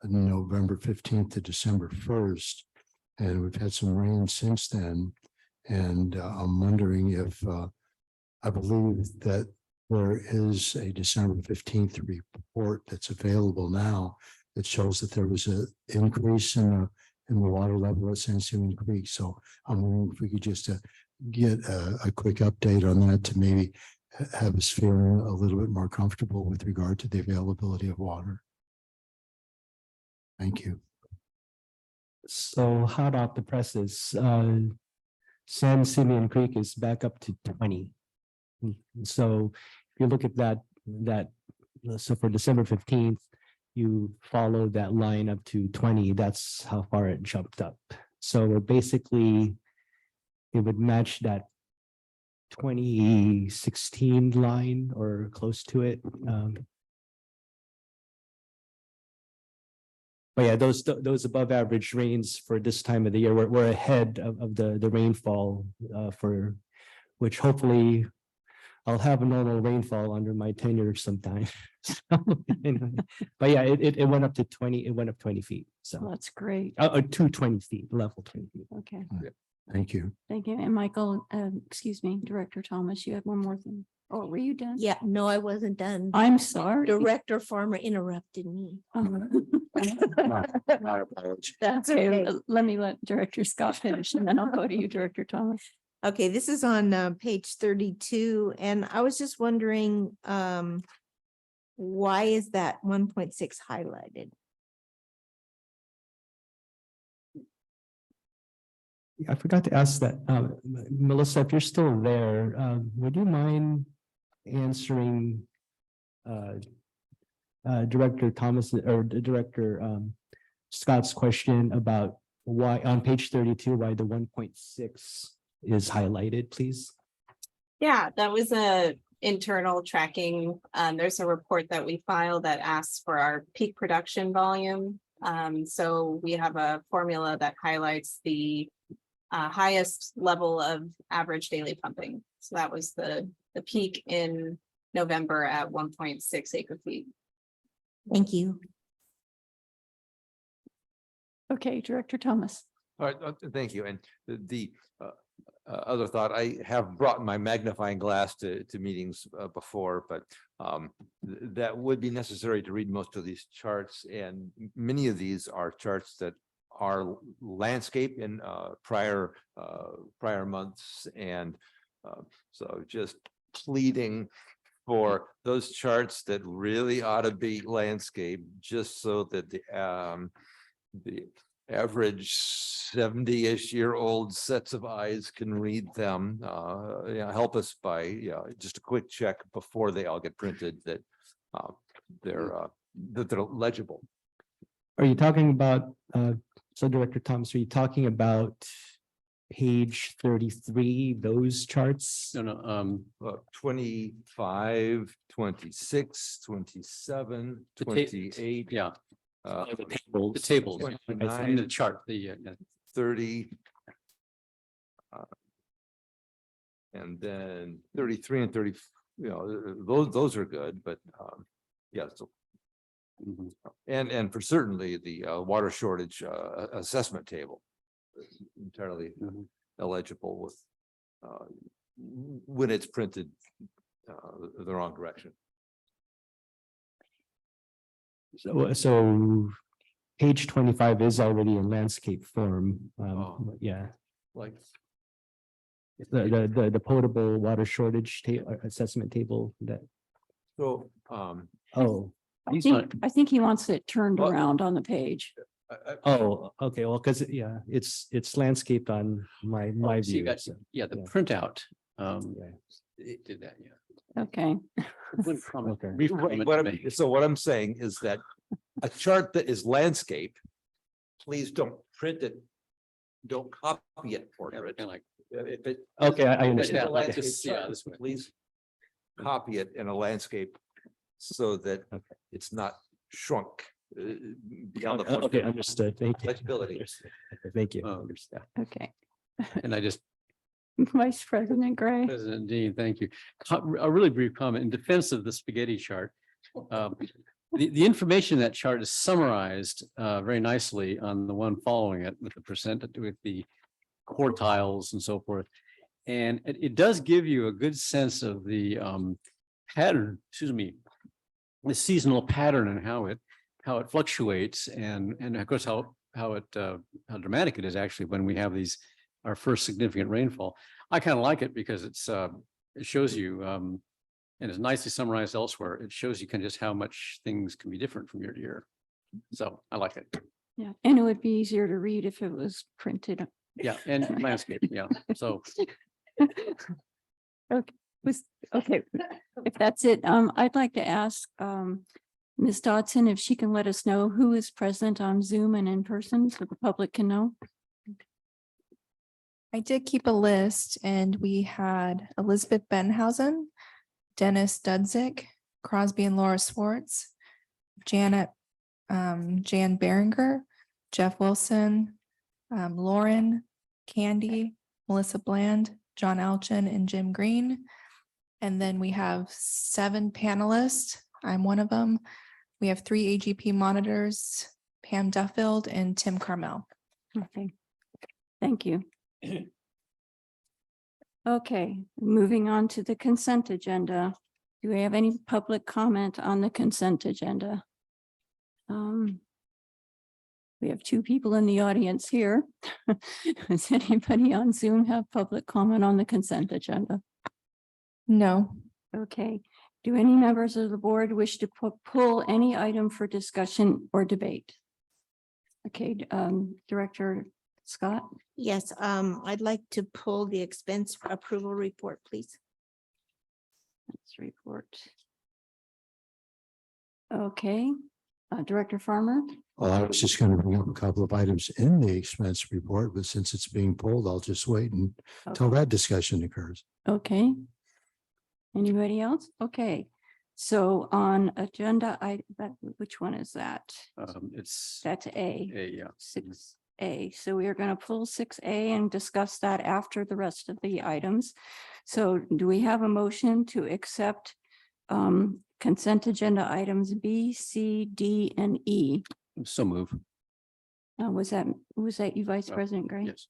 November 15th to December 1st. And we've had some rain since then. And I'm wondering if I believe that there is a December 15th report that's available now that shows that there was an increase in the water level at San Simeon Creek. So I'm wondering if we could just get a quick update on that to maybe have us feeling a little bit more comfortable with regard to the availability of water. Thank you. So hot off the presses, San Simeon Creek is back up to 20. So if you look at that, so for December 15th, you follow that line up to 20, that's how far it jumped up. So basically, it would match that 2016 line or close to it. But yeah, those above average rains for this time of the year, we're ahead of the rainfall for which hopefully I'll have a normal rainfall under my tenure sometime. But yeah, it went up to 20, it went up 20 feet. So That's great. to 20 feet, level 20 feet. Okay, Thank you. thank you. And Michael, excuse me, Director Thomas, you had one more thing. Oh, were you done? Yeah, no, I wasn't done. I'm sorry. Director Farmer interrupted me. Oh. My apology. That's Okay, okay. let me let Director Scott finish and then I'll go to you, Director Thomas. Okay, this is on page 32, and I was just wondering, why is that 1.6 highlighted? I forgot to ask that. Melissa, if you're still there, would you mind answering Director Thomas or Director Scott's question about why on page 32, why the 1.6 is highlighted, please? Yeah, that was a internal tracking. There's a report that we filed that asks for our peak production volume. So we have a formula that highlights the highest level of average daily pumping. So that was the peak in November at 1.6 acre feet. Thank you. Okay, Director Thomas. All right, thank you. And the other thought, I have brought my magnifying glass to meetings before, but that would be necessary to read most of these charts. And many of these are charts that are landscape in prior months. And so just pleading for those charts that really ought to be landscape, just so that the average 70-ish year old sets of eyes can read them. Help us by just a quick check before they all get printed that they're legible. Are you talking about, so Director Thomas, are you talking about page 33, those charts? No, 25, 26, 27, The 28. Yeah. The The tables, 29, in the chart, 30. And then 33 and 30, those are good, but yeah. So, and for certainly the water shortage assessment table is entirely illegible with when it's printed the wrong direction. So page 25 is already in landscape form. Yeah. Like the potable water shortage assessment table that. So oh, I think he wants it turned around on the page. Oh, okay, well, because yeah, it's landscaped on my So you view. got, so, yeah, the yeah. printout, Yeah. it did that, yeah. Okay. One comment, Okay. brief Right, comment what to I'm- make. so what I'm saying is that a chart that is landscape, please don't print it. Don't copy it for Yeah, it. kind of like, If it. Okay, I if it's understand. a Yeah, like landscape this, yeah, chart, this way. Please copy it in a landscape so that it's not shrunk beyond the. Okay, point of understood. Thank you. Legibility. Okay, thank you. Oh. Understand. Okay. And I just, Vice President Gray. President Dean, thank you. A really brief comment in defense of the spaghetti chart. The information in that chart is summarized very nicely on the one following it with the percent, with the quartiles and so forth. And it does give you a good sense of the pattern, excuse me, the seasonal pattern and how it fluctuates and of course how dramatic it is actually when we have our first significant rainfall. I kind of like it because it shows you and it's nicely summarized elsewhere. It shows you just how much things can be different from year to year. So I like it. Yeah, and it would be easier to read if it was printed. Yeah, and landscape, yeah. So Okay, if that's it, I'd like to ask Ms. Dodson if she can let us know who is present on Zoom and in person so the public can know. I did keep a list and we had Elizabeth Benhausen, Dennis Dudzik, Crosby and Laura Swartz, Jan Berenger, Jeff Wilson, Lauren, Candy, Melissa Bland, John Alchin, and Jim Green. And then we have 7 panelists. I'm one of them. We have 3 AGP monitors, Pam Duffield and Tim Carmel. Okay, thank you. Okay, moving on to the consent agenda. Do we have any public comment on the consent agenda? We have 2 people in the audience here. Does anybody on Zoom have public comment on the consent agenda? No. Okay. Do any members of the board wish to pull any item for discussion or debate? Okay, Director Scott? Yes, I'd like to pull the expense approval report, please. Let's report. Okay, Director Farmer? Well, I was just going to bring up a couple of items in the expense report, but since it's being pulled, I'll just wait until that discussion occurs. Okay. Anybody else? Okay. So on agenda, which one is that? That's A. yeah. 6A. So we are going to pull 6A and discuss that after the rest of the items. So do we have a motion to accept consent agenda items B, C, D, and E? So move. Was that you, Vice President Gray? Yes.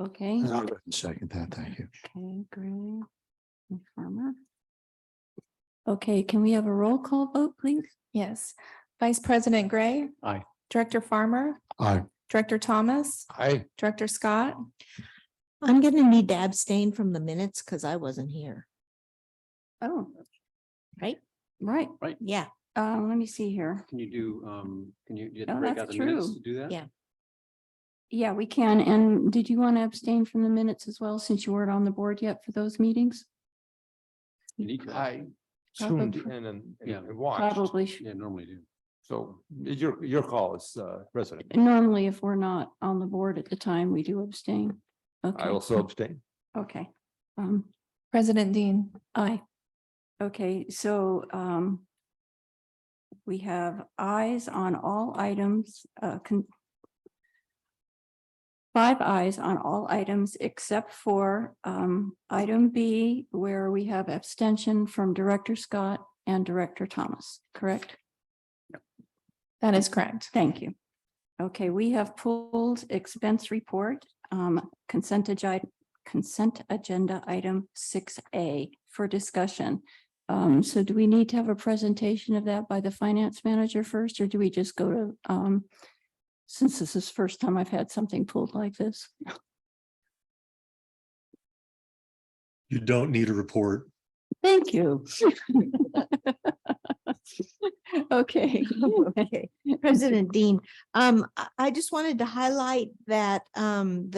Okay. I'll go ahead and second that. Thank you. Okay, Gray and Farmer. Okay, can we have a roll call vote, please? Yes. Vice President Gray. Aye. Director Farmer. Aye. Director Thomas. Aye. Director Scott. I'm gonna need to abstain from the minutes because I wasn't here, Oh, right? right. Yeah, Let me see here. Can you do, can you Oh, break that's out the minutes true. to do that? yeah. Yeah, we can. And did you want to abstain from the minutes as well, since you weren't on the board yet for those meetings? You need to. I Probably- tuned in and Yeah. watched. Probably. Yeah, normally do. So your call is President. Normally, if we're not on the board at the time, we do abstain. Okay. I also abstain. Okay. President Dean. Aye. Okay, so we have ayes on all items, 5 ayes on all items except for item B, where we have abstention from Director Scott and Director Thomas, correct? That is correct. Thank you. Okay, we have pulled expense report, consent agenda item 6A for discussion. So do we need to have a presentation of that by the finance manager first, or do we just go to, since this is the first time I've had something pulled like this? You don't need a report. Thank you. Okay. Okay, President Dean, I just wanted to highlight that, on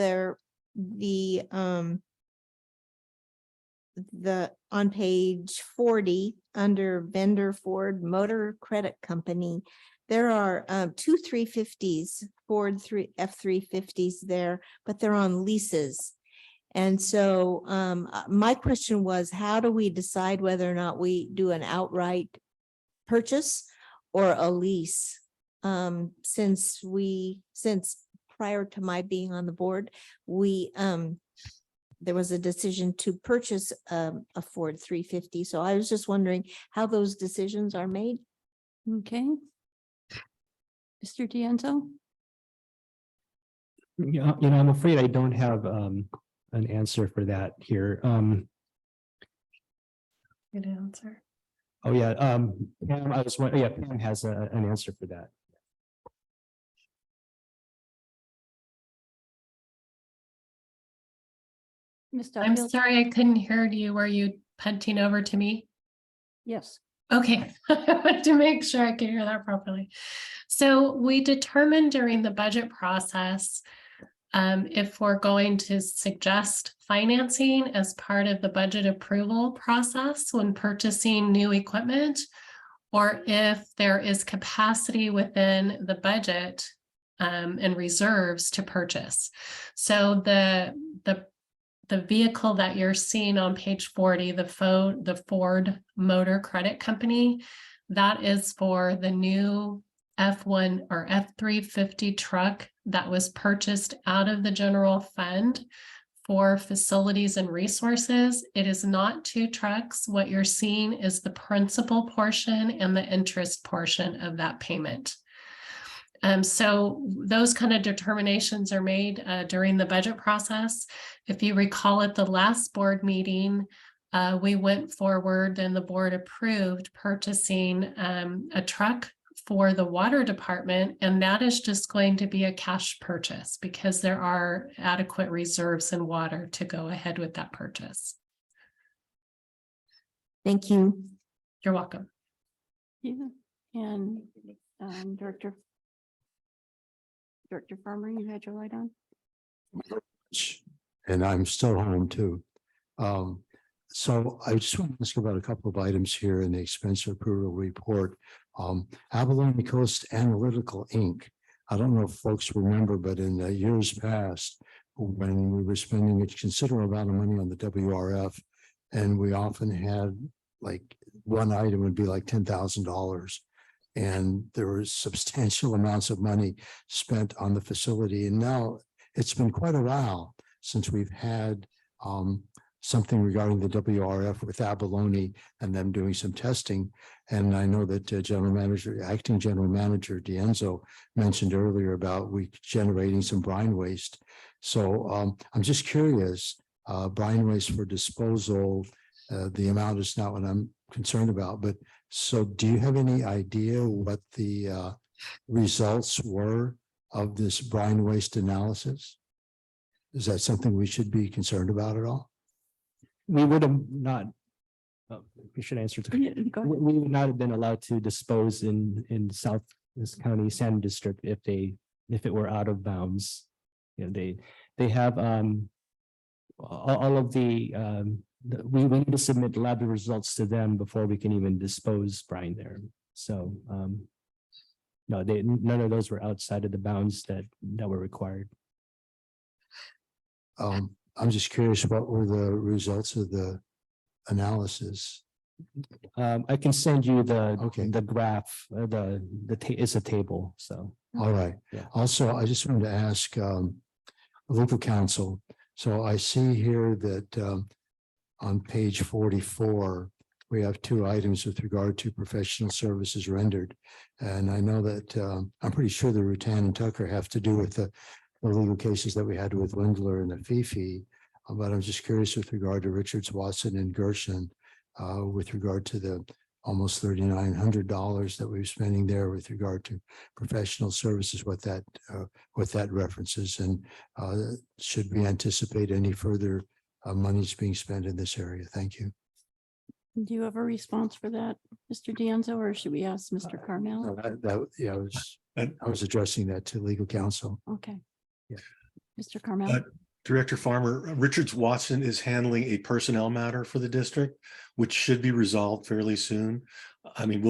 page 40, under vendor Ford Motor Credit Company, there are, two 350s, Ford F-350s there, but they're on leases. And so, my question was, how do we decide whether or not we do an outright purchase or a lease? Since prior to my being on the board, there was a decision to purchase a Ford 350. So I was just wondering how those decisions are made. Okay. Mr. D'Enzo? Yeah, I'm afraid I don't have an answer for that here. Good answer. Oh, yeah, Pam, I was wondering, yeah, Pam has an answer for that. Ms. I'm Duffield? sorry, I couldn't hear you. Were you punting over to me? Yes. Okay, I wanted to make sure I could hear that properly. So we determined during the budget process if we're going to suggest financing as part of the budget approval process when purchasing new equipment, or if there is capacity within the budget and reserves to purchase. So the vehicle that you're seeing on page 40, the Ford Motor Credit Company, that is for the new F1 or F-350 truck that was purchased out of the general fund for facilities and resources. It is not two trucks. What you're seeing is the principal portion and the interest portion of that payment. So those kind of determinations are made during the budget process. If you recall at the last board meeting, we went forward and the board approved purchasing a truck for the water department, and that is just going to be a cash purchase because there are adequate reserves in water to go ahead with that purchase. Thank you. You're welcome. Yeah. And Director Farmer, you had your light on? And I'm still home too. So I just want to ask about a couple of items here in the expense approval report. Abalone Coast Analytical Inc. I don't know if folks remember, but in the years past, when we were spending a considerable amount of money on the WRF, and we often had like one item would be like $10,000. And there were substantial amounts of money spent on the facility. And now it's been quite a while since we've had something regarding the WRF with Abalone and them doing some testing. And I know that Acting General Manager D'Enzo mentioned earlier about we generating some brine waste. So I'm just curious, brine waste for disposal, the amount is not what I'm concerned about, but so do you have any idea what the results were of this brine waste analysis? Is that something we should be concerned about at all? We would have not, we should answer. Yeah, go ahead. We would not have been allowed to dispose in South County Sand District if it were out of bounds. You know, they have all of the we need to submit lab results to them before we can even dispose brine there. So no, none of those were outside of the bounds that were required. I'm just curious, what were the results of the analysis? I can send you the graph, it's a table, so. All right. Yeah. Also, I just wanted to ask legal counsel. So I see here that on page 44, we have two items with regard to professional services rendered. And I know that I'm pretty sure the Rutan and Tucker have to do with the legal cases that we had with Windler and the Fifi. But I'm just curious with regard to Richards, Watson, and Gershon, with regard to the almost $3,900 that we're spending there with regard to professional services, what that references, and should we anticipate any further monies being spent in this area? Thank you. Do you have a response for that, Mr. Dianzo, or should we ask Mr. Carmel? Yeah, I was addressing that to legal counsel. Okay. Yeah. Mr. Carmel? Director Farmer, Richards Watson is handling a personnel matter for the district, which should be resolved fairly soon. I mean,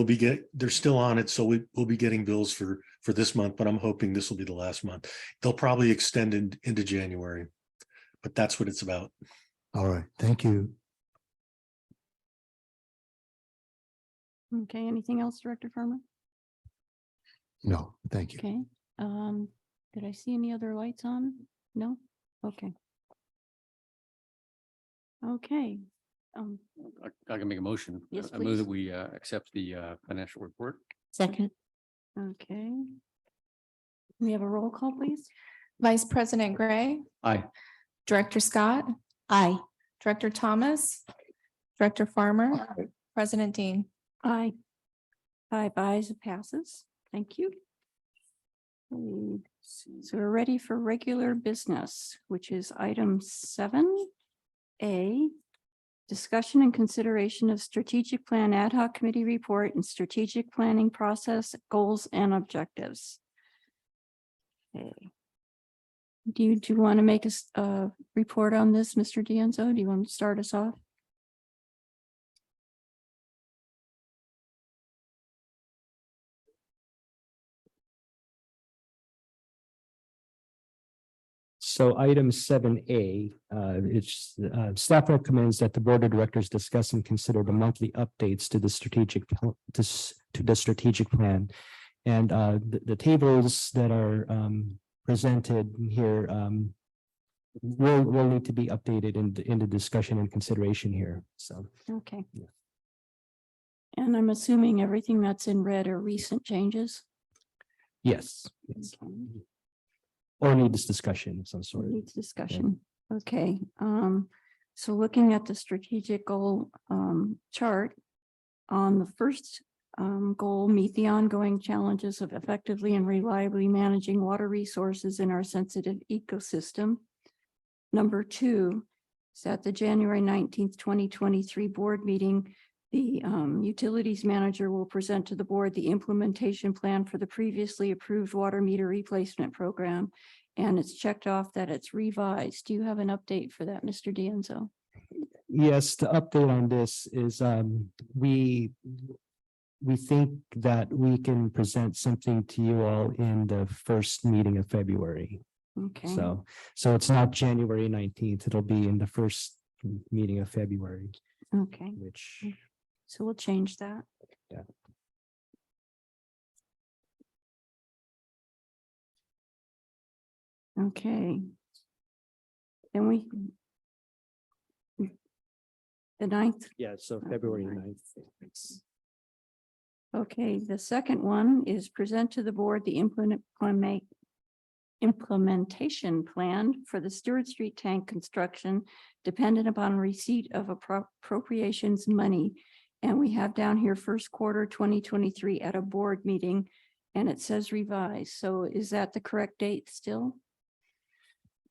they're still on it, so we'll be getting bills for this month, but I'm hoping this will be the last month. They'll probably extend into January, but that's what it's about. All right, thank you. Okay, anything else, Director Farmer? No, thank you. Okay, did I see any other lights on? No? Okay. Okay. I can make a motion. Yes, I move that please. we accept the financial report. Second. Okay. We have a roll call, please. Vice President Gray, Aye. Director Scott, Aye. Director Thomas, Director Farmer, President Dean. Aye. 5 ayes, it passes. Thank you. So we're ready for regular business, which is item 7A. Discussion and consideration of strategic plan ad hoc committee report and strategic planning process, goals and objectives. Okay. Do you want to make a report on this, Mr. Dianzo? Do you want to start us off? So item 7A, staff recommends that the board of directors discuss and consider the monthly updates to the strategic plan. And the tables that are presented here will need to be updated in the discussion and consideration here. So, Okay. And I'm assuming everything that's in red are recent changes. yes. Okay. Or need this discussion of some sort. Needs discussion. Okay, so looking at the strategic goal chart, on the first goal, meet the ongoing challenges of effectively and reliably managing water resources in our sensitive ecosystem. Number 2 is at the January 19th, 2023 board meeting. The utilities manager will present to the board the implementation plan for the previously approved water meter replacement program. And it's checked off that it's revised. Do you have an update for that, Mr. Dianzo? Yes, the update on this is we think that we can present something to you all in the first meeting of February. Okay. So it's not January 19th. It'll be in the first meeting of February, Okay, which, so we'll change that. yeah. Okay. Then the 9th. Yeah, so February 9th. Okay, the second one is present to the board the implementation plan for the Stewart Street tank construction dependent upon receipt of appropriations money. And we have down here first quarter 2023 at a board meeting, and it says revised. So is that the correct date still?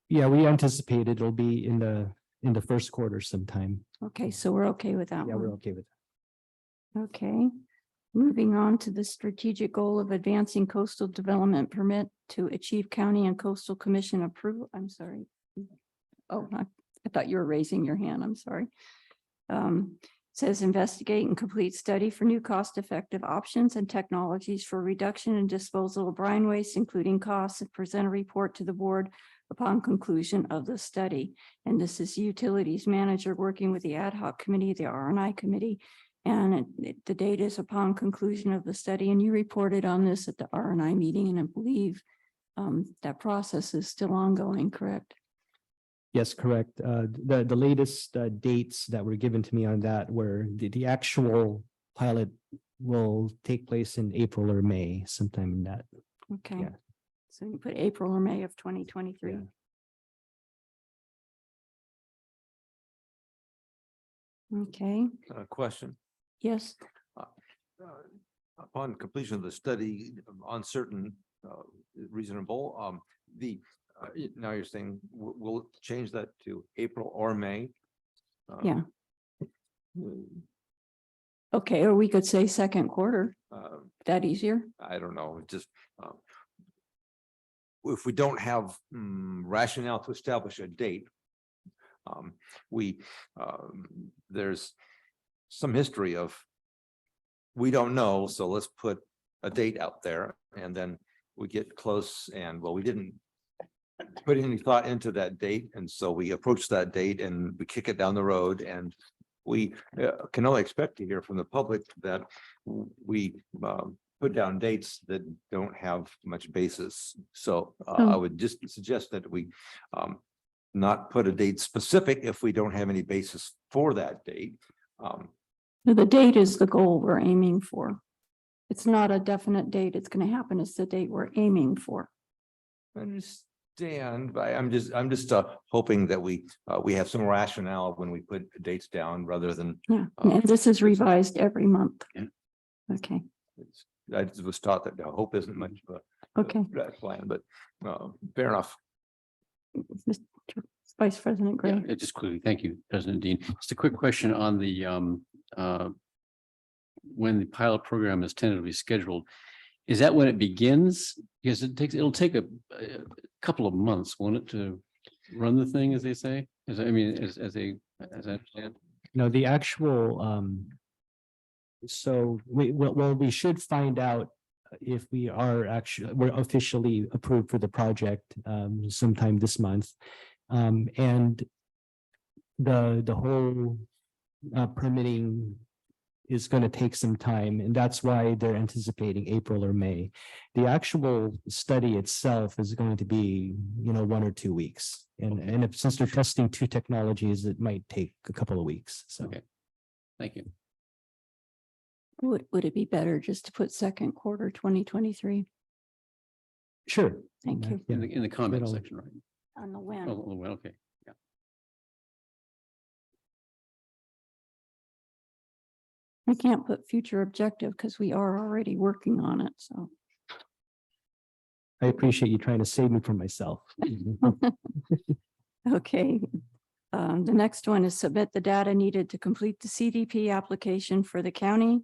Yeah, we anticipate it'll be in the first quarter sometime. Okay, so we're okay with that Yeah, one. we're okay with that. Okay, moving on to the strategic goal of advancing coastal development permit to achieve county and coastal commission approval. I'm sorry. Oh, I thought you were raising your hand. I'm sorry. Says investigate and complete study for new cost-effective options and technologies for reduction and disposal of brine waste, including costs, and present a report to the board upon conclusion of the study. And this is utilities manager working with the ad hoc committee, the R&I committee. And the date is upon conclusion of the study. And you reported on this at the R&I meeting, and I believe that process is still ongoing, correct? Yes, correct. The latest dates that were given to me on that were the actual pilot will take place in April or May, sometime in that. Okay. Yeah. So you put April or May of 2023. Yeah. Okay, Question. yes, Upon completion of the study on certain reasonable, now you're saying we'll change that to April or May? yeah. Okay, or we could say second quarter, that easier? I don't know, just if we don't have rationale to establish a date, there's some history of we don't know, so let's put a date out there, and then we get close and, well, we didn't put any thought into that date, and so we approach that date and we kick it down the road, and we can only expect to hear from the public that we put down dates that don't have much basis. So I would just suggest that we not put a date specific if we don't have any basis for that date. The date is the goal we're aiming for. It's not a definite date. It's going to happen. It's the date we're aiming for. I understand, but I'm just hoping that we have some rationale when we put dates down rather than. Yeah, and this is revised every month. Yeah. Okay. I just was taught that hope isn't much of a Okay. plan, but fair enough. Mr. Vice President Gray. Yeah, just quickly, thank you, President Dean. Just a quick question on the when the pilot program is tentatively scheduled. Is that when it begins? Because it'll take a couple of months, won't it, to run the thing, as they say? As I understand. No, the actual, so we should find out if we're officially approved for the project sometime this month. And the whole permitting is going to take some time, and that's why they're anticipating April or May. The actual study itself is going to be, 1 or 2 weeks. And since they're testing 2 technologies, it might take a couple of weeks. So, okay. Thank you. Would it be better just to put second quarter 2023? Sure. Thank you. In the comment section, right? On the when. Oh, well, okay. Yeah. We can't put future objective because we are already working on it, so. I appreciate you trying to save me from myself. Okay. The next one is submit the data needed to complete the CDP application for the county.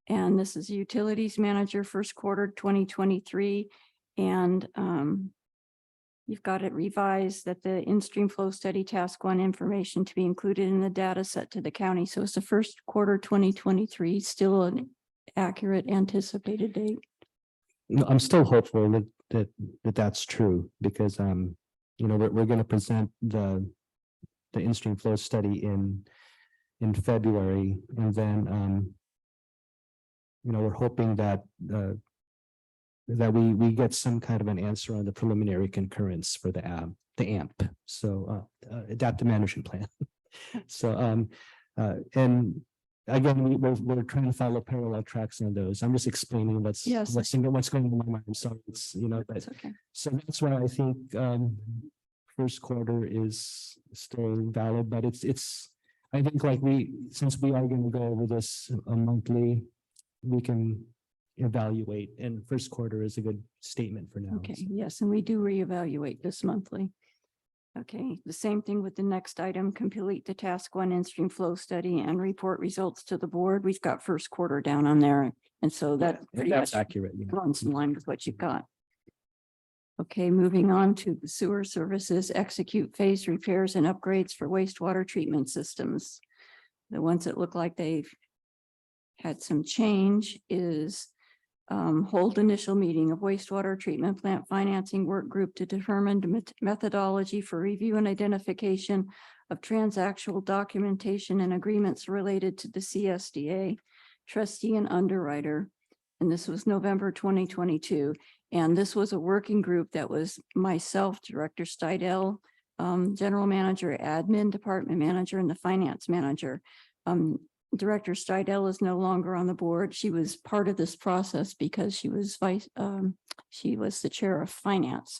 And this is Utilities Manager first quarter 2023. And you've got it revised that the in-stream flow study task 1 information to be included in the data set to the county. So it's the first quarter 2023, still an accurate anticipated date. I'm still hopeful that's true, because we're going to present the in-stream flow study in February, and then we're hoping that we get some kind of an answer on the preliminary concurrence for the AMP, so adaptive management plan. So and again, we're trying to follow parallel tracks on those. I'm just explaining what's going on in my mind. So it's That's okay. so that's why I think first quarter is still valid, but it's I think since we are going to go over this monthly, we can evaluate, and first quarter is a good statement for now. Okay, yes, and we do reevaluate this monthly. Okay, the same thing with the next item, complete the task 1 in-stream flow study and report results to the board. We've got first quarter down on there. And so that pretty that's much accurate. Yeah. runs in line with what you've got. Okay, moving on to the sewer services, execute phase repairs and upgrades for wastewater treatment systems. The ones that look like they've had some change is hold initial meeting of wastewater treatment plant financing work group to determine the methodology for review and identification of transactional documentation and agreements related to the CSDA trustee and underwriter. And this was November 2022. And this was a working group that was myself, Director Steidel, General Manager, Admin Department Manager, and the Finance Manager. Director Steidel is no longer on the board. She was part of this process because she was the chair of finance.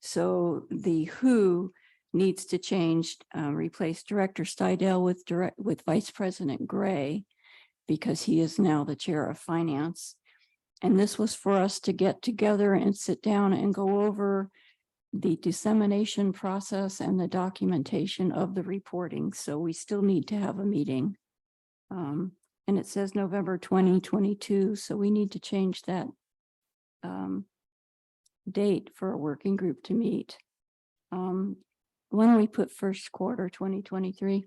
So the who needs to change, replace Director Steidel with Vice President Gray, because he is now the chair of finance. And this was for us to get together and sit down and go over the dissemination process and the documentation of the reporting. So we still need to have a meeting. and it says November 2022, so we need to change that date for a working group to meet. Why don't we put first quarter 2023?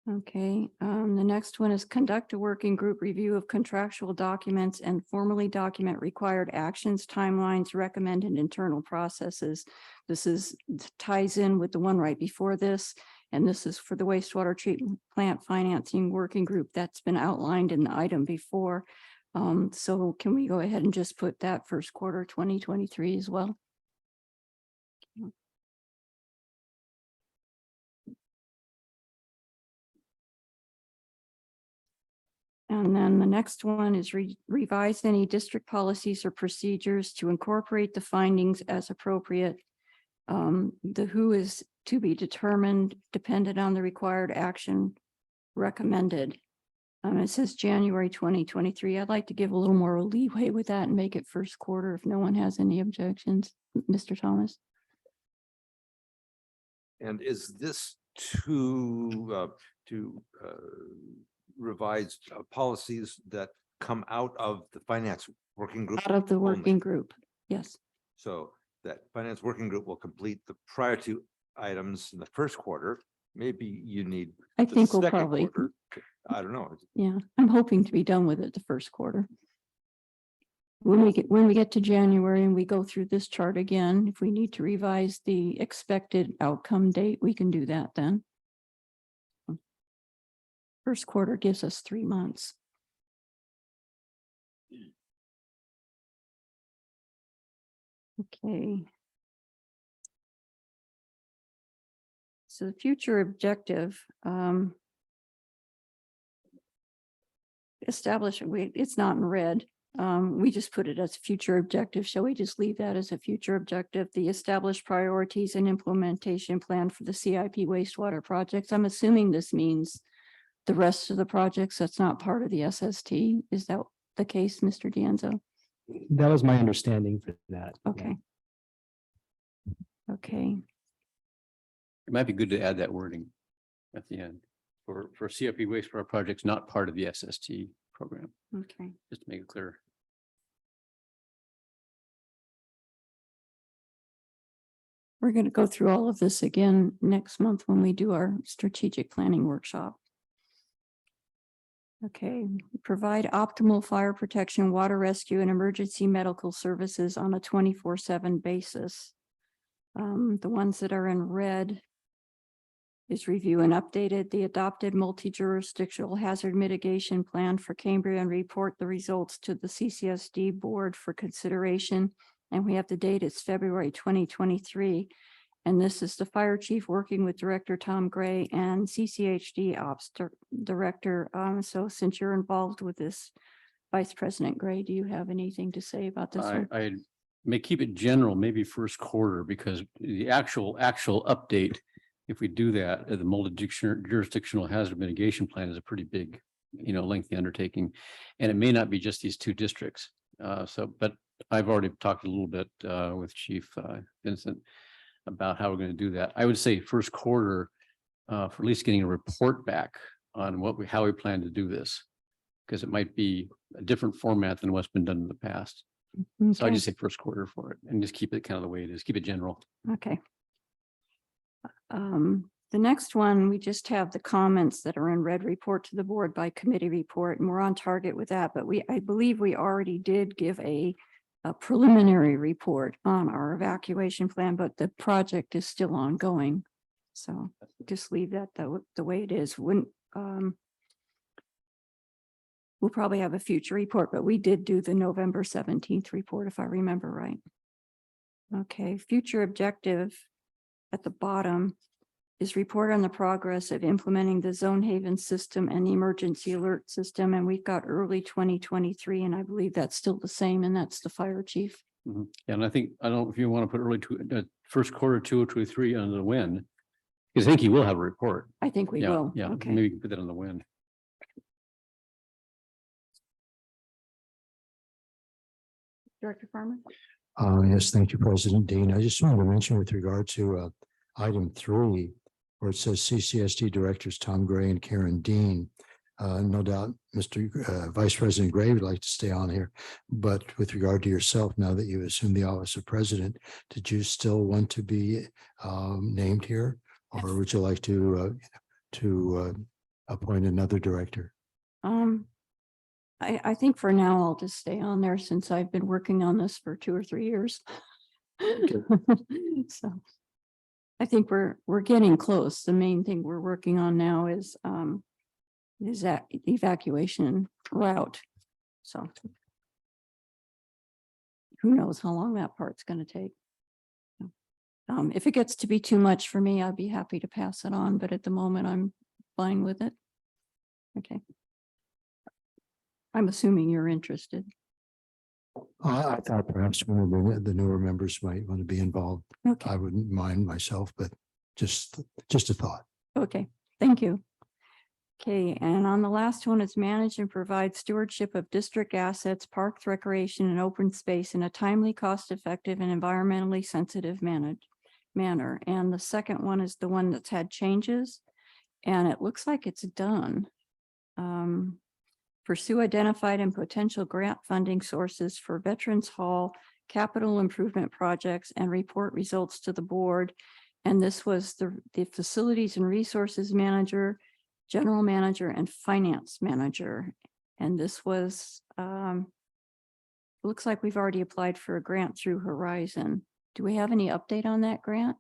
Okay, the next one is conduct a working group review of contractual documents and formally document required actions, timelines, recommended internal processes. This ties in with the one right before this, and this is for the wastewater treatment plant financing working group that's been outlined in the item before. So can we go ahead and just put that first quarter 2023 as well? And then the next one is revise any district policies or procedures to incorporate the findings as appropriate. The who is to be determined dependent on the required action recommended. It says January 2023. I'd like to give a little more leeway with that and make it first quarter if no one has any objections. Mr. Thomas? And is this to revise policies that come out of the finance working group? Out of the only? working group, yes. So that finance working group will complete the prior two items in the first quarter. Maybe you need. I the think we'll second probably, quarter. I don't know. yeah, I'm hoping to be done with it the first quarter. When we get to January and we go through this chart again, if we need to revise the expected outcome date, we can do that then. First quarter gives us 3 months. Okay. So the future objective, it's not in red. We just put it as future objective. Shall we just leave that as a future objective? The established priorities and implementation plan for the CIP wastewater projects. I'm assuming this means the rest of the projects that's not part of the SST. Is that the case, Mr. D'Anzo? That was my understanding for that. Okay. Okay. It might be good to add that wording at the end for CIP wastewater projects not part of the SST program, Okay. just to make it clear. We're going to go through all of this again next month when we do our strategic planning workshop. Okay, provide optimal fire protection, water rescue, and emergency medical services on a 24/7 basis. The ones that are in red is review and updated the adopted multi-jurisdictional hazard mitigation plan for Cambria and report the results to the CCSD board for consideration. And we have the date, it's February 2023. And this is the fire chief working with Director Tom Gray and CCHD Ops Director. So since you're involved with this, Vice President Gray, do you have anything to say about this one? I may keep it general, maybe first quarter, because the actual update, if we do that, the multi-jurisdictional hazard mitigation plan is a pretty big, lengthy undertaking. And it may not be just these two districts. But I've already talked a little bit with Chief Vincent about how we're going to do that. I would say first quarter for at least getting a report back on how we plan to do this, because it might be a different format than what's been done in the past. Okay. So I just say first quarter for it and just keep it kind of the way it is. Keep it general. Okay. The next one, we just have the comments that are in red, report to the board by committee report, and we're on target with that. But I believe we already did give a preliminary report on our evacuation plan, but the project is still ongoing. So just leave that the way it is. We'll probably have a future report, but we did do the November 17th report, if I remember right. Okay, future objective at the bottom is report on the progress of implementing the Zone Haven system and the emergency alert system. And we've got early 2023, and I believe that's still the same, and that's the fire chief. Mm-hmm. Yeah, and I don't know if you want to put early first quarter 2023 on the wind, because I think he will have a report. I think we will. Yeah, Okay. maybe you can put that on the wind. Director Farmer? Yes, thank you, President Dean. I just wanted to mention with regard to item 3, where it says CCSD Directors Tom Gray and Karen Dean. No doubt, Mr. Vice President Gray would like to stay on here, but with regard to yourself, now that you assume the office of president, did you still want to be named here, or would you like to appoint another director? I think for now I'll just stay on there since I've been working on this for 2 or 3 years. So I think we're getting close. The main thing we're working on now is that evacuation route. So who knows how long that part's going to take. If it gets to be too much for me, I'd be happy to pass it on, but at the moment I'm fine with it. Okay. I'm assuming you're interested. I thought perhaps one of the newer members might want to be involved. Okay. I wouldn't mind myself, but just a thought. Okay, thank you. Okay, and on the last one, it's manage and provide stewardship of district assets, parks, recreation, and open space in a timely, cost-effective, and environmentally sensitive manner. And the second one is the one that's had changes, and it looks like it's done. Pursue identified and potential grant funding sources for Veterans Hall capital improvement projects and report results to the board. And this was the facilities and resources manager, general manager, and finance manager. And this was, looks like we've already applied for a grant through Horizon. Do we have any update on that grant?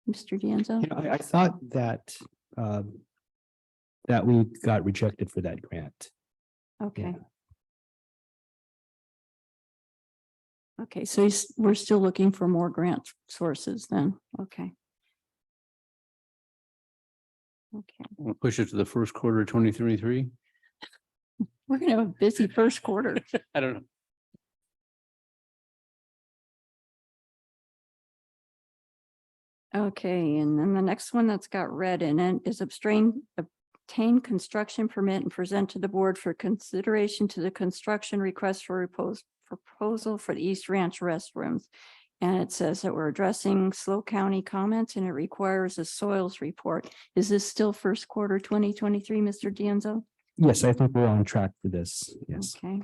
Mr. D'Anzo? I thought that that we got rejected for that grant. Okay. Okay, so we're still looking for more grant sources then. Okay. Okay, We'll push it to the first quarter of 2023. we're gonna have a busy first quarter. I don't know. Okay, and then the next one that's got red in it is obtain construction permit and present to the board for consideration to the construction request for proposal for the East Ranch restrooms. And it says that we're addressing Slow County comments and it requires a soils report. Is this still first quarter 2023, Mr. D'Anzo? Yes, I think we're on track for this. Yes. Okay.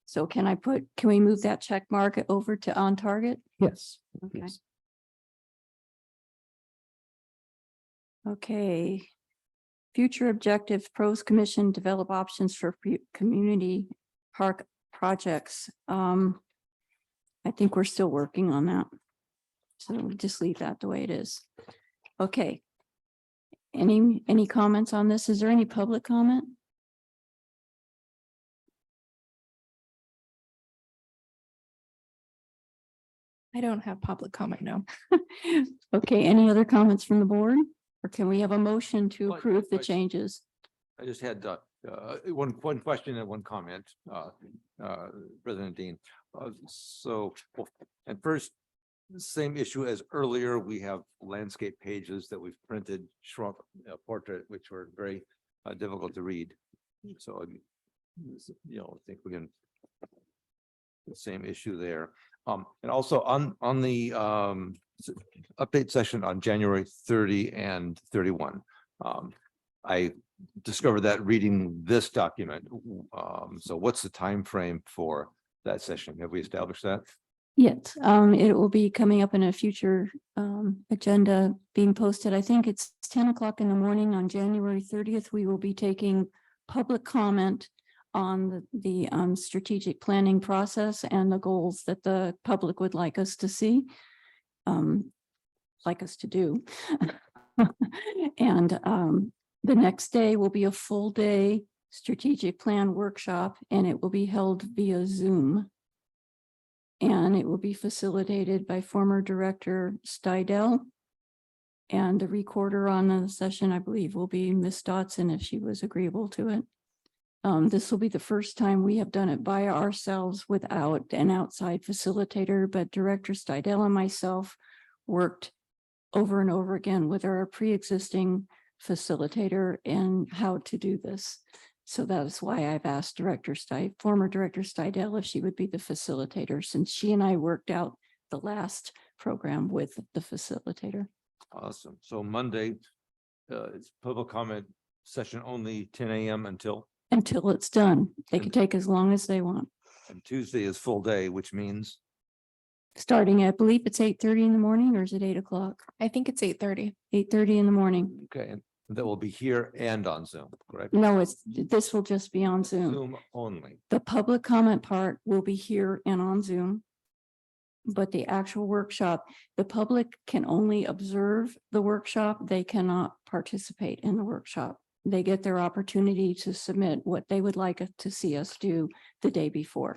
So can we move that check mark over to on target? Yes. Okay. Yes. Okay. Future objectives, pros commission, develop options for community park projects. I think we're still working on that. So we'll just leave that the way it is. Okay. Any comments on this? Is there any public comment? I don't have public comment, no. Okay, any other comments from the board? Or can we have a motion to approve the changes? I just had one question and one comment, President Dean. And first, same issue as earlier, we have landscape pages that we've printed, shrunk portrait, which were very difficult to read. So, I think we can, the same issue there. And also on the update session on January 30 and 31. I discovered that reading this document. So what's the time frame for that session? Have we established that? Yes, it will be coming up in a future agenda being posted. I think it's 10 o'clock in the morning on January 30th. We will be taking public comment on the strategic planning process and the goals that the public would like us to see, like us to do. And the next day will be a full day strategic plan workshop, and it will be held via Zoom. And it will be facilitated by former Director Stidel. And the recorder on the session, I believe, will be Ms. Dotson if she was agreeable to it. This will be the first time we have done it by ourselves without an outside facilitator, but Director Stidel and myself worked over and over again with our pre-existing facilitator and how to do this. So that is why I've asked former Director Stidel if she would be the facilitator, since she and I worked out the last program with the facilitator. Awesome. So Monday, it's public comment session only 10 a.m. until, It's done. They can And- take as long as they want. and Tuesday is full day, which means Starting at, I believe it's 8:30 in the morning, or is it 8 o'clock? I think it's 8:30. 8:30 in the morning. okay, and that will be here and on Zoom, correct? No, this will just be on Zoom. Zoom only. The public comment part will be here and on Zoom. But the actual workshop, the public can only observe the workshop. They cannot participate in the workshop. They get their opportunity to submit what they would like to see us do the day before.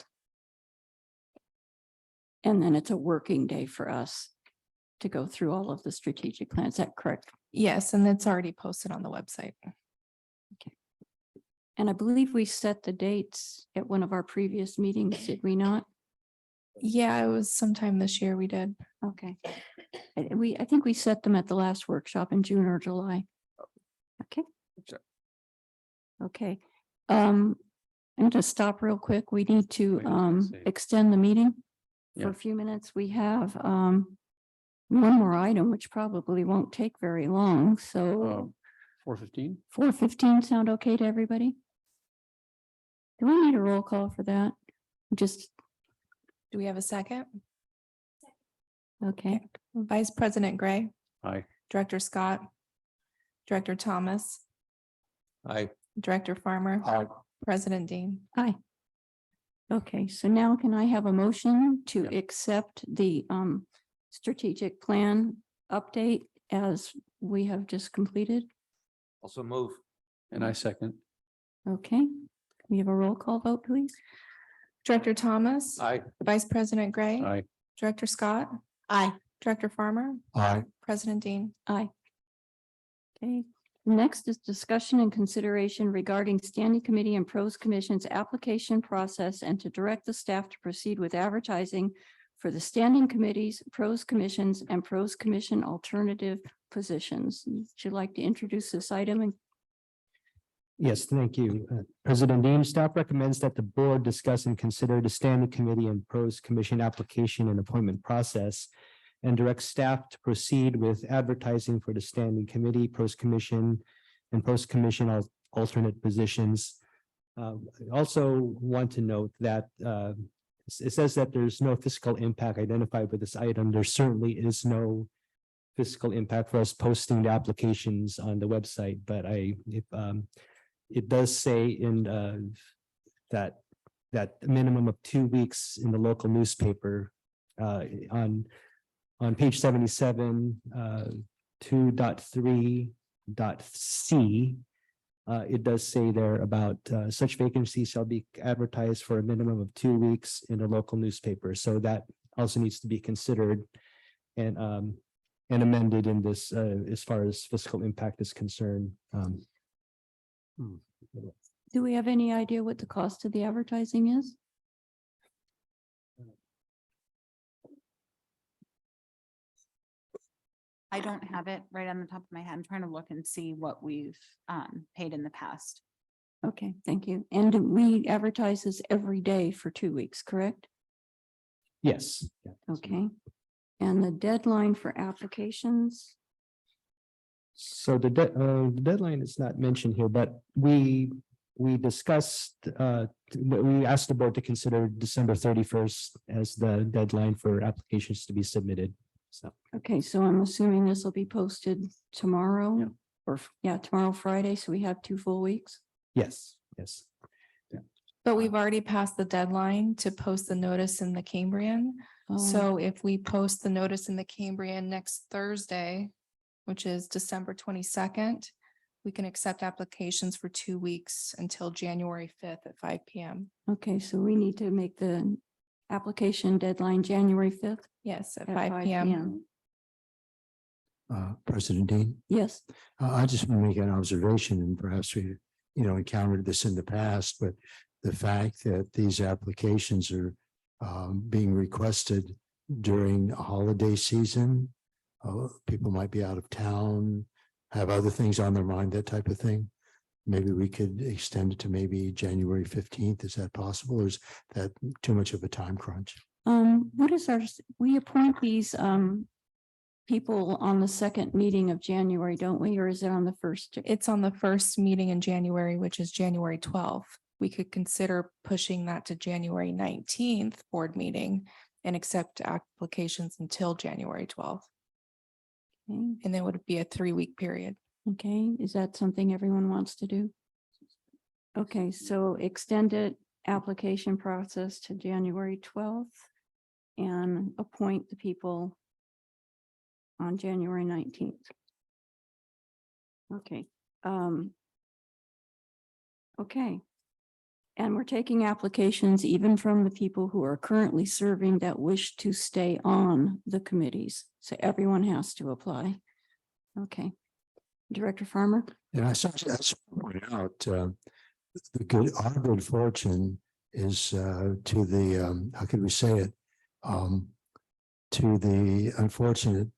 And then it's a working day for us to go through all of the strategic plans. Is that correct? Yes, and it's already posted on the website. And I believe we set the dates at one of our previous meetings, did we not? Yeah, it was sometime this year we did. Okay. I think we set them at the last workshop in June or July. Okay. Sure. Okay. I'm going to stop real quick. We need to Wait, I was gonna say- extend the meeting for Yeah. a few minutes. We have one more item, which probably won't take very long. So 4:15? 4:15 sound okay to everybody? Do we need a roll call for that? Just, Do we have a second? okay. Vice President Gray, Aye. Director Scott, Director Thomas, Aye. Director Farmer, President Dean. Aye. Okay, so now can I have a motion to accept the strategic plan update as we have just completed? Also move. And I second. Okay, can we have a roll call vote, please? Director Thomas, Aye. Vice President Gray, Aye. Director Scott, Aye. Director Farmer, Aye. President Dean. Aye. Okay, next is discussion and consideration regarding standing committee and pros commission's application process and to direct the staff to proceed with advertising for the standing committees, pros commissions, and pros commission alternative positions. Would you like to introduce this item? And Yes, thank you. President Dean, staff recommends that the board discuss and consider the standing committee and pros commission application and appointment process and direct staff to proceed with advertising for the standing committee, pros commission, and post commission alternate positions. I also want to note that it says that there's no fiscal impact identified with this item. There certainly is no fiscal impact for us posting the applications on the website, but it does say in that a minimum of 2 weeks in the local newspaper on page 77, 2.3.c. It does say there about such vacancies shall be advertised for a minimum of 2 weeks in a local newspaper. So that also needs to be considered and amended in this as far as fiscal impact is concerned. do we have any idea what the cost of the advertising is? I don't have it right on the top of my head. I'm trying to look and see what we've paid in the past. Okay, thank you. And we advertise this every day for 2 weeks, correct? Yes. Okay. And the deadline for applications? So the deadline is not mentioned here, but we discussed, we asked the board to consider December 31st as the deadline for applications to be submitted. So, Okay, so I'm assuming this will be posted tomorrow or, tomorrow, Friday, so we have 2 full weeks? yes. But we've already passed the deadline to post the notice in the Cambrian. So if we post the notice in the Cambrian next Thursday, which is December 22nd, we can accept applications for 2 weeks until January 5th at 5 p.m. Okay, so we need to make the application deadline January 5th? Yes, at At 5 p.m. President Dean, Yes, I just want to make an observation, and perhaps we, encountered this in the past, but the fact that these applications are being requested during a holiday season, people might be out of town, have other things on their mind, that type of thing. maybe we could extend it to maybe January 15th. Is that possible, or is that too much of a time crunch? What is we appoint these people on the second meeting of January, don't we? Or is it on the first? It's on the first meeting in January, which is January 12th. We could consider pushing that to January 19th board meeting and accept applications until January 12th. Okay. And then would it be a 3-week period? Okay, is that something everyone wants to do? Okay, so extended application process to January 12th and appoint the people on January 19th. Okay. Okay. And we're taking applications even from the people who are currently serving that wish to stay on the committees. So everyone has to apply. Okay. Director Farmer? And I should point out, our good fortune is to the, how could we say it? To the unfortunate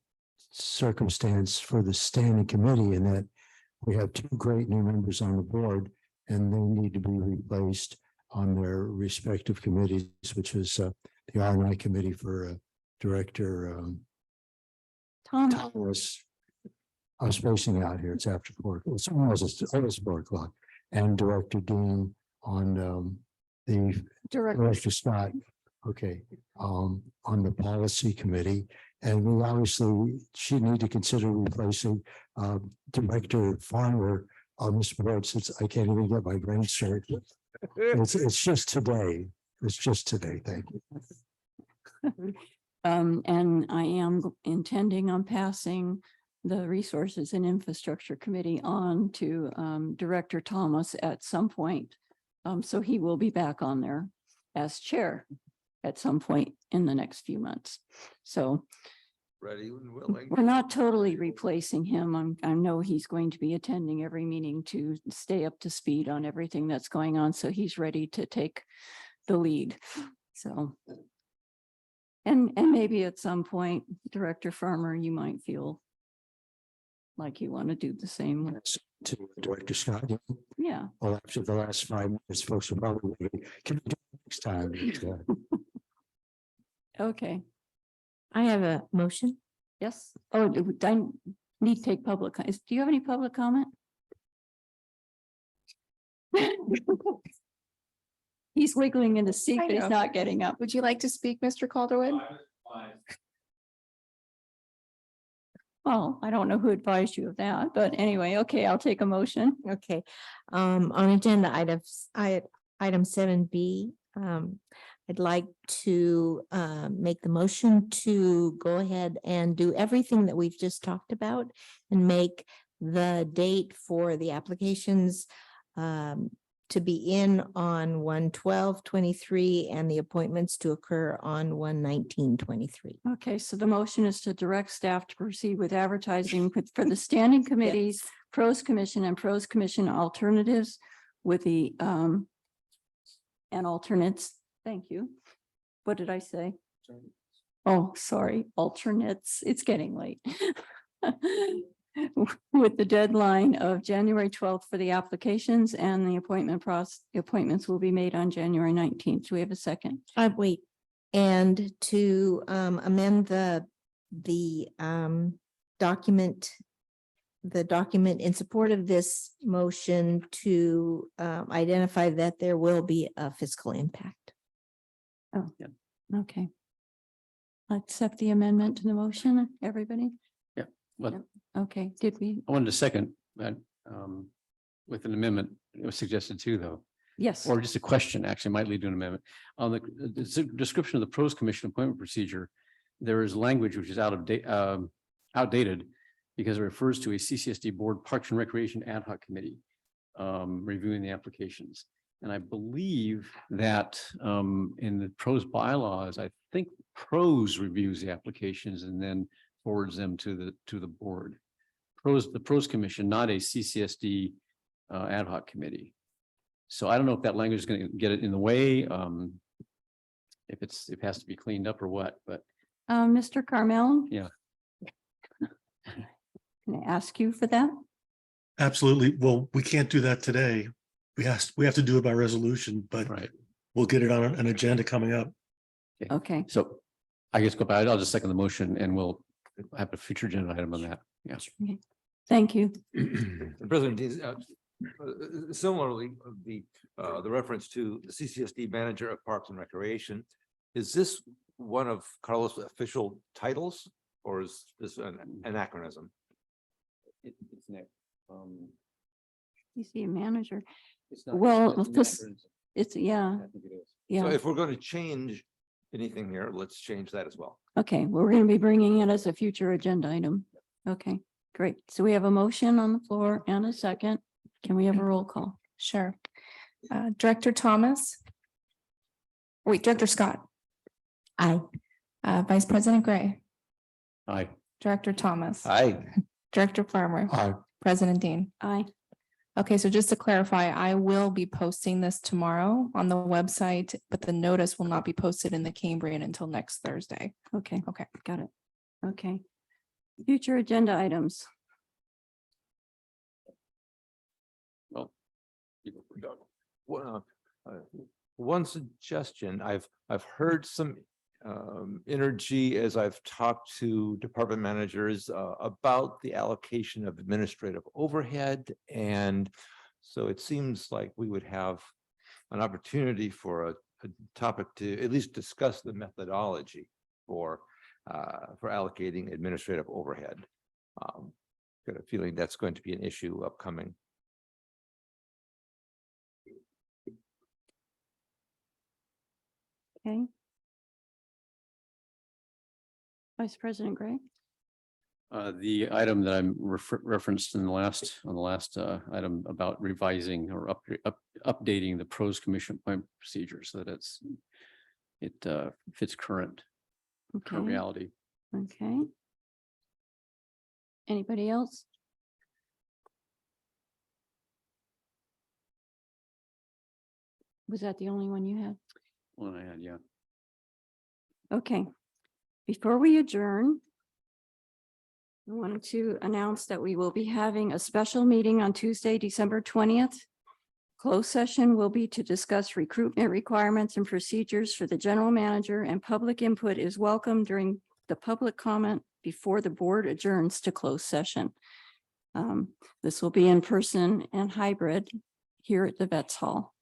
circumstance for the standing committee, in that we have 2 great new members on the board, and they need to be replaced on their respective committees, which is the R&I committee for Director Thomas. I was spacing out here. It's after 4. It's almost 4 o'clock. And Director Dean on the Director Scott. Okay, on the policy committee, and we obviously should need to consider replacing Director Farmer on this board, since I can't even get my brain straight. It's just today. It's just today. Thank you. And I am intending on passing the Resources and Infrastructure Committee on to Director Thomas at some point. So he will be back on there as chair at some point in the next few months. So Ready and willing. we're not totally replacing him. I know he's going to be attending every meeting to stay up to speed on everything that's going on. So he's ready to take the lead. So. And maybe at some point, Director Farmer, you might feel like you want to do the same. To Director Scott. Yeah. Well, after the last 5 minutes, folks are probably, can we do it next time? Okay. I have a motion. Yes. Oh, I need to take public. Do you have any public comment? He's wiggling in the seat, but he's not getting up. Would you like to speak, Mr. Calderwood? Well, I don't know who advised you of that, but anyway, okay, I'll take a motion. Okay. On agenda item 7B, I'd like to make the motion to go ahead and do everything that we've just talked about and make the date for the applications to be in on 1/12/23 and the appointments to occur on 1/19/23. Okay, so the motion is to direct staff to proceed with advertising for the standing committees, pros commission and pros commission alternatives with the and alternates. Thank you. What did I say? Oh, sorry, alternates. It's getting late. With the deadline of January 12th for the applications, and the appointments will be made on January 19th. Do we have a second? Wait, and to amend the document in support of this motion to identify that there will be a fiscal impact. Oh, yeah. Okay. Accept the amendment to the motion, everybody? Yeah. Well, Yep. Okay, did we? I wanted to second that with an amendment. It was suggested too, though. Yes. Or just a question, actually might lead to an amendment. On the description of the pros commission appointment procedure, there is language which is outdated because it refers to a CCSD board Parks and Recreation ad hoc committee reviewing the applications. And I believe that in the pros bylaws, I think pros reviews the applications and then forwards them to the board. The pros commission, not a CCSD ad hoc committee. So I don't know if that language is going to get it in the way, if it has to be cleaned up or what, but Mr. Carmel? yeah. Can I ask you for that? Absolutely. Well, we can't do that today. We have to do it by resolution, but Right. we'll get it on an agenda coming up. Okay, So I guess go back. I'll just second the motion and we'll have a future agenda item on that. Yes. thank you. President, similarly, the reference to the CCSD manager of Parks and Recreation, is this one of Carlos' official titles, or is this an anachronism? It's next. You see a manager. It's not- Well, it's this, anachronism. it's, yeah, I think it is. So yeah. if we're going to change anything here, let's change that as well. Okay, well, we're going to be bringing it as a future agenda item. Okay, great. So we have a motion on the floor and a second. Can we have a roll call? Sure. Director Thomas. Wait, Director Scott. Aye. Vice President Gray, Aye. Director Thomas, Aye. Director Farmer, President Dean. Aye. Okay, so just to clarify, I will be posting this tomorrow on the website, but the notice will not be posted in the Cambrian until next Thursday. Okay, Okay. got it. Okay. Future agenda items. Well. One suggestion, I've heard some energy as I've talked to department managers about the allocation of administrative overhead. And so it seems like we would have an opportunity for a topic to at least discuss the methodology for allocating administrative overhead. Got a feeling that's going to be an issue upcoming. Okay. Vice President Gray. The item that I'm referenced in the last, item about revising or updating the pros commission appointment procedure so that it fits current Okay, reality. okay. Anybody else? Was that the only one you had? One I had, yeah. Okay. Before we adjourn, I wanted to announce that we will be having a special meeting on Tuesday, December 20th. Closed session will be to discuss recruitment requirements and procedures for the general manager, and public input is welcome during the public comment before the board adjourns to closed session. This will be in person and hybrid here at the Vets Hall.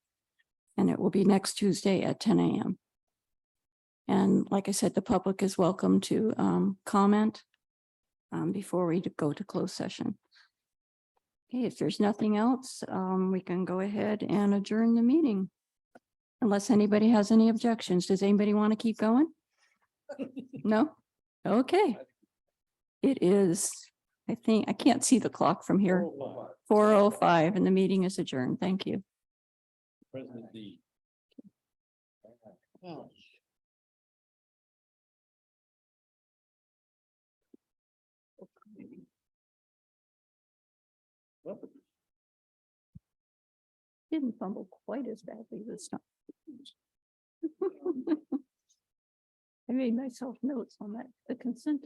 And it will be next Tuesday at 10 a.m. And like I said, the public is welcome to comment before we go to closed session. Okay, if there's nothing else, we can go ahead and adjourn the meeting. Unless anybody has any objections. Does anybody want to keep going? No? Okay. It is, I think, I can't see the clock from here. 4:05 and the meeting is adjourned. Thank you. President D. Didn't fumble quite as badly this time. I made myself notes on that, the consent